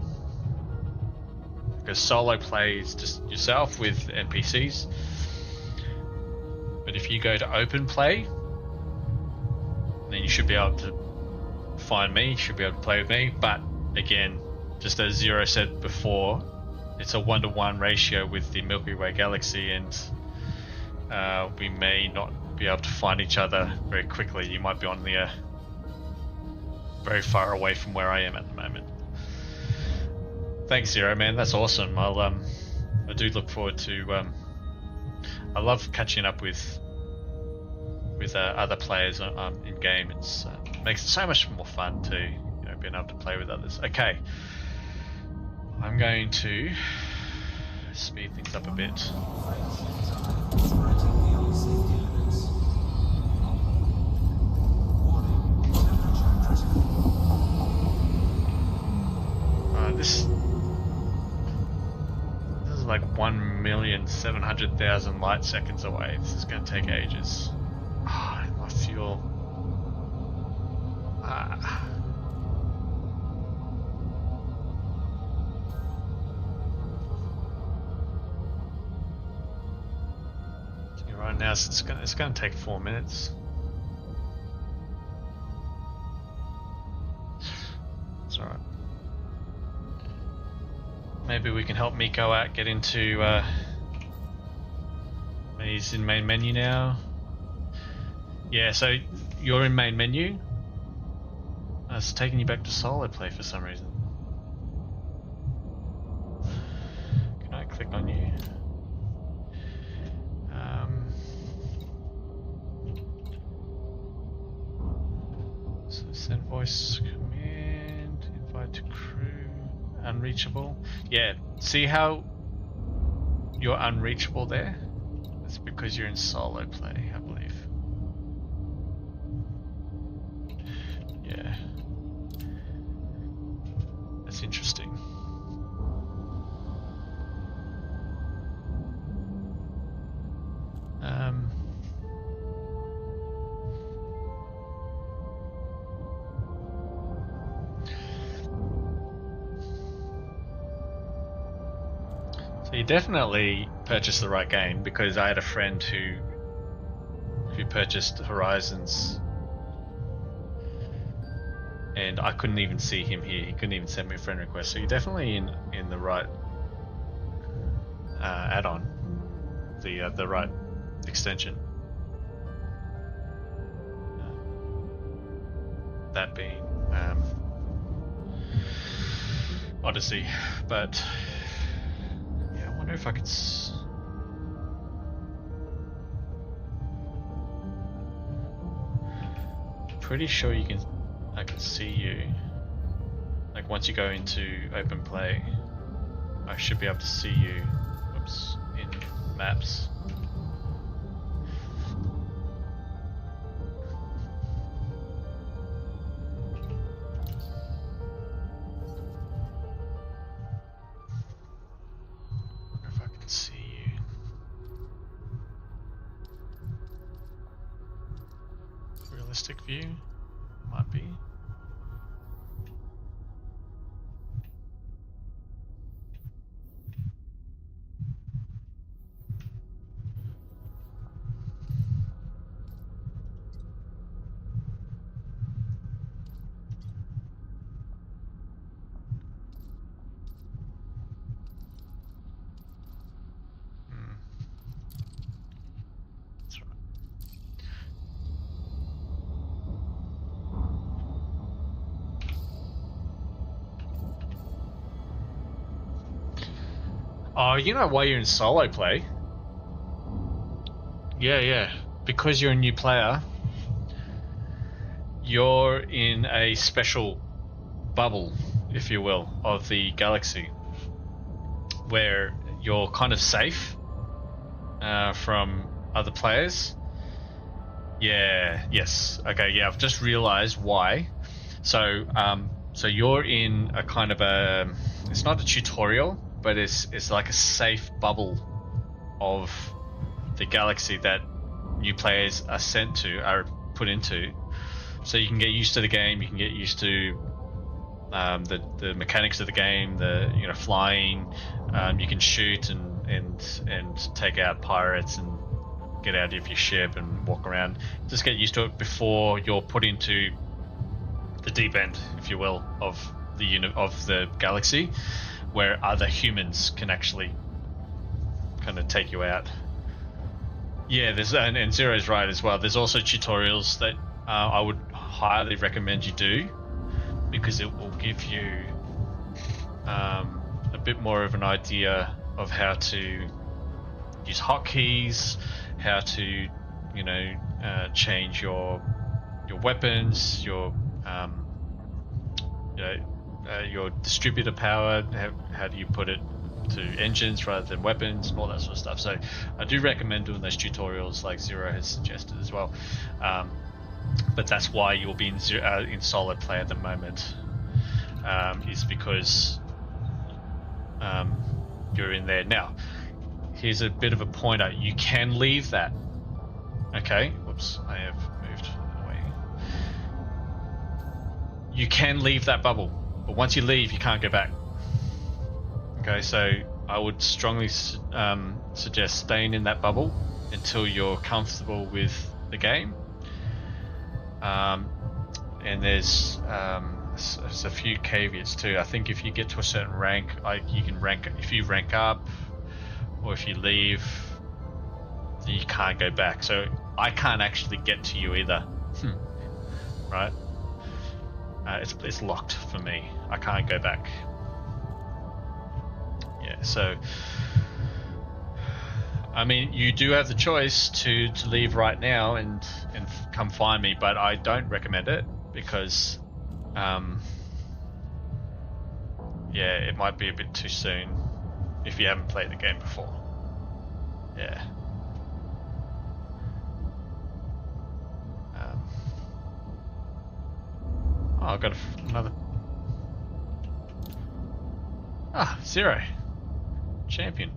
because solo play is just yourself with NPCs. But if you go to open play, then you should be able to find me, you should be able to play with me. But again, just as Zero said before, it's a 1-to-1 ratio with the Milky Way galaxy, and we may not be able to find each other very quickly. You might be on the very far away from where I am at the moment. Thanks, Zero, man. That's awesome. I do look forward to. I love catching up with other players in game. It's makes it so much more fun to being able to play with others. Okay, I'm going to speed things up a bit. This is like 1,700,000 light seconds away. This is going to take ages. Oh, my fuel. Right now, it's going to take 4 minutes. It's alright. Maybe we can help Miko out, get into he's in main menu now. Yeah, so you're in main menu. It's taking you back to solo play for some reason. Can I click on you? So send voice command, invite to crew, unreachable. Yeah, see how you're unreachable there? That's because you're in solo play, I believe. Yeah. That's interesting. So you definitely purchased the right game, because I had a friend who purchased Horizons and I couldn't even see him here. He couldn't even send me a friend request. So you're definitely in the right add-on, the right extension. That being Odyssey, but yeah, I wonder if I could. Pretty sure you can. I can see you. Like once you go into open play, I should be able to see you. Whoops, in maps. Wonder if I can see you. Realistic view. Might be. That's right. Oh, you know why you're in solo play? Yeah. Because you're a new player, you're in a special bubble, if you will, of the galaxy, where you're kind of safe from other players. Yes. Okay, yeah, I've just realized why. So, so you're in a kind of a, it's not a tutorial, but it's like a safe bubble of the galaxy that new players are put into, so you can get used to the game. You can get used to the mechanics of the game. Flying. You can shoot and take out pirates and get out of your ship and walk around. Just get used to it before you're put into the deep end, if you will, of the galaxy, where other humans can actually kind of take you out. Yeah, there's and Zero's right as well. There's also tutorials that I would highly recommend you do, because it will give you a bit more of an idea of how to use hotkeys, how to change your weapons, your distributor power. How do you put it to engines rather than weapons and all that sort of stuff. So I do recommend doing those tutorials like Zero has suggested as well. But that's why you'll be in solo play at the moment, is because you're in there. Now, here's a bit of a pointer. You can leave that. Okay, whoops, I have moved away. You can leave that bubble, but once you leave, you can't go back. Okay, so I would strongly suggest staying in that bubble until you're comfortable with the game. And there's a few caveats too. I think if you get to a certain rank, you can rank. If you rank up, or if you leave, then you can't go back. So I can't actually get to you either. Right? It's locked for me. I can't go back. Yeah, so I mean, you do have the choice to leave right now and come find me, but I don't recommend it. because yeah, it might be a bit too soon if you haven't played the game before. Yeah. Oh, I've got another. Ah, Zero. Champion.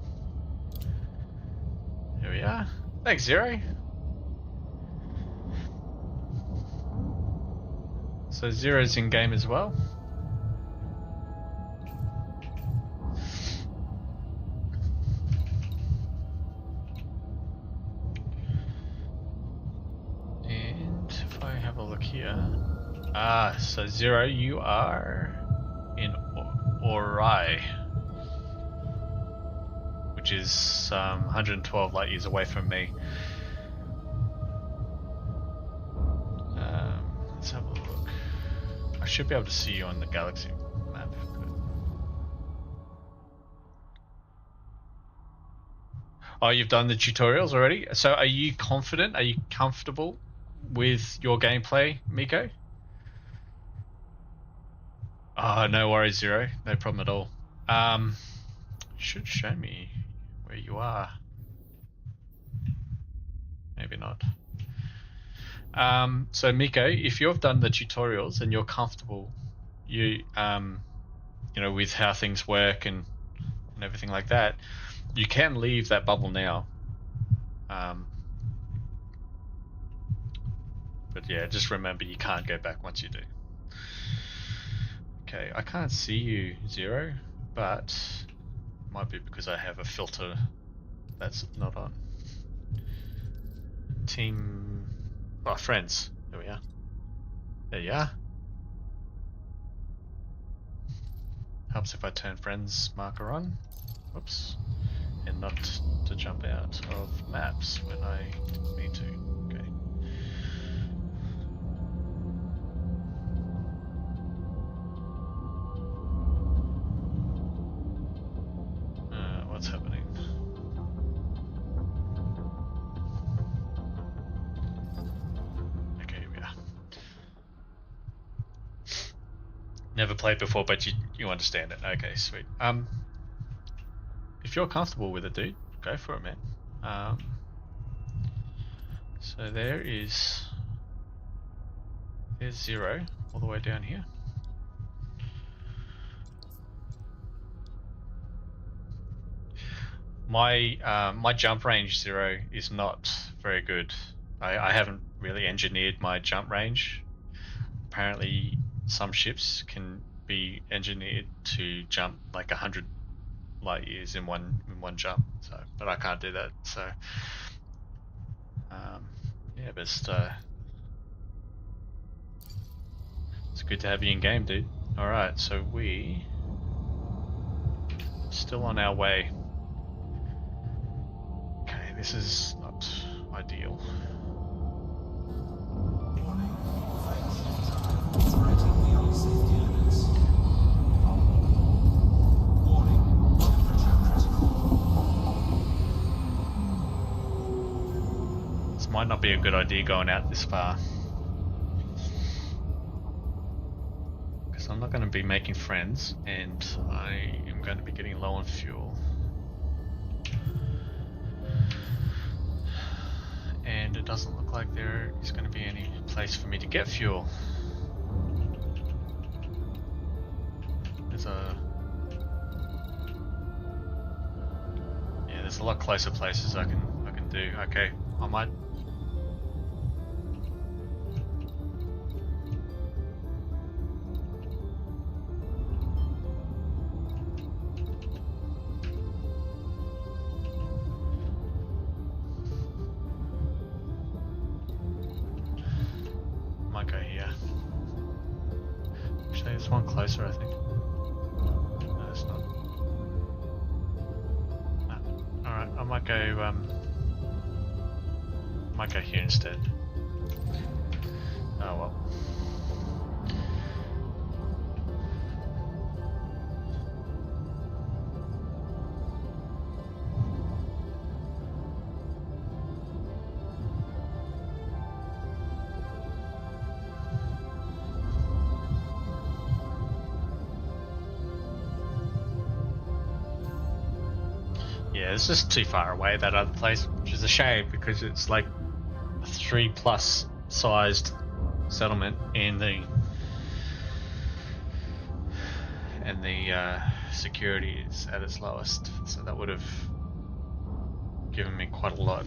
Here we are. Thanks, Zero. So Zero's in game as well. And if I have a look here. Ah, so Zero, you are in Orai, which is 112 light years away from me. Let's have a look. I should be able to see you on the galaxy map. Oh, you've done the tutorials already? So are you confident? Are you comfortable with your gameplay, Miko? Oh, no worries, Zero. No problem at all. Should show me where you are. Maybe not. So Miko, if you've done the tutorials and you're comfortable, you know, with how things work and everything like that, you can leave that bubble now. But yeah, just remember you can't go back once you do. Okay, I can't see you, Zero, but it might be because I have a filter that's not on. Team... Oh, friends. There we are. There you are. Helps if I turn friends marker on. Whoops. And not to jump out of maps when I need to. Okay. What's happening? Okay, here we are. Never played before, but you understand it. Okay, sweet. If you're comfortable with it, dude, go for it, man. So there's Zero all the way down here. My jump range, Zero, is not very good. I haven't really engineered my jump range. Apparently some ships can be engineered to jump like 100 light years in one jump, so but I can't do that, so yeah, but it's good to have you in game, dude. Alright, so we still on our way. Okay, this is not ideal. This might not be a good idea going out this far, because I'm not going to be making friends and I am going to be getting low on fuel. And it doesn't look like there is going to be any place for me to get fuel. There's a lot closer places I can do. Okay, I might. Might go here. Actually, there's one closer, I think. No, it's not. No. Alright, I might go here instead. Oh well. Yeah, it's just too far away, that other place, which is a shame because it's like a 3+ sized settlement and the security is at its lowest, so that would have given me quite a lot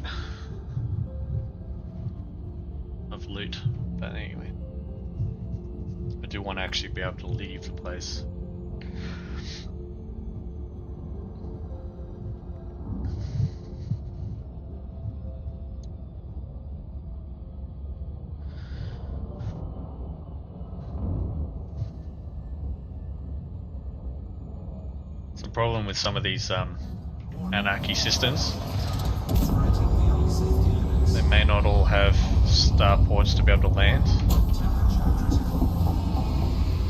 of loot. But anyway, I do want to actually be able to leave the place. The problem with some of these anarchy systems, they may not all have starports to be able to land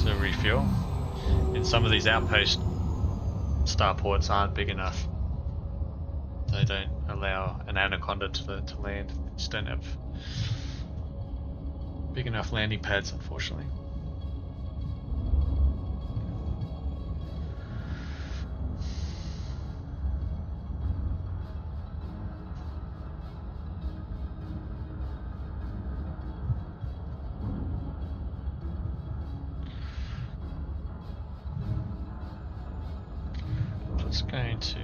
to refuel, and some of these outpost starports aren't big enough. They don't allow an anaconda to land. They just don't have big enough landing pads, unfortunately. Going to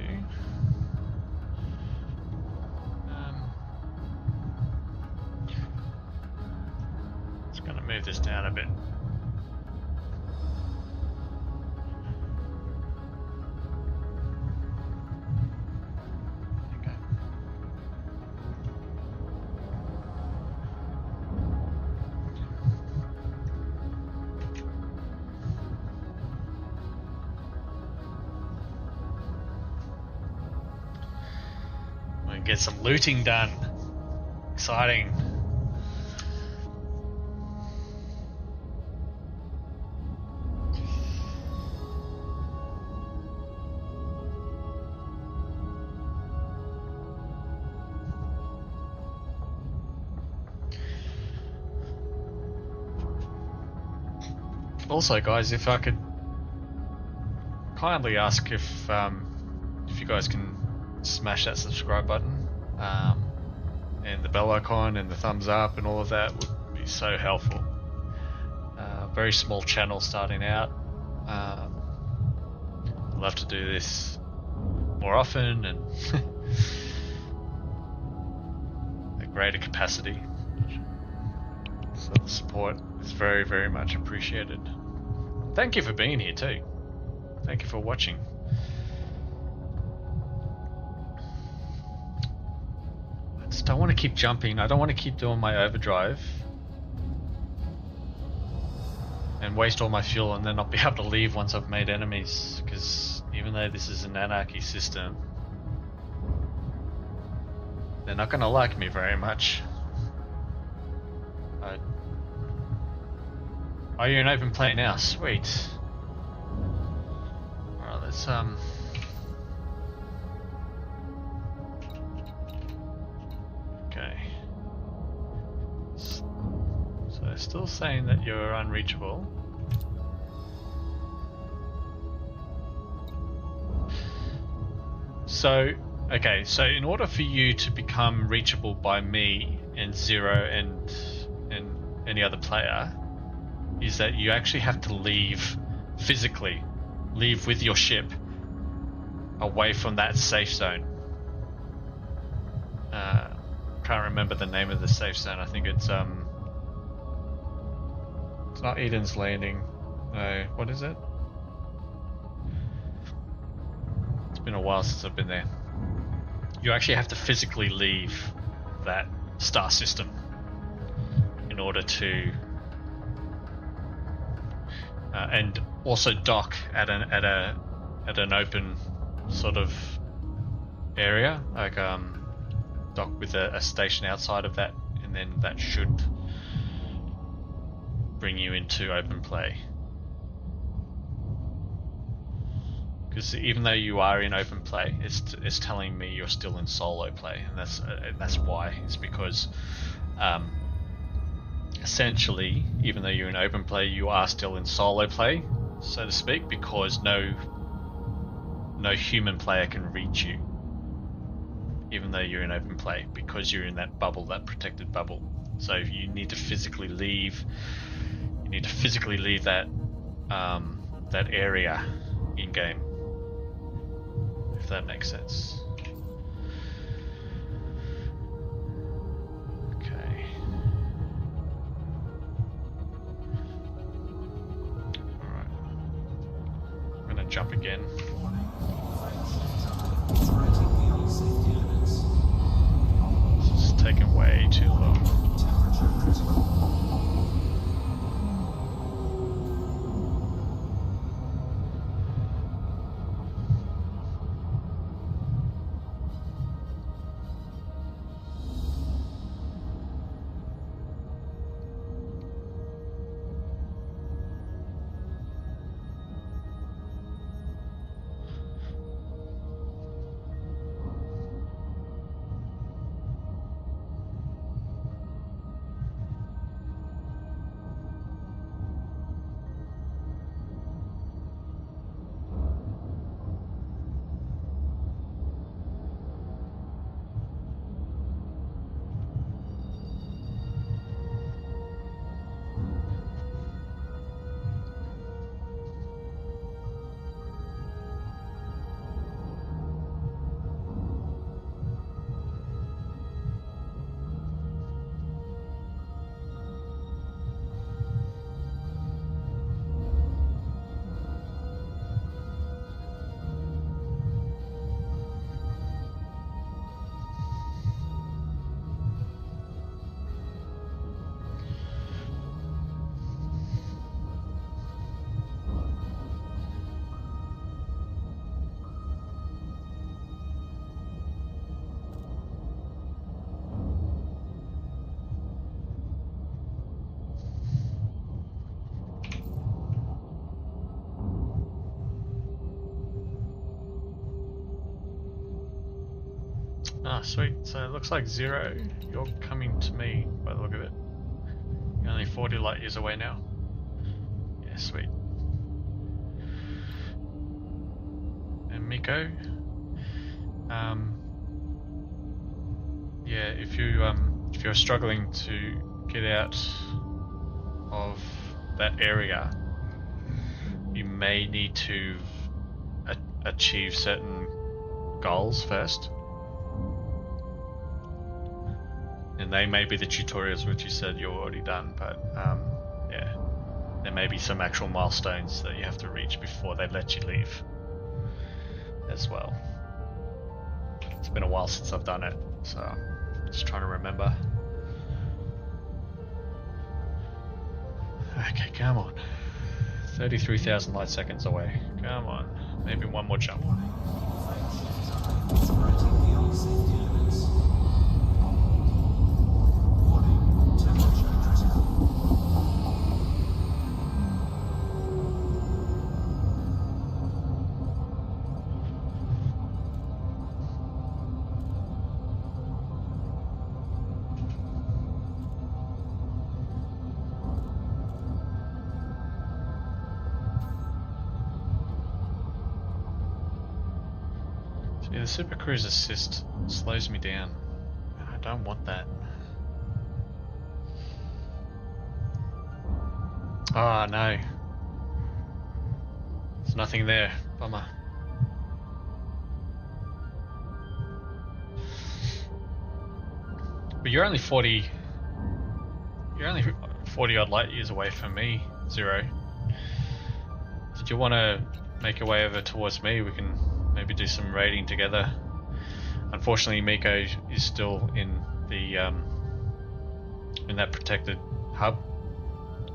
just going to move this down a bit. Okay. Get some looting done. Exciting. Also, guys, if I could kindly ask if you guys can smash that subscribe button and the bell icon and the thumbs up and all of that would be so helpful. Very small channel starting out. I'd love to do this more often and a greater capacity. So the support is very, very much appreciated. Thank you for being here too. Thank you for watching. I just don't want to keep jumping. I don't want to keep doing my overdrive and waste all my fuel and then not be able to leave once I've made enemies, because even though this is an anarchy system, they're not going to like me very much. Oh, you're in open play now. Sweet. Alright, let's okay. So they're still saying that you're unreachable. So, okay, so in order for you to become reachable by me and Zero and any other player, is that you actually have to leave physically, leave with your ship away from that safe zone. Can't remember the name of the safe zone. I think it's not Eden's Landing. No, what is it? It's been a while since I've been there. You actually have to physically leave that star system in order to and also dock at an open sort of area, like dock with a station outside of that, and then that should bring you into open play. Because even though you are in open play, it's telling me you're still in solo play, and that's why. It's because essentially, even though you're in open play, you are still in solo play, so to speak, because no human player can reach you. even though you're in open play, because you're in that bubble, that protected bubble. So if you need to physically leave, that that area in game, if that makes sense. Okay. All right. I'm gonna jump again. This is taking way too long. Ah, sweet. So it looks like 0, you're coming to me by the look of it. You're only 40 light years away now. Yeah, sweet. And Miko, yeah, if you're struggling to get out of that area, you may need to achieve certain goals first. And they may be the tutorials which you said you're already done, but yeah, there may be some actual milestones that you have to reach before they let you leave as well. It's been a while since I've done it, so I'm just trying to remember. Okay, come on. 33,000 light seconds away. Come on. Maybe one more jump. Yeah, the Super Cruise Assist slows me down. I don't want that. Ah, no. There's nothing there. Bummer. But you're only 40 odd light years away from me, 0. Did you want to make your way over towards me? We can maybe do some raiding together. Unfortunately, Miko is still in the in that protected hub,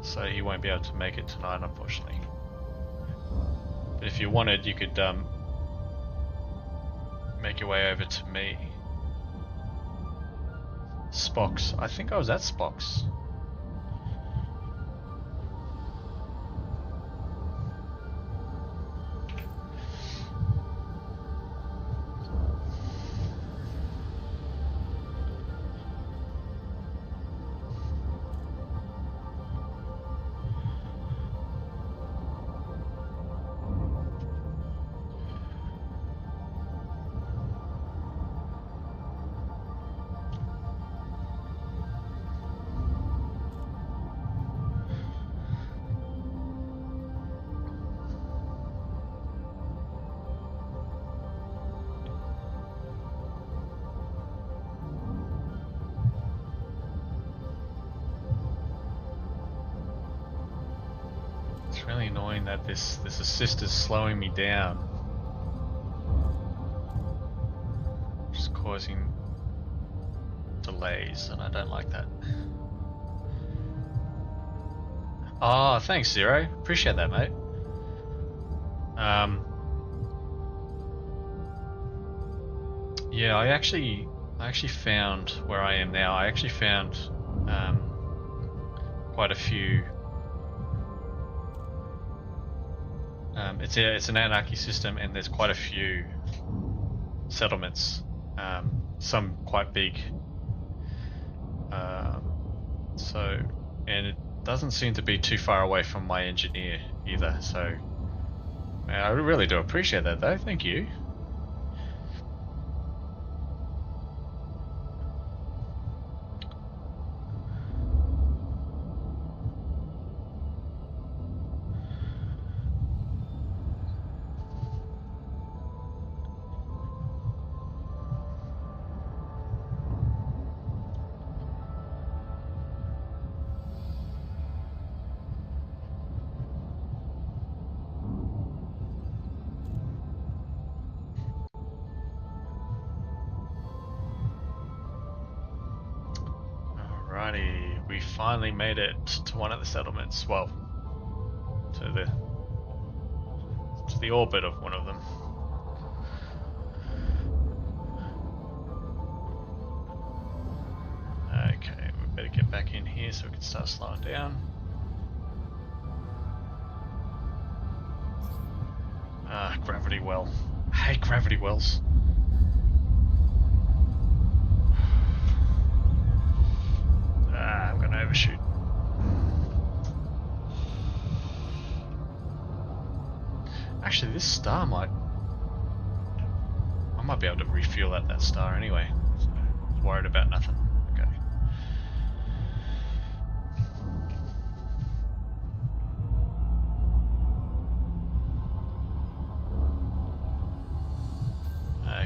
so he won't be able to make it tonight, unfortunately. But if you wanted, you could make your way over to me. Spock's. I think I was at Spock's. It's really annoying that this assist is slowing me down. Just causing delays, and I don't like that. Oh, thanks, Zero. Appreciate that, mate. Yeah, I actually found where I am now. I actually found quite a few. It's an anarchy system, and there's quite a few settlements. Some quite big. And it doesn't seem to be too far away from my engineer either. So, I really do appreciate that, though. Thank you. Alrighty, we finally made it to one of the settlements. Well, to the orbit of one of them. Okay, we better get back in here so we can start slowing down. Gravity well. I hate gravity wells. I'm gonna overshoot. Actually, this star I might be able to refuel at that star anyway. So I was worried about nothing. Okay.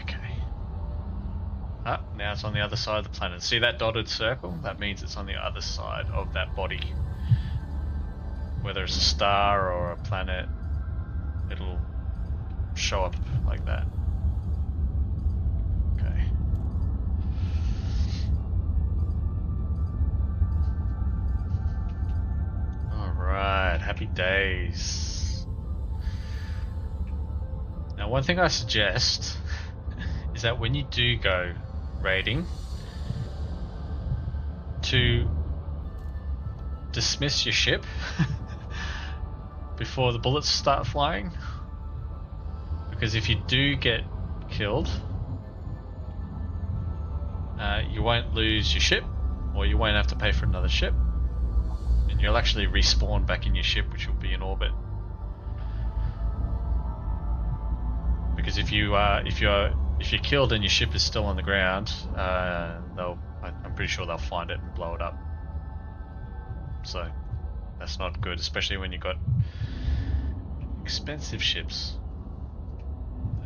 Okay. Ah, now it's on the other side of the planet. See that dotted circle? That means it's on the other side of that body. Whether it's a star or a planet, it'll show up like that. Okay. Alright, happy days. Now, one thing I suggest is that when you do go raiding, to dismiss your ship before the bullets start flying, because if you do get killed, you won't lose your ship, or you won't have to pay for another ship, and you'll actually respawn back in your ship, which will be in orbit. Because if you're killed and your ship is still on the ground, I'm pretty sure they'll find it and blow it up. So that's not good, especially when you've got expensive ships.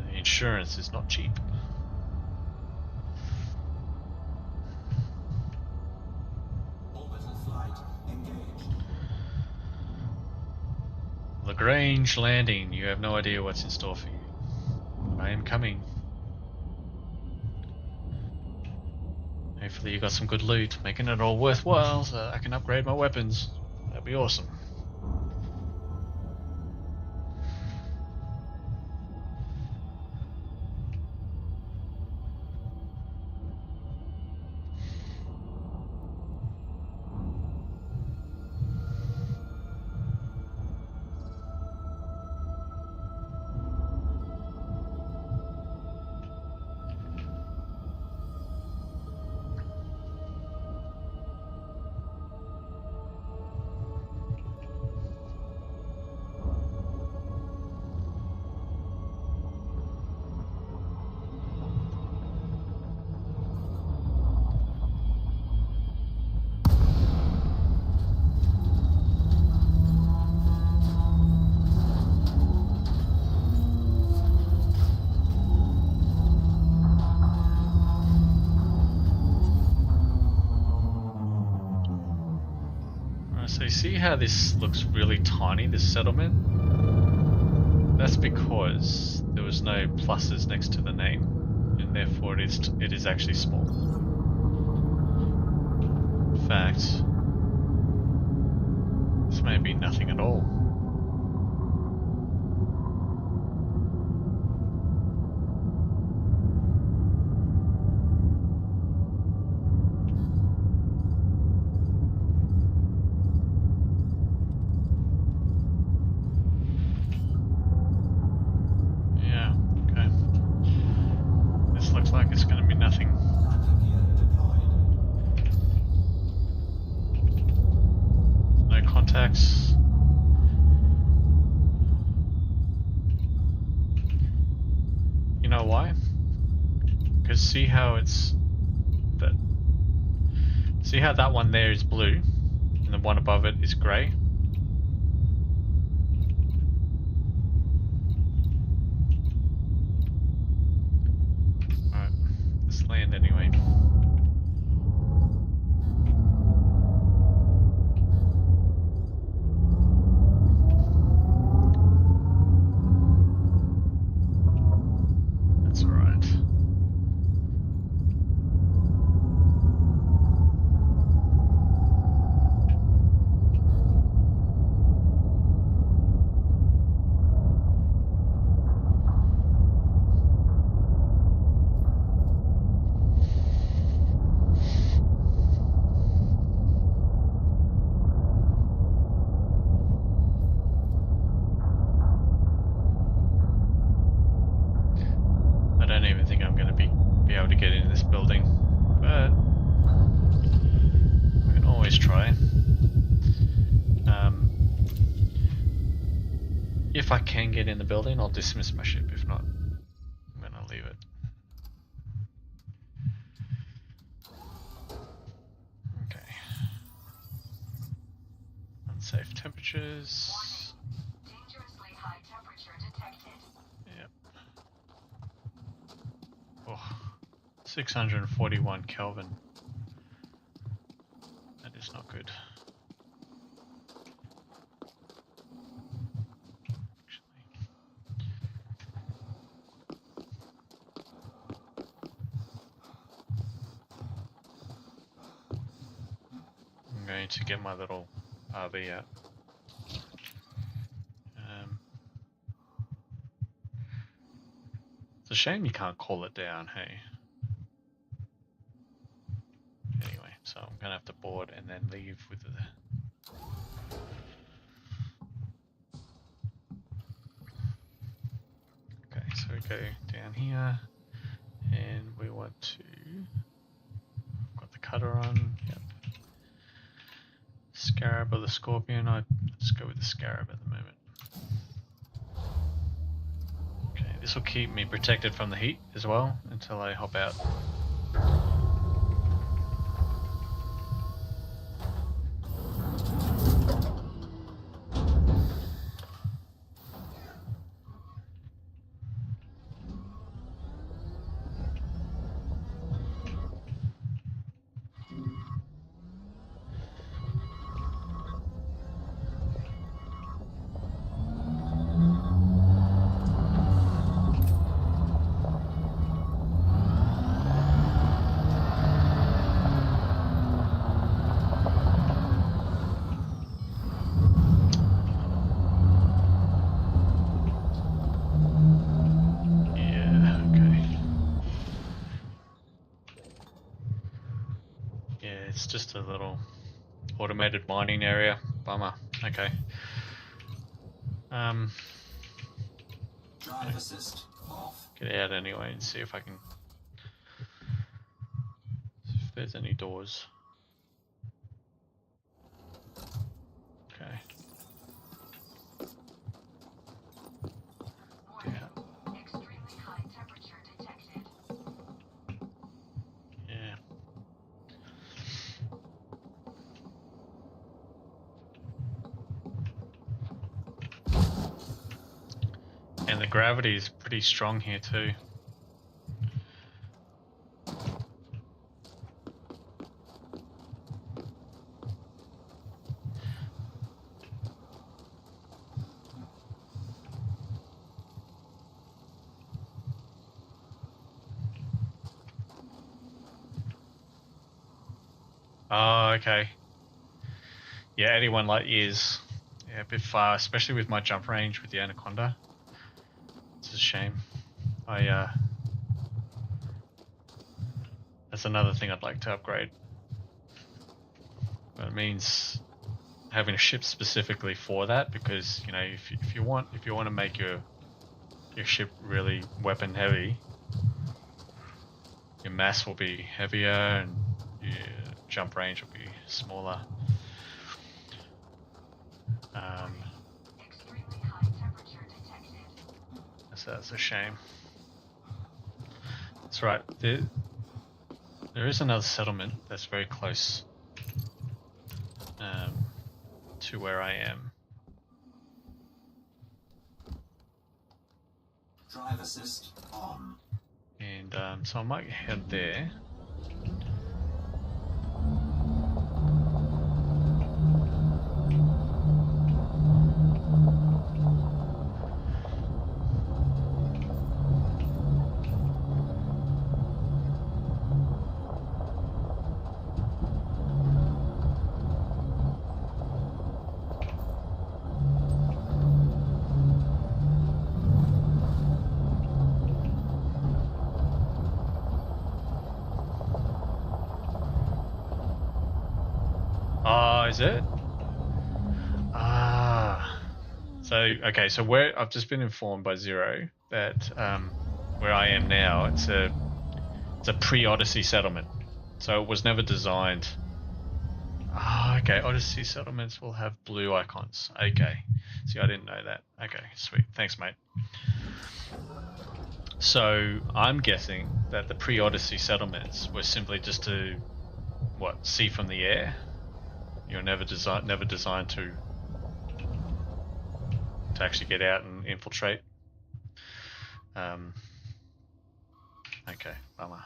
The insurance is not cheap. Orbital flight engaged. Lagrange landing. You have no idea what's in store for you. I am coming. Hopefully you got some good loot, making it all worthwhile so I can upgrade my weapons. That'd be awesome. how this looks really tiny, this settlement? That's because there was no pluses next to the name, and therefore it is actually small. In fact, this may be nothing at all. Like it's going to be nothing. No contacts. You know why? Because see how see how that one there is blue and the one above it is grey? Land anyway. That's all right. I don't even think I'm going to be able to get into this building, but we can always try. If I can get in the building, I'll dismiss my ship. If not, I'm going to leave it. Okay. Unsafe temperatures. Dangerously high temperature detected. Yep. Oh, 641 Kelvin. That is not good. I'm going to get my little RV out. It's a shame you can't call it down, hey? Anyway, so I'm gonna have to board and then leave with the... Okay, so we go down here and we want to... Got the cutter on, yep. Scarab or the Scorpion, I'd just go with the Scarab at the moment. Okay, this will keep me protected from the heat as well until I hop out. It's just a little automated mining area. Bummer. Okay. Drive assist off. Get out anyway and see if I can... see if there's any doors. Okay. Warning. Extremely high temperature detected. Yeah. And the gravity is pretty strong here too. Oh, okay. Yeah, 81 light years. Yeah, a bit far, especially with my jump range with the Anaconda. It's a shame. That's another thing I'd like to upgrade. But it means having a ship specifically for that, because you know, if you want to make your ship really weapon heavy, your mass will be heavier and your jump range will be smaller. So that's a shame. That's right. There is another settlement that's very close to where I am. Drive assist on. And so I might head there. Is it? So okay, so where I've just been informed by Zero that where I am now, it's a pre-Odyssey settlement, so it was never designed. Okay, Odyssey settlements will have blue icons. Okay, see, I didn't know that. Okay, sweet, thanks, mate. So I'm guessing that the pre-Odyssey settlements were simply just to see from the air. You're never designed to actually get out and infiltrate. Okay, bummer.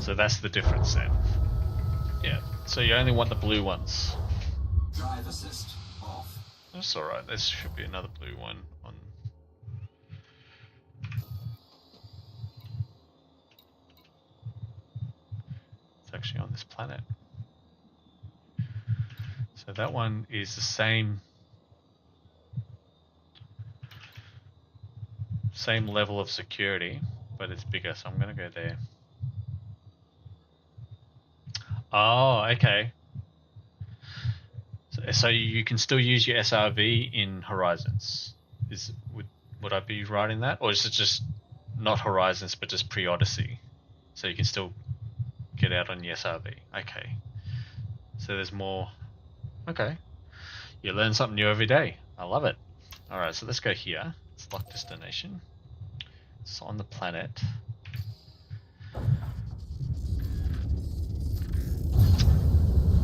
So that's the difference then. Yeah. So you only want the blue ones. Drive assist off. That's alright. There should be another blue one on. Actually on this planet. So that one is the same level of security, but it's bigger, so I'm gonna go there. Oh, okay. So you can still use your SRV in Horizons. Would I be right in that? Or is it just not Horizons but just pre-Odyssey? So you can still get out on the SRV. Okay. So there's more. Okay. You learn something new every day. I love it. Alright, so let's go here. Let's lock destination. It's on the planet.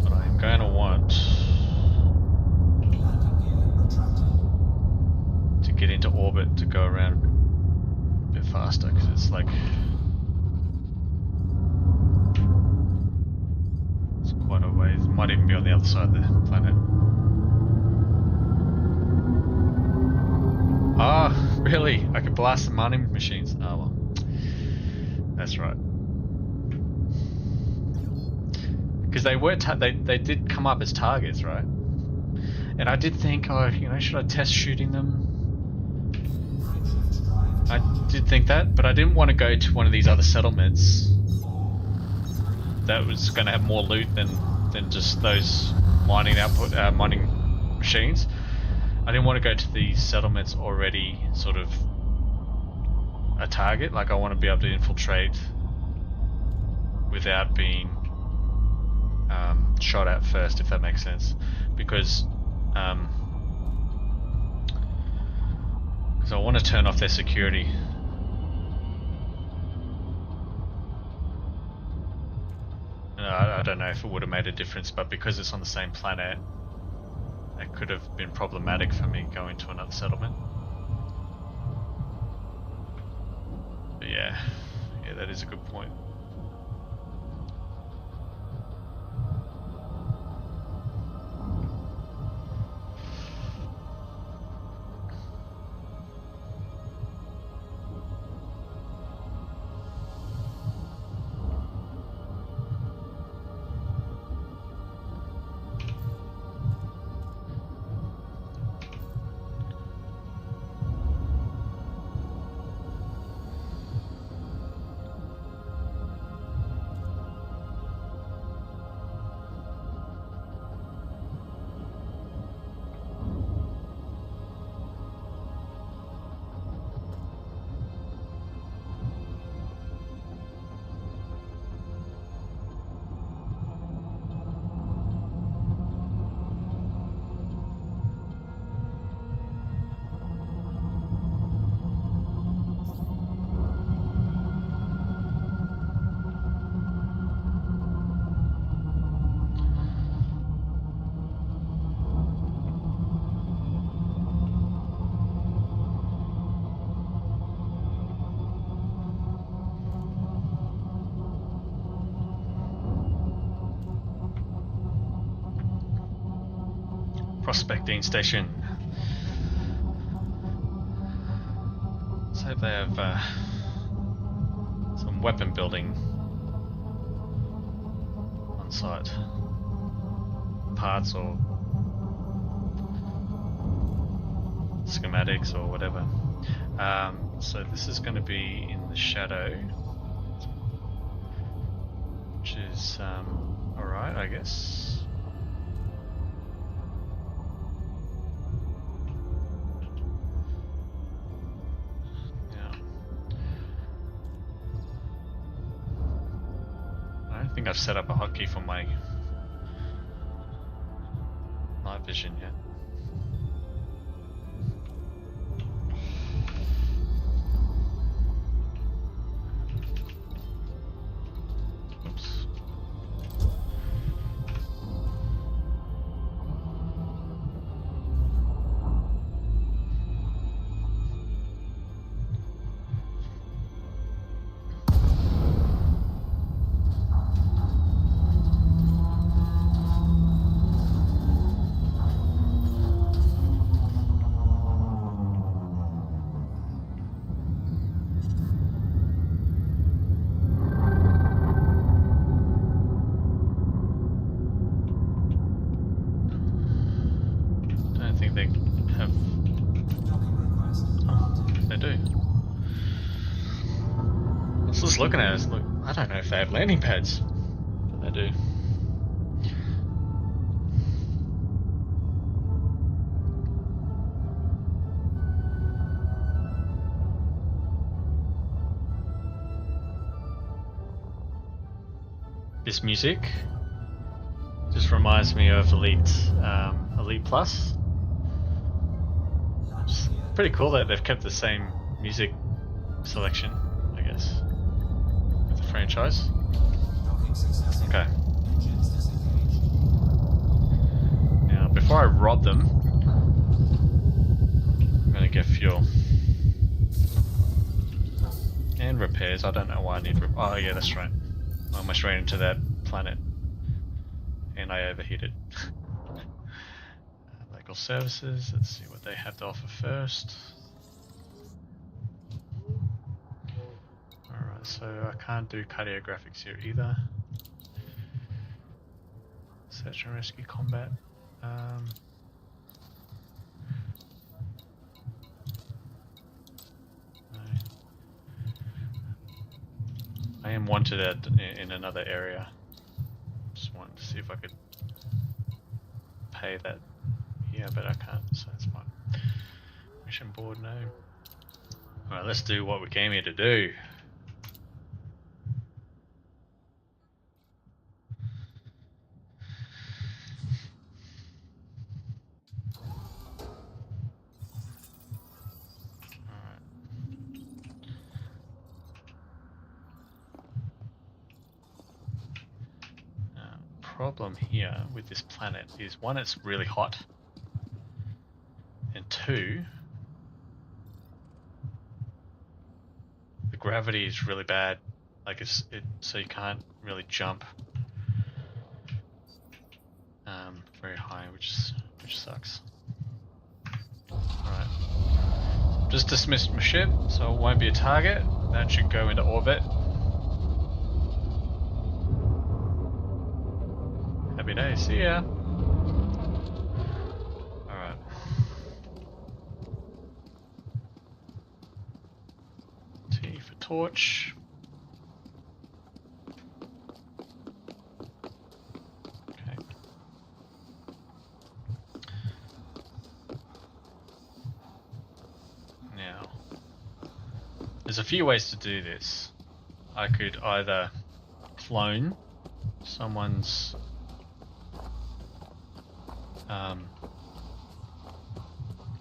But I'm going to want to get into orbit to go around a bit faster, because it's like quite a ways. Might even be on the other side of the planet. Ah, really? I could blast the mining machines. Oh well. That's right. Because they were they did come up as targets, right? And I did think, oh, you know, should I test shooting them? I did think that, but I didn't want to go to one of these other settlements that was going to have more loot than just those mining machines. I didn't want to go to these settlements already sort of a target. Like, I want to be able to infiltrate without being shot at first, if that makes sense. Because I want to turn off their security. I don't know if it would have made a difference, but because it's on the same planet, it could have been problematic for me going to another settlement. But yeah, that is a good point. prospecting station. Let's hope they have some weapon building on site. Parts or schematics or whatever. So this is going to be in the shadow, which is alright, I guess. Yeah. I don't think I've set up a hotkey for my night vision yet. Oops. I think they have. Docking request granted. They do. I was just looking at it. Look, I don't know if they have landing pads, but they do. This music just reminds me of Elite Plus. Latch gear. Pretty cool that they've kept the same music selection, I guess, with the franchise. Docking successful. Okay. Engines disengaged. Now, before I rob them, I'm gonna get fuel and repairs. I don't know why I need. Oh yeah, that's right. I almost ran into that planet, and I overheated. Local services. Let's see what they have to offer first. Alright, so I can't do cardiographics here either. Search and rescue combat. No. I am wanted in another area. Just wanted to see if I could pay that. Yeah, but I can't, so that's fine. Mission board, no. Alright, let's do what we came here to do. Problem here with this planet is, one, it's really hot, and two, the gravity is really bad. Like so you can't really jump very high, which sucks. Alright, just dismissed my ship, so it won't be a target. That should go into orbit. Happy day, see ya. Alright. T for torch. Okay. Now, there's a few ways to do this. I could either clone someone's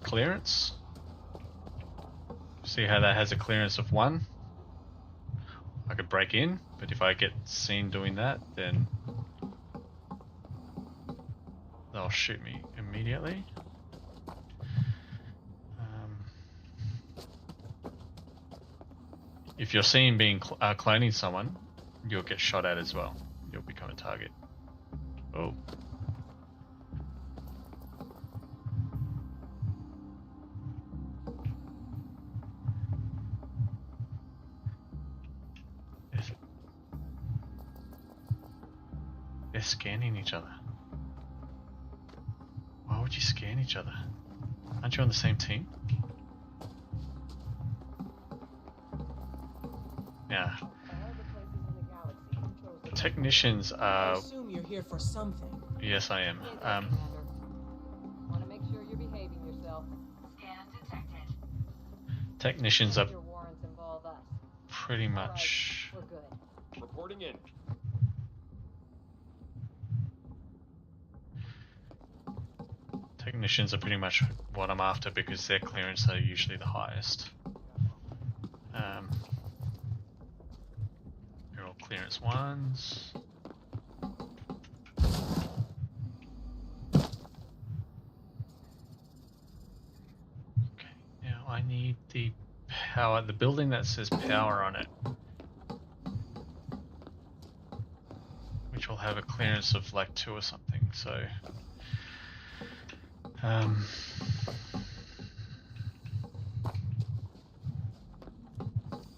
clearance. See how that has a clearance of 1? I could break in, but if I get seen doing that, then they'll shoot me immediately. If you're seen being cloning someone, you'll get shot at as well. You'll become a target. Oh. They're scanning each other. Why would you scan each other? Aren't you on the same team? Yeah. Technicians I are... assume you're here for something. Yes, I am. Want to make sure you're behaving yourself. Scan detected. Technicians are Your warrants involve us. pretty much... We're good. Reporting in. Technicians are pretty much what I'm after because their clearance are usually the highest. They're all clearance ones. Okay, now I need the power, the building that says power on it, which will have a clearance of like 2 or something, so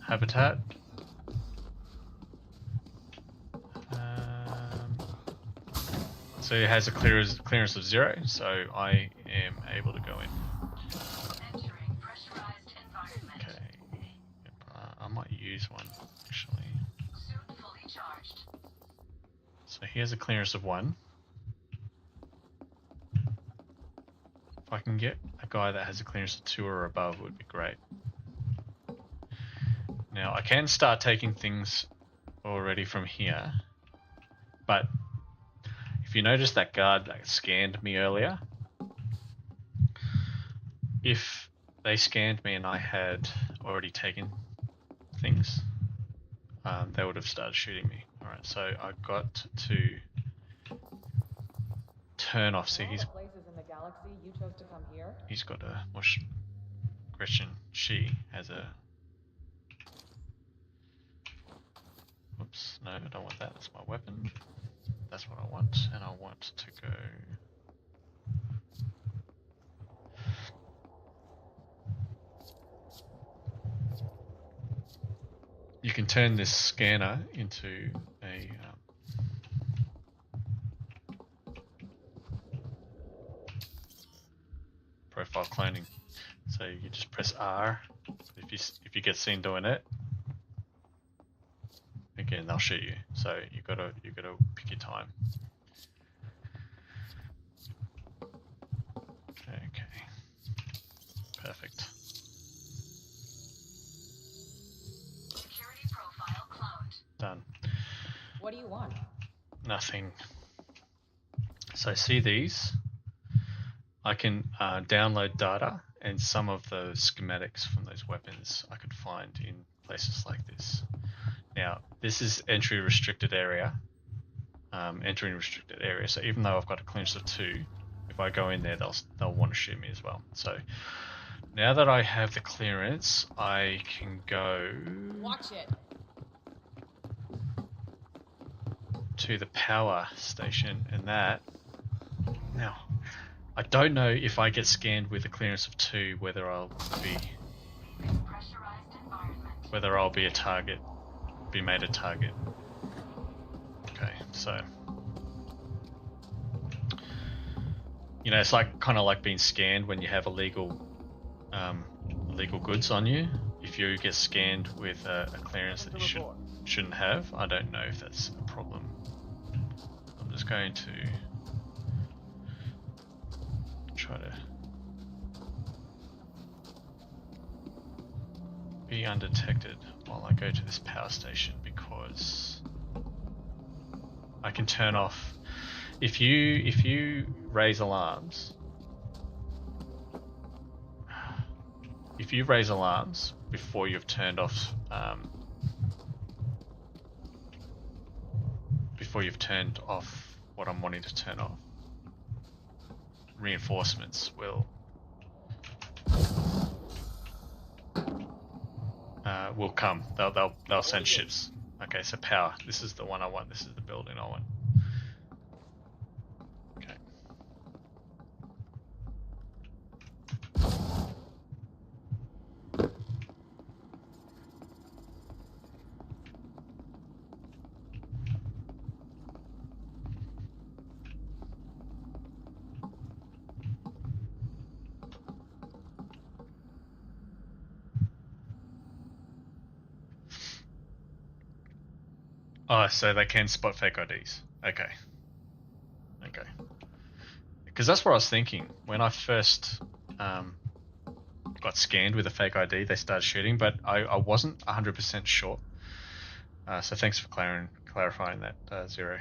habitat. So it has a clearance of 0, so I am able to go in. Entering pressurized environment. Okay, I might use one actually. Suit fully charged. So he has a clearance of 1. If I can get a guy that has a clearance of 2 or above, would be great. Now I can start taking things already from here, but if you notice that guard that scanned me earlier, if they scanned me and I had already taken things, they would have started shooting me. Alright, so I got to turn off. See, Of all the places in the galaxy, you chose to come here. he's got a Gretchen. She has a... Oops, no, I don't want that. That's my weapon. That's what I want, and I want to go... You can turn this scanner into a profile cloning. So you just press R if you get seen doing it. Again, they'll shoot you. So you gotta pick your time. Okay. Perfect. Security profile cloned. Done. What do you want? Nothing. So see these? I can download data and some of the schematics from those weapons I could find in places like this. Now, this is entry restricted area. Entering restricted area. So even though I've got a clearance of 2, if I go in there, they'll want to shoot me as well. So now that I have the clearance, I can go Watch it. to the power station, and that. Now, I don't know if I get scanned with a clearance of 2 whether I'll be a target, be made a target. Okay, so you know, it's like kind of like being scanned when you have illegal goods on you. If you get scanned with a clearance that you shouldn't have, I don't know if that's a problem. I'm just going to try to be undetected while I go to this power station, because I can turn off if you raise alarms. If you raise alarms before you've turned off what I'm wanting to turn off, reinforcements will come. They'll send ships. Okay, so power. This is the one I want. This is the building I want. Okay. Oh, so they can spot fake IDs. Okay. Okay. Because that's what I was thinking. When I first got scanned with a fake ID, they started shooting, but I wasn't 100% sure. So thanks for clarifying that, Zero.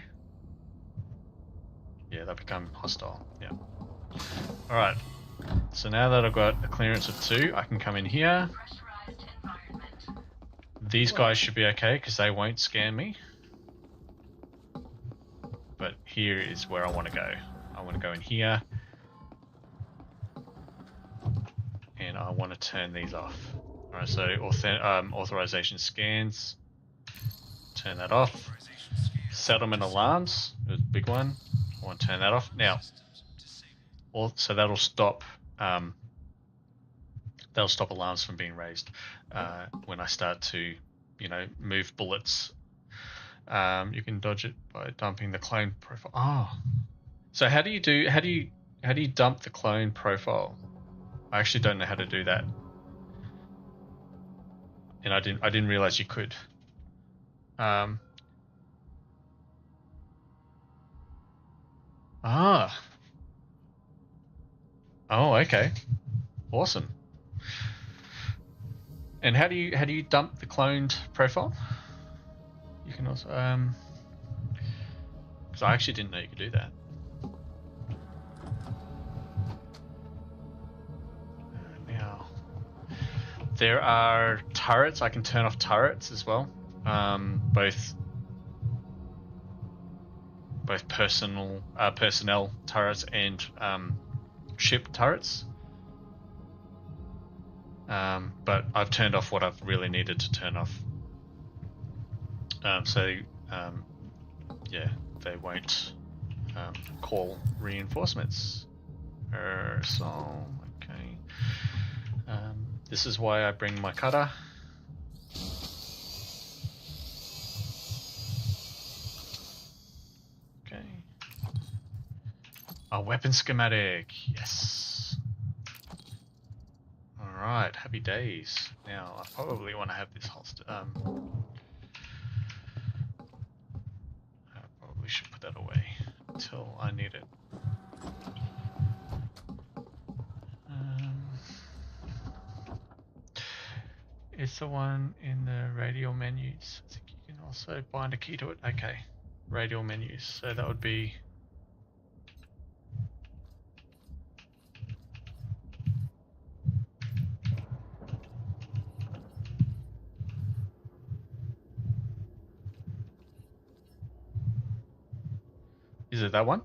Yeah, they'll become hostile. Yeah. Alright. So now that I've got a clearance of 2, I can come in here. These guys should be okay because they won't scan me. But here is where I want to go. I want to go in here. And I want to turn these off. Alright, so authorization scans. Turn that off. Settlement alarms. There's a big one. I want to turn that off. Now, so that'll stop alarms from being raised when I start to, move bullets. You can dodge it by dumping the clone profile. Oh, so how do you dump the clone profile? I actually don't know how to do that, and I didn't realize you could. Oh, okay, awesome. And how do you dump the cloned profile? You can also because I actually didn't know you could do that. Now there are turrets. I can turn off turrets as well. Both personnel turrets and ship turrets. But I've turned off what I've really needed to turn off. Yeah, they won't call reinforcements. So, okay. This is why I bring my cutter. Okay. A weapon schematic, yes. Alright, happy days. Now, I probably want to have this holster. I probably should put that away until I need it. It's the one in the radial menus. I think you can also bind a key to it. Okay, radial menus. So that would be... Is it that one?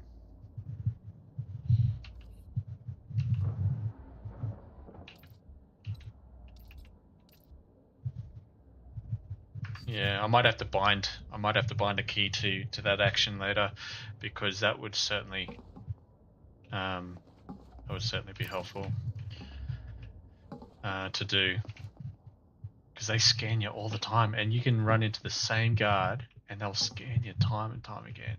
Yeah, I might have to bind a key to that action later, because that would certainly be helpful to do, because they scan you all the time, and you can run into the same guard and they'll scan you time and time again.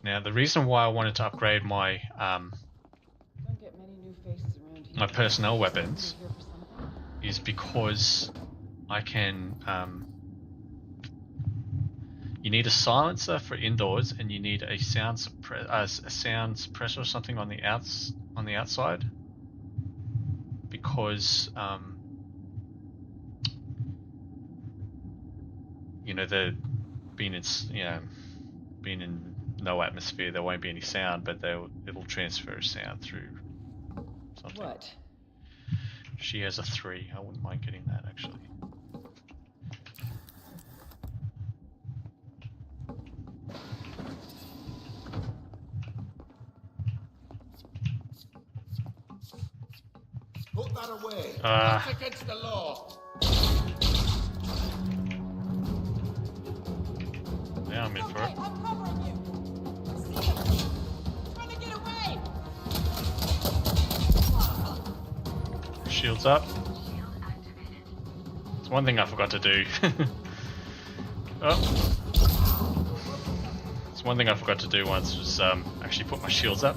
Now, the reason why I wanted to upgrade my my personnel weapons is because I can. You need a silencer for indoors, and you need a sound suppressor or something on the outside, because they're being in no atmosphere, there won't be any sound, but it'll transfer sound through something. What? She has a 3. I wouldn't mind getting that, actually. Put that away. That's against the law. Yeah, I'm in for it. I'm covering you. See him. Trying to get away. Shields up. It's one thing I forgot to do. Oh. It's one thing I forgot to do once was actually put my shields up.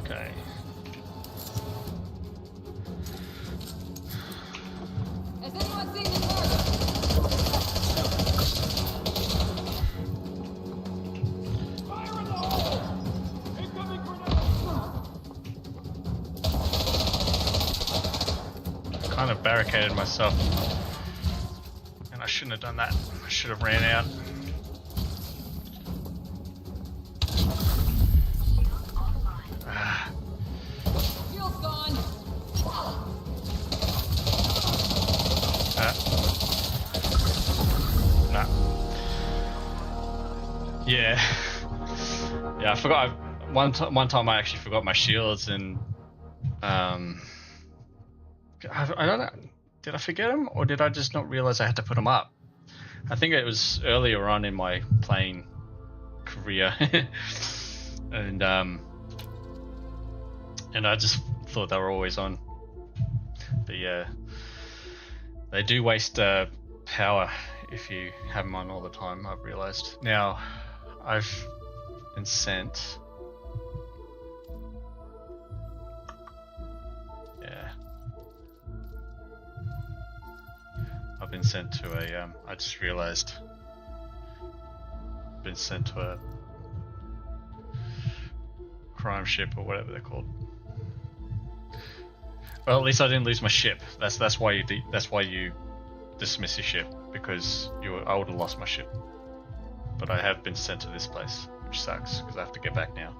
Okay. Has anyone barricaded myself. And I shouldn't have done that. I should have ran out. Shield's gone. Nah. Yeah. Yeah, I forgot. One time I actually forgot my shields, and I don't know. Did I forget them, or did I just not realize I had to put them up? I think it was earlier on in my playing career, and I just thought they were always on. But yeah, they do waste power if you have them on all the time, I've realized. Now, I've been sent. Yeah. I've been sent to a, I just realized. Been sent to a crime ship or whatever they're called. Well, at least I didn't lose my ship. That's why you dismiss your ship, because I would have lost my ship. But I have been sent to this place, which sucks because I have to get back now.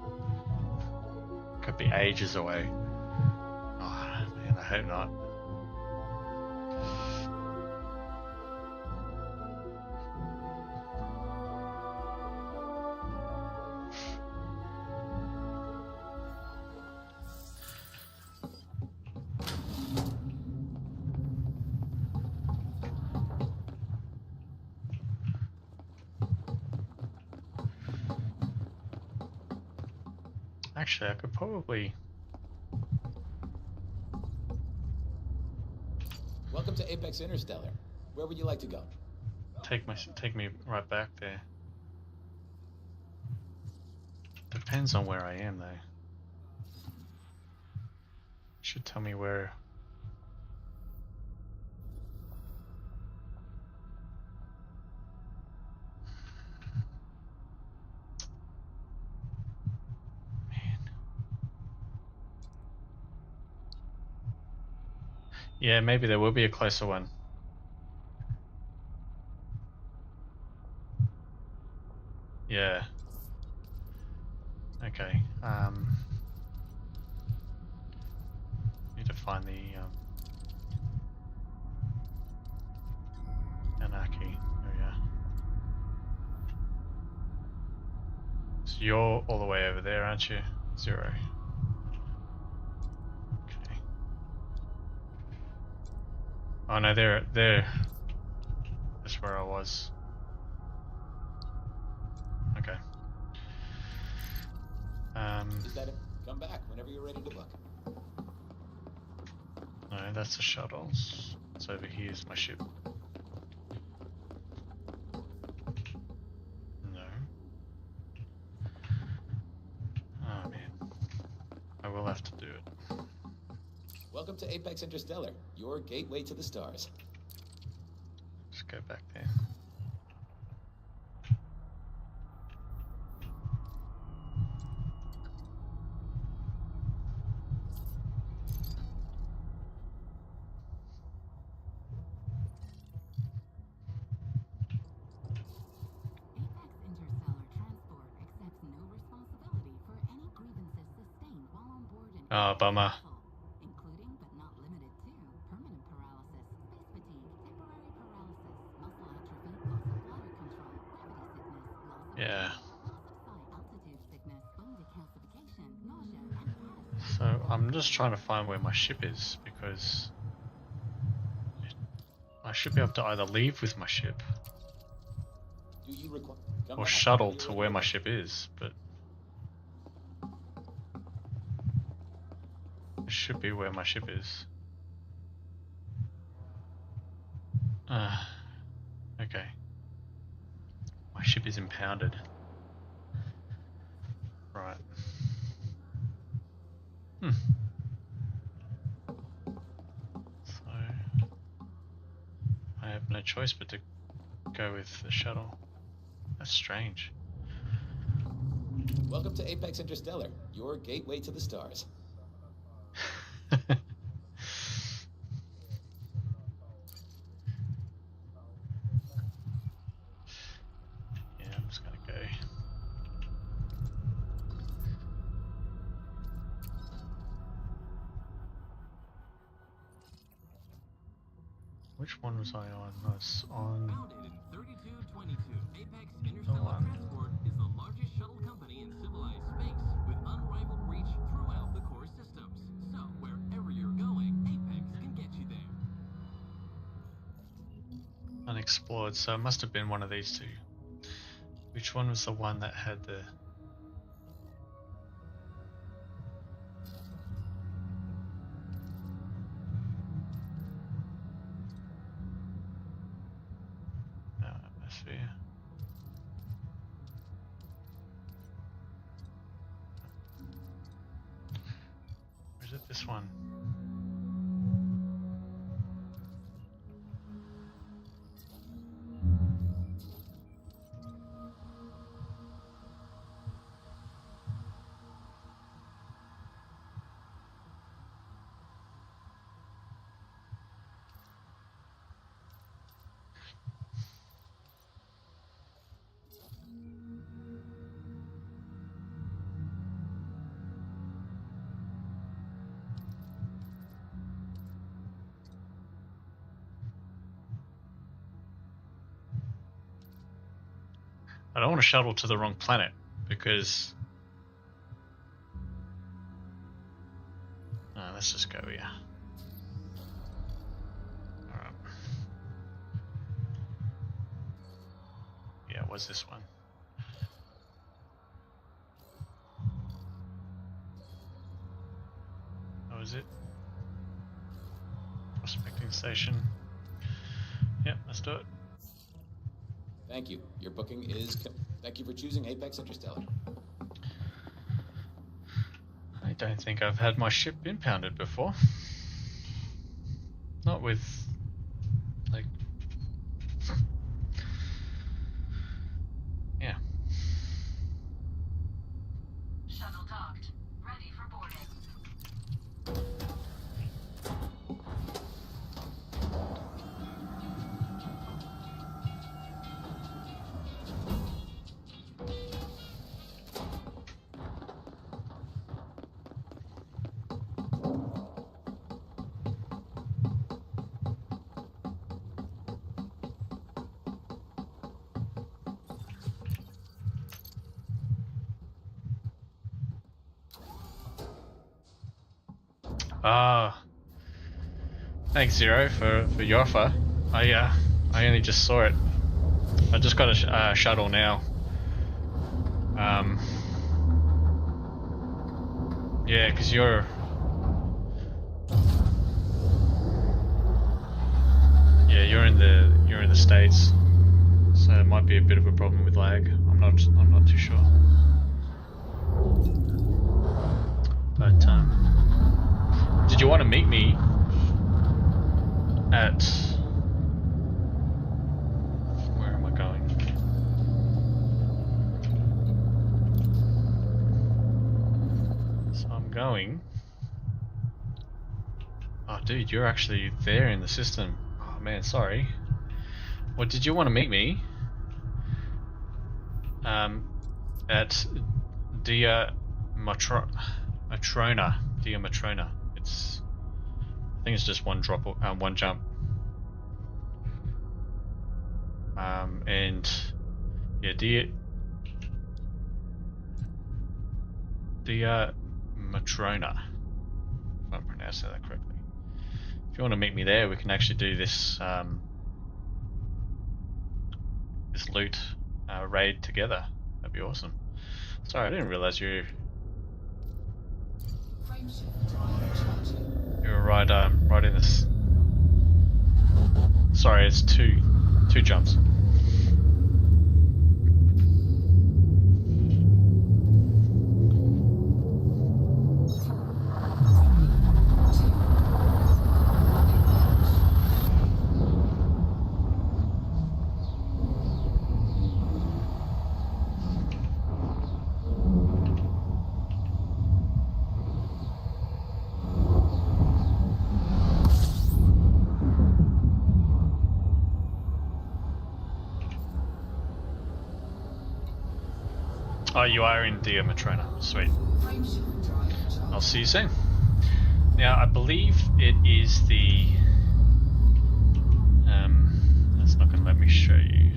Could be ages away. Oh man, I hope not. Actually, I could probably. Welcome to Apex Interstellar. Where would you like to go? Take me right back there. Depends on where I am, though. Should tell me where. Yeah, maybe there will be a closer one. Yeah. Okay. Need to find the Anarchy. There we are. So you're all the way over there, aren't you? 0. Oh no, there. That's where I was. Okay. Is that it? Come back whenever you're ready to book. No, that's the shuttles. So over here is my ship. No. Oh man. I will have to do it. Welcome to Apex Interstellar, your gateway to the stars. Just go back there. Oh, bummer. Yeah. So I'm just trying to find where my ship is, because I should be able to either leave with my ship or shuttle to where my ship is, but it should be where my ship is. Okay. My ship is impounded. Right. So I have no choice but to go with the shuttle. That's strange. Welcome to Apex Interstellar, your gateway to the stars. Which one was I on? I was on Founded in 3222, Apex the Interstellar one. Transport is the largest shuttle company in civilized space, with unrivaled reach throughout the core systems. So, wherever you're going, Apex can get you there. Unexplored, so it must have been one of these two. Which one was the one that had the... atmosphere. Or is it this one? I don't want to shuttle to the wrong planet because... let's just go here. Alright. Yeah, it was this one. Oh, is it? Prospecting station. Yep, let's do it. Thank you. Your booking is... Thank you for choosing Apex Interstellar. I don't think I've had my ship impounded before. Not with... like... yeah. Shuttle docked. Ready for boarding. Thanks Zero for your offer. I only just saw it. I just got a shuttle now. Yeah, because you're in the States, so it might be a bit of a problem with lag. I'm not too sure. But did you want to meet me at... where am I going? So I'm going... oh dude, you're actually there in the system. Oh man, sorry. What, did you want to meet me? At Dia Matrona. Dia Matrona. It's... I think it's just one drop, one jump. And yeah, Dia Matrona, if I'm pronouncing that correctly. If you want to meet me there, we can actually do this this loot raid together. That'd be awesome. Sorry, I didn't realize you were right in this. Sorry, it's two jumps. Oh, you are in Dia Matrona. Sweet. I'll see you soon. Now, I believe it is the and let me show you.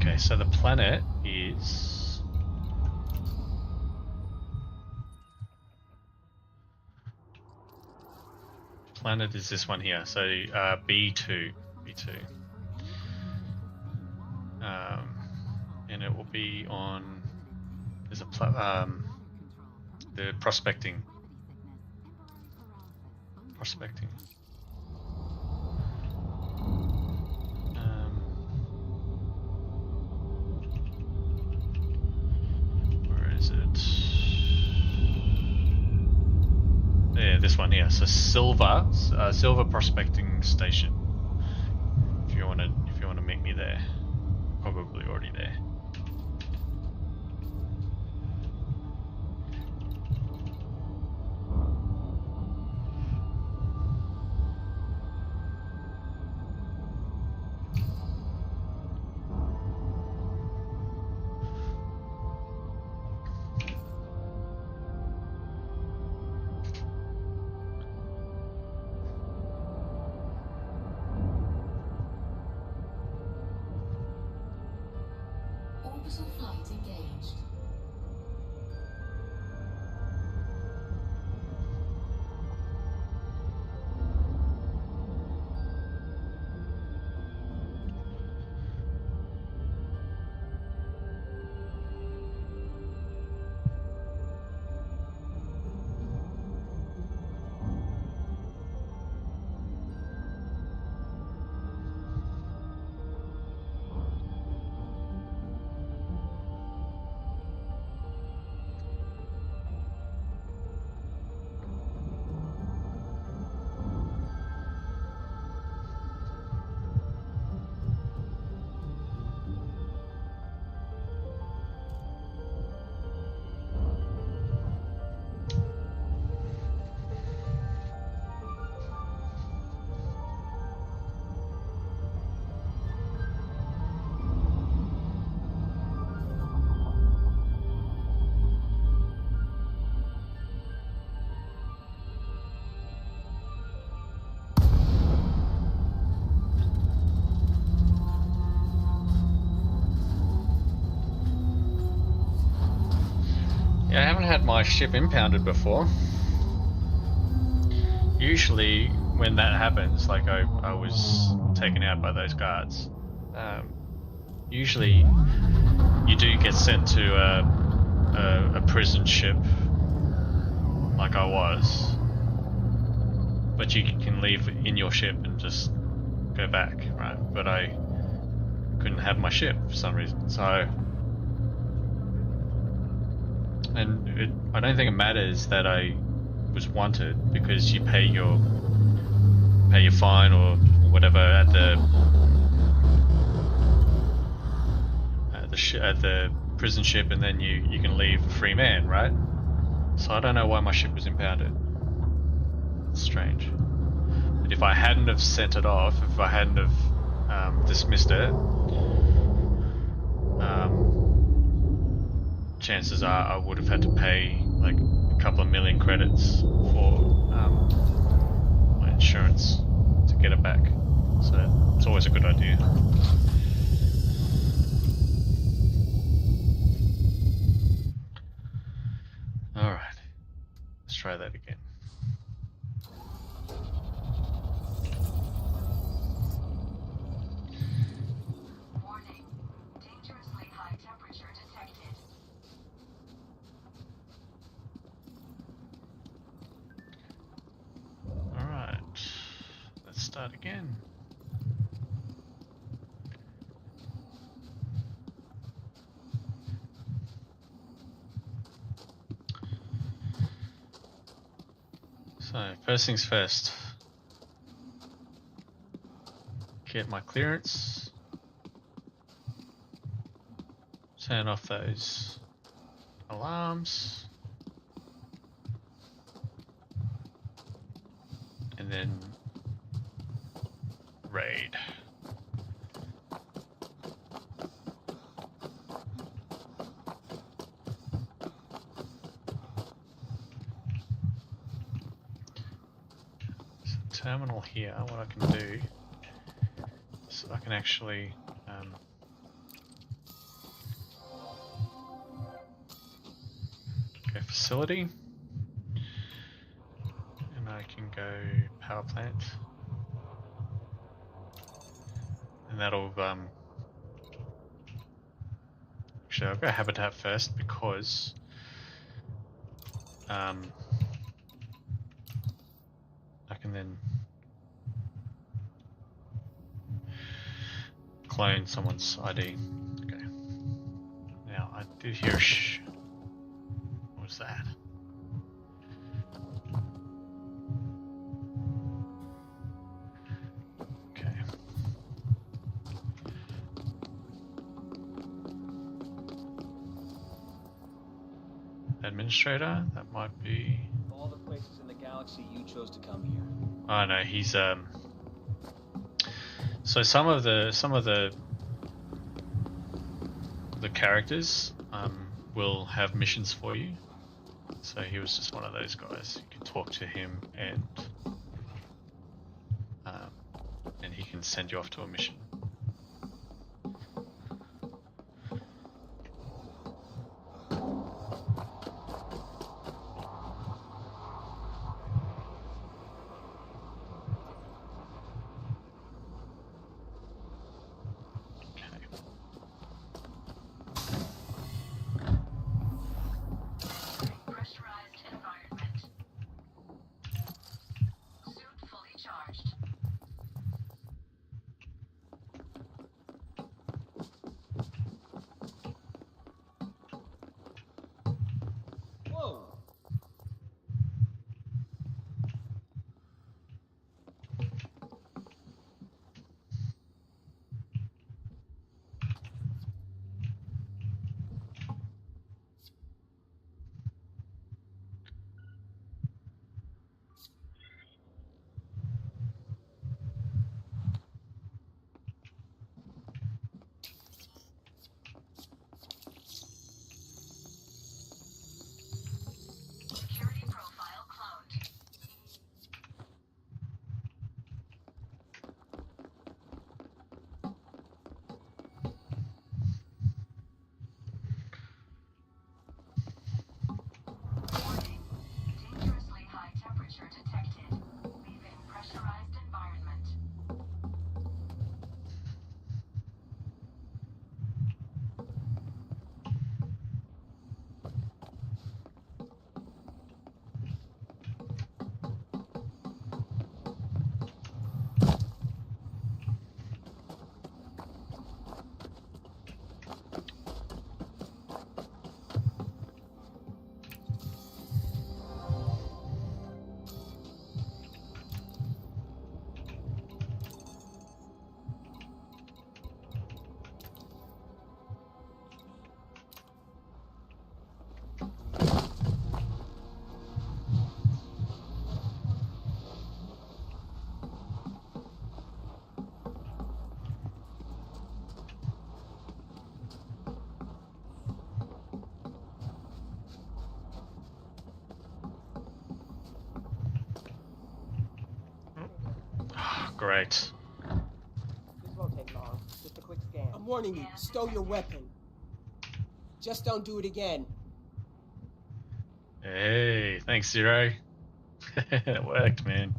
Okay, so the planet is this one here. So B2, and it will be on. There's a the prospecting. Where is it? Yeah, this one here. So silver prospecting station. If you wanna meet me there, probably already there. Orbital flight engaged. Yeah, I haven't had my ship impounded before. Usually when that happens, like I was taken out by those guards, usually you do get sent to a prison ship, like I was, but you can leave in your ship and just go back, right? But I couldn't have my ship for some reason, so... And I don't think it matters that I was wanted, because you pay your fine or whatever at the prison ship, and then you can leave a free man, right? So I don't know why my ship was impounded. It's strange. But if I hadn't have sent it off, if I hadn't have dismissed it, chances are I would have had to pay like a couple of million credits for my insurance to get it back. So it's always a good idea. Alright, let's try that again. Warning. Dangerously high temperature detected. Alright, let's start again. So, first things first. Get my clearance. Turn off those alarms. And then raid. Terminal here, what I can do is I can actually go facility, and I can go power plant, and that'll actually I'll go habitat first because I can then clone someone's ID. Okay. Now I did hear what was that? Okay. Administrator, that might be. All the places in the galaxy you chose to come here. Oh no, he's so some of the characters will have missions for you. So he was just one of those guys. You can talk to him and he can send you off to a mission. Great. This won't take long. Just a quick scan. I'm warning you, stow your weapon. Just don't do it again. Hey, thanks, Zero. It worked, man.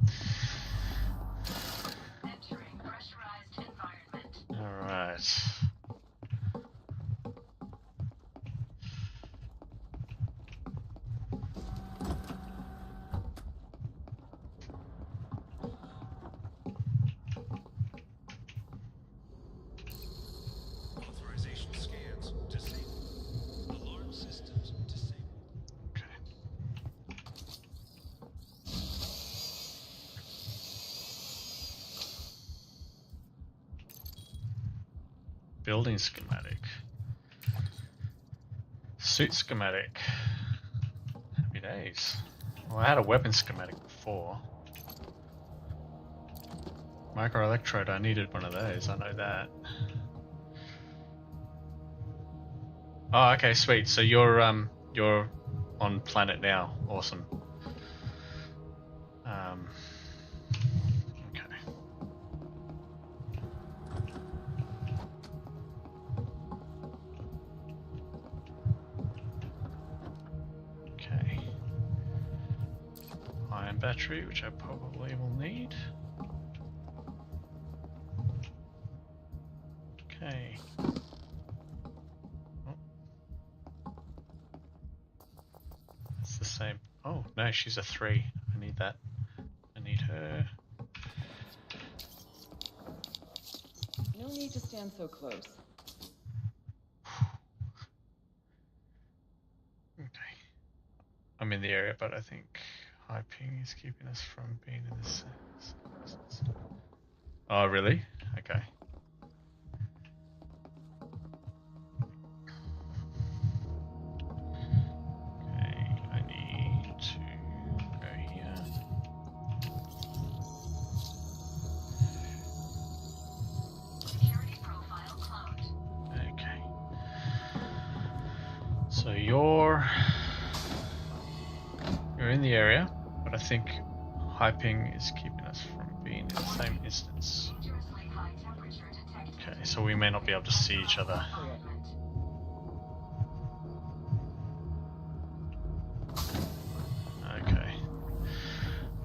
Entering pressurized environment. Alright. Authorization scans disabled. Alarm systems disabled. Okay. Building schematic. Suit schematic. Happy days. Well, I had a weapon schematic before. Microelectrode, I needed one of those, I know that. Oh, okay, sweet. So you're on planet now. Awesome. Okay. Okay. Ion battery, which I probably will need. Okay. Oh. It's the same. Oh, no, she's a 3. I need that. I need her. No need to stand so close. Okay. I'm in the area, but I think high ping is keeping us from being in this. Oh, really? Okay. Okay, I need to go here. Security profile cloned. Okay. So you're in the area, but I think high ping is keeping us from being in the same instance. Dangerously high temperature detected. Okay, so we may not be able to see each other. Okay.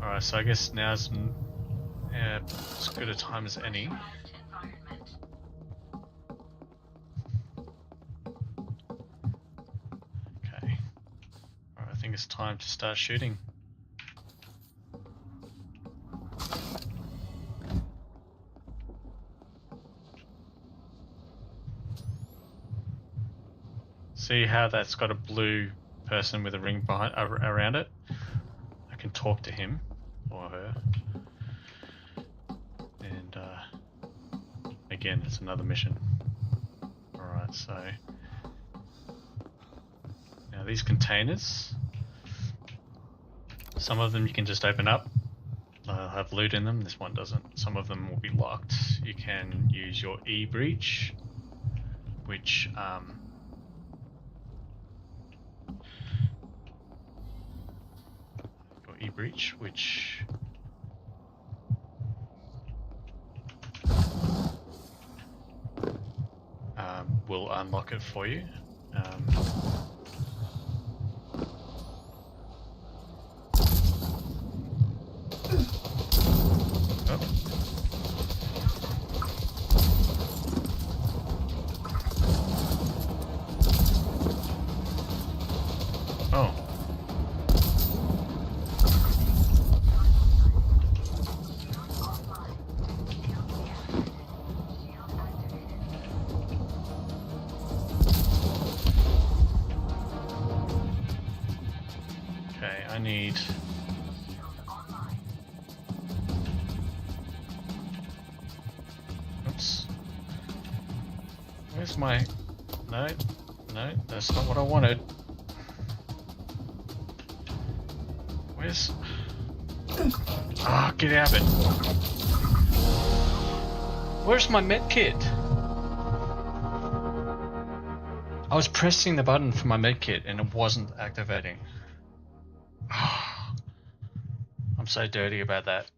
Alright, so I guess now's as good a time as any. Okay. Alright, I think it's time to start shooting. See how that's got a blue person with a ring behind around it? I can talk to him or her. And again, it's another mission. Alright, so now these containers, some of them you can just open up. They'll have loot in them, this one doesn't. Some of them will be locked. You can use your E-breach, which E-breach, which will unlock it for you. Oh. Okay, I need... Oops. Where's my... No, no, that's not what I wanted. Where's... Ah, get out of it. Where's my med kit? I was pressing the button for my med kit and it wasn't activating. I'm so dirty about that.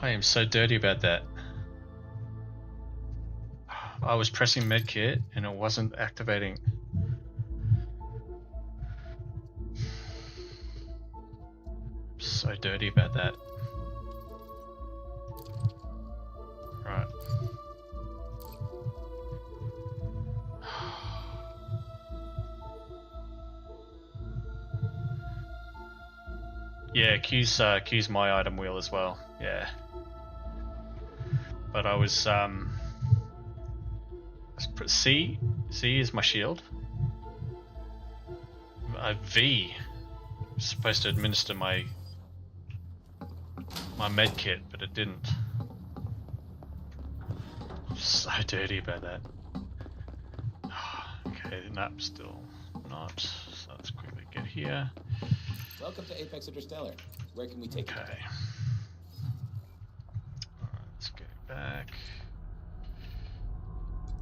I am so dirty about that. I was pressing medkit and it wasn't activating. I'm so dirty about that. Right. Yeah, Q's my item wheel as well. Yeah. But I was C is my shield. V is supposed to administer my med kit, but it didn't. I'm so dirty about that. Okay, nope, still not. So let's quickly get here. Welcome to Apex Interstellar. Where can we take you today? Alright, let's go back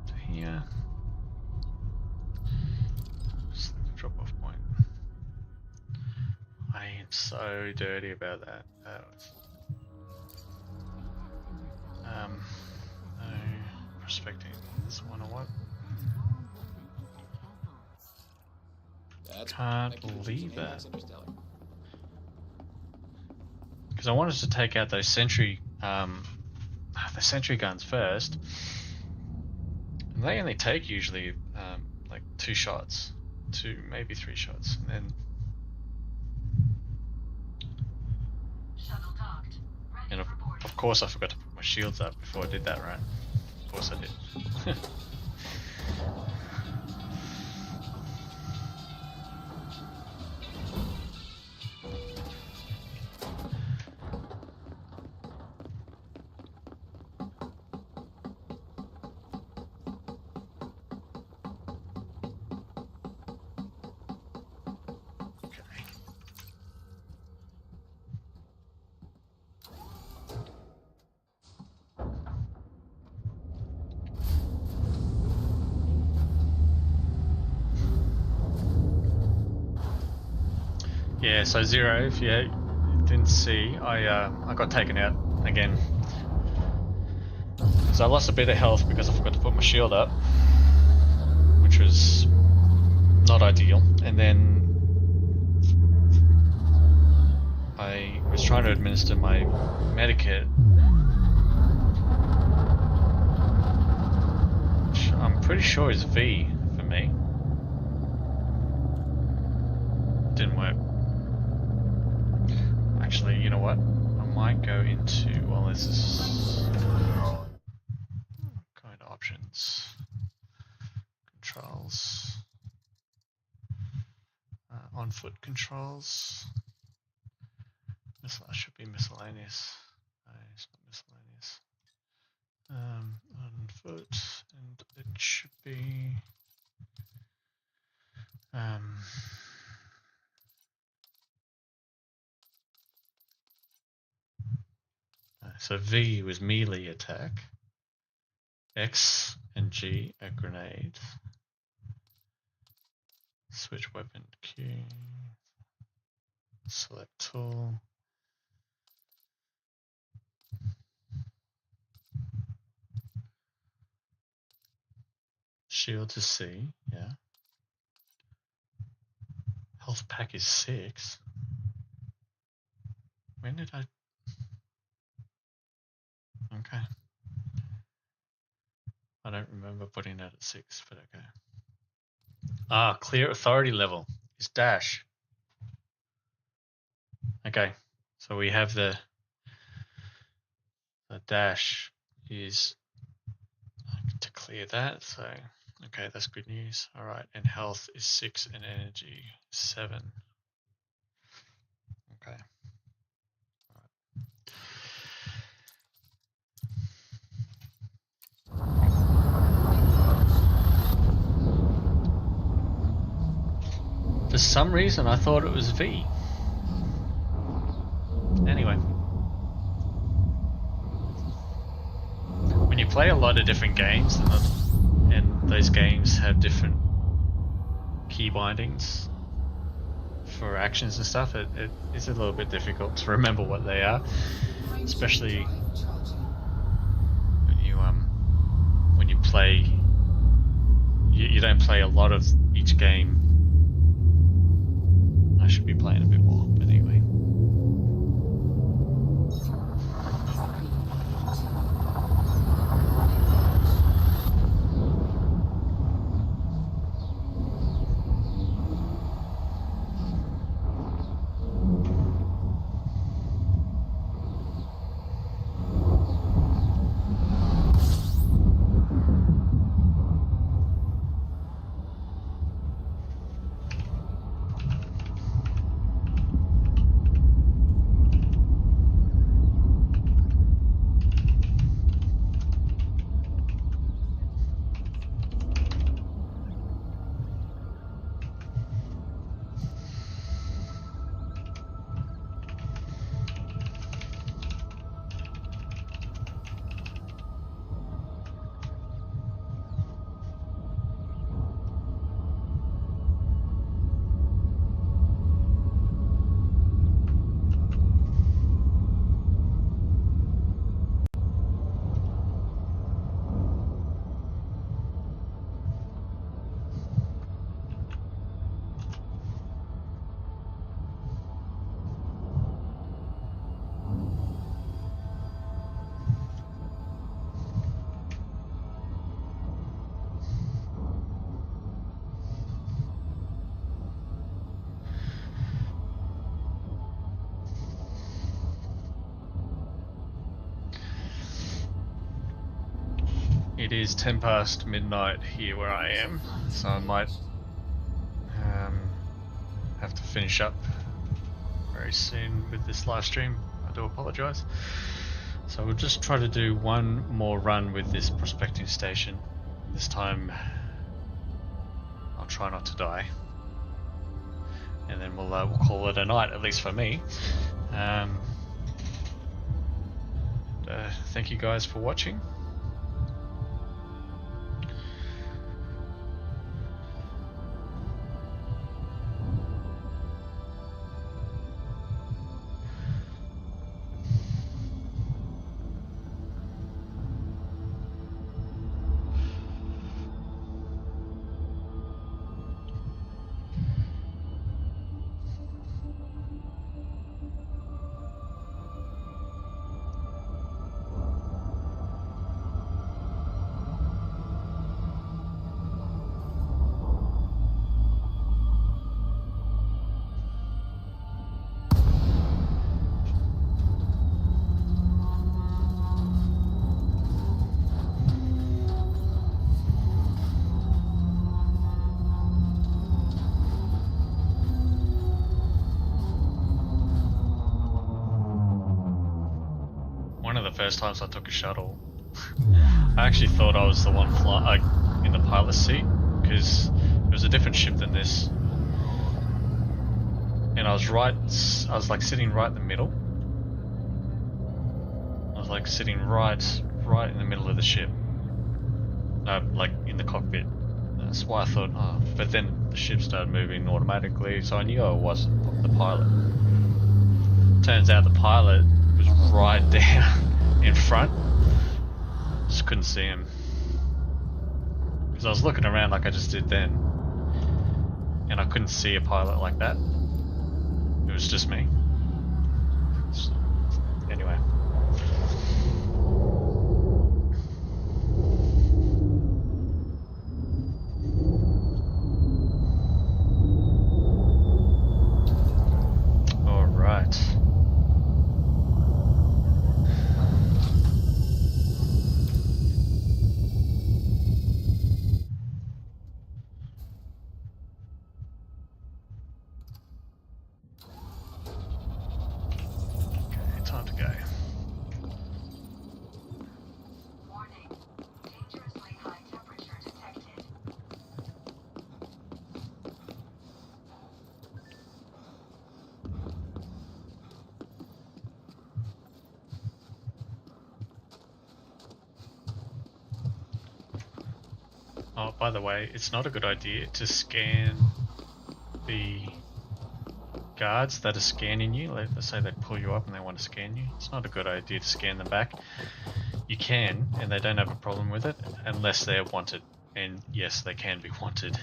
to here. Select the drop off point. I am so dirty about that. No prospecting this one or what? Can't believe that. Because I wanted to take out those sentry guns first, and they only take usually like 2 shots, 2 maybe 3 shots, and then of course I forgot to put my shields up before I did that, right? Of course I did. Yeah, so Zero, if you didn't see, I got taken out again. So I lost a bit of health because I forgot to put my shield up, which was not ideal. And then I was trying to administer my medikit, which I'm pretty sure is V for me. Didn't work. Actually, you know what? I might go into, well, this is going to options, controls, on foot controls. Should be miscellaneous. No, it's not miscellaneous. On foot, and it should be so V was melee attack, X and G are grenades, switch weapon Q, select tool, shield to C, yeah. Health pack is 6. When did I? Okay. I don't remember putting that at 6, but okay. Ah, clear authority level is dash. Okay, so we have the dash is to clear that, so okay, that's good news. All right, and health is 6 and energy 7. Okay. All right. For some reason, I thought it was V. Anyway. When you play a lot of different games, and those games have different key bindings for actions and stuff, it is a little bit difficult to remember what they are, especially when you play. You don't play a lot of each game. I should be playing a bit more, but anyway. It is 10 past midnight here where I am, so I might have to finish up very soon with this live stream. I do apologise. So we'll just try to do one more run with this prospecting station. This time I'll try not to die, and then we'll call it a night, at least for me. Thank you guys for watching. One of the first times I took a shuttle, I actually thought I was the one in the pilot seat, because it was a different ship than this, and I was like sitting right in the middle. I was like sitting right in the middle of the ship, like in the cockpit. That's why I thought, oh, but then the ship started moving automatically, so I knew I wasn't the pilot. Turns out the pilot was right down in front. Just couldn't see him, because I was looking around like I just did then, and I couldn't see a pilot like that. It was just me. So, anyway. All right. Time to go. Warning. Dangerously high temperature detected. Oh, by the way, it's not a good idea to scan the guards that are scanning you. Let's say they pull you up and they want to scan you. It's not a good idea to scan them back. You can, and they don't have a problem with it, unless they're wanted. And yes, they can be wanted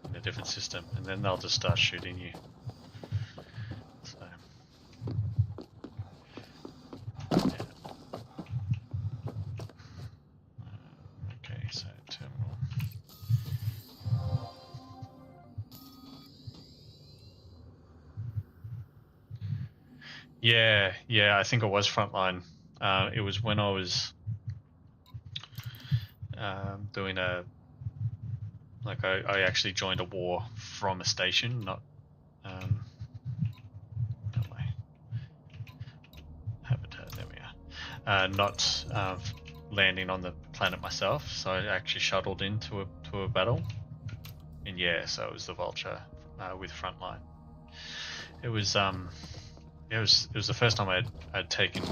in a different system, and then they'll just start shooting you. So, yeah. Okay, so terminal. Yeah, I think it was frontline. It was when I was doing I actually joined a war from a station, not no way. Habitat, there we are. Not landing on the planet myself, so I actually shuttled into a battle, and yeah, so it was the Vulture with frontline. It was the first time I'd taken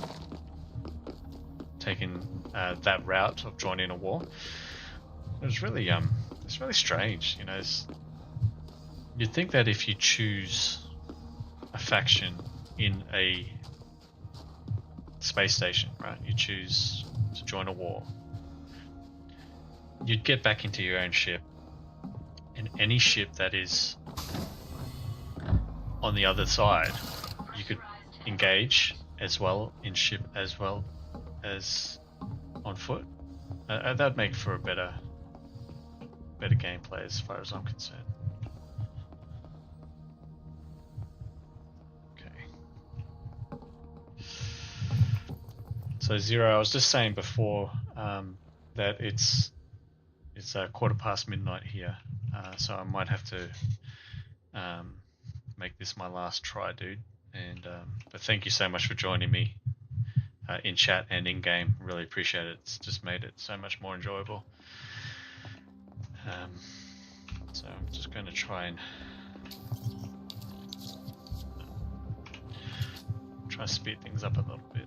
that route of joining a war. It was really it's really strange, you know. You'd think that if you choose a faction in a space station, right, you choose to join a war, you'd get back into your own ship, and any ship that is on the other side, you could engage as well in ship as well as on foot. That'd make for a better gameplay as far as I'm concerned. Okay. So Zero, I was just saying before, that it's midnight here, so I might have to make this my last try, dude. And but thank you so much for joining me in chat and in game. Really appreciate it. It's just made it so much more enjoyable. So I'm just going to try and speed things up a little bit.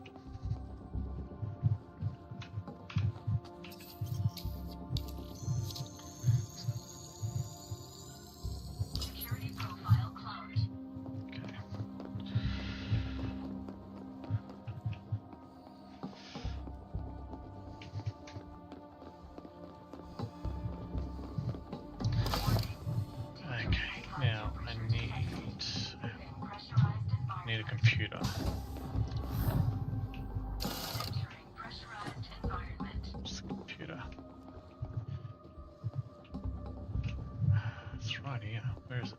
Security profile closed. Okay. Okay, now I need a computer. Just a computer. It's right here. Where is it?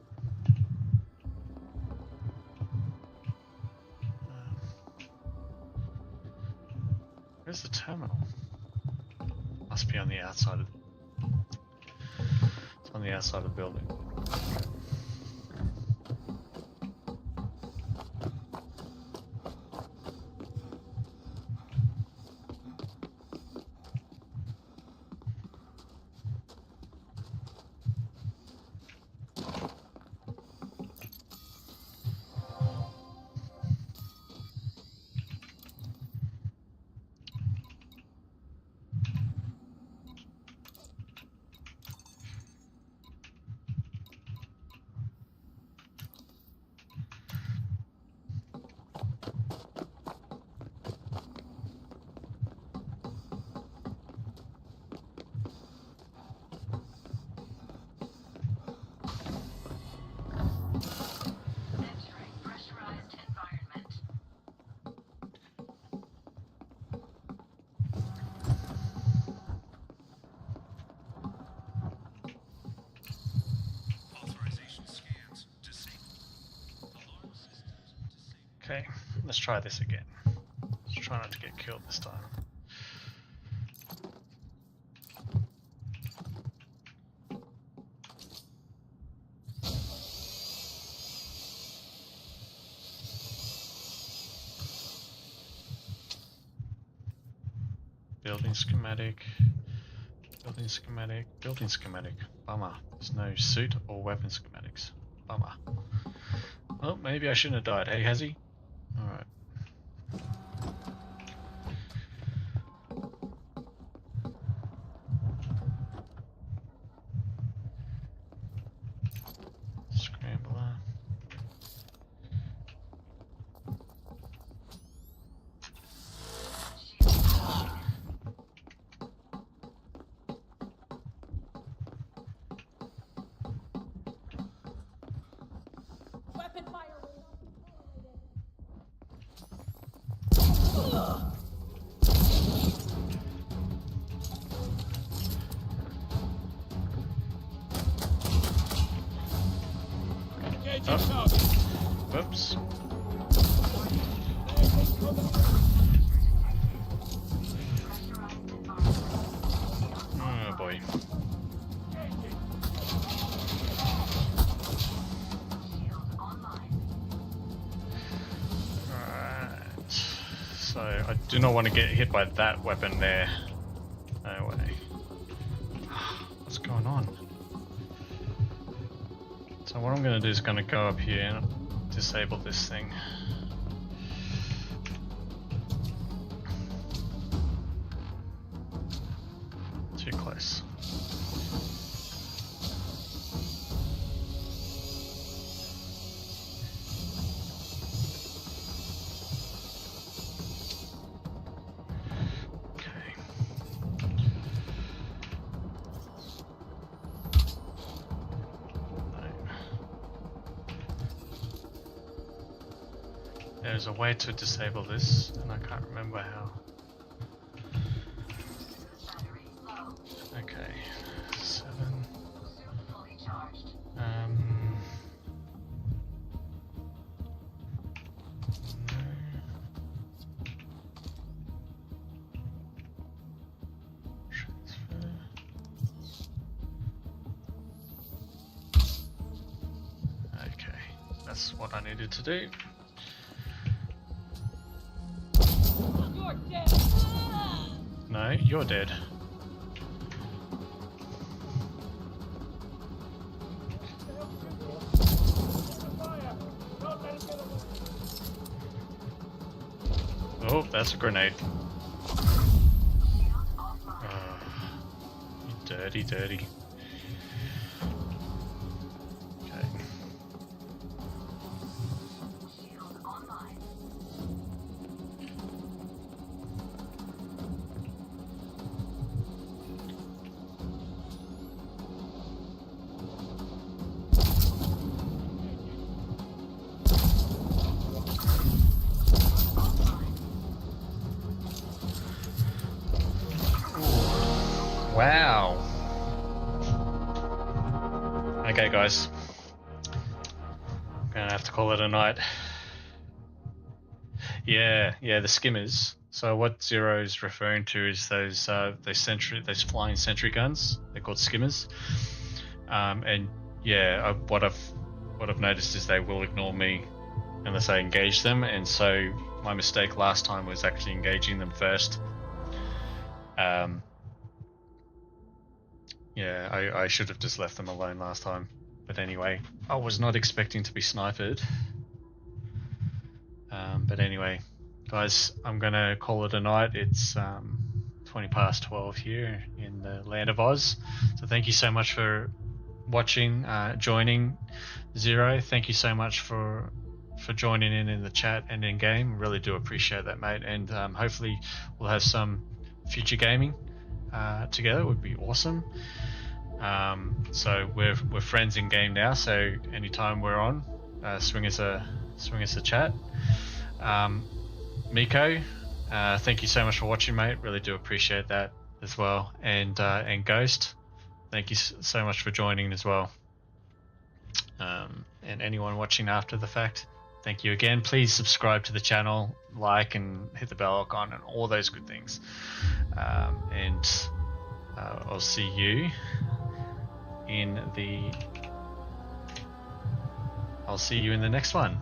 Where's the terminal? Must be on the outside of. It's on the outside of the building. Okay, let's try this again. Let's try not to get killed this time. Building schematic. Building schematic. Building schematic. Bummer. There's no suit or weapon schematics. Bummer. Well, maybe I shouldn't have died. Hey, Hazzie? Alright. Scrambler. Weapon fire. Oh. Whoops. Oh boy. Alright. So I do not want to get hit by that weapon there. No way. What's going on? So what I'm going to do is going to go up here and disable this thing. Too close. There's a way to disable this, and I can't remember how. Okay, 7. No. That's what I needed to do. You're dead. No, you're dead. Oh, that's a grenade. You dirty, dirty. Okay. Wow. Okay, guys. Gonna have to call it a night. Yeah, the skimmers. So what Zero is referring to is those flying sentry guns. They're called skimmers. And yeah, what I've noticed is they will ignore me unless I engage them. And so my mistake last time was actually engaging them first. Yeah, I should have just left them alone last time. But anyway, I was not expecting to be sniped. But anyway, guys, I'm gonna call it a night. It's 20 past 12 here in the land of Oz. So thank you so much for watching, joining. Zero, thank you so much for joining in the chat and in game. Really do appreciate that, mate. And hopefully we'll have some future gaming together. It would be awesome. So we're friends in game now. So anytime we're on, swing us a chat. Miko, thank you so much for watching, mate. Really do appreciate that as well. And Ghost, thank you so much for joining as well. And anyone watching after the fact, thank you again. Please subscribe to the channel, like, and hit the bell icon and all those good things. And I'll see you in the next one.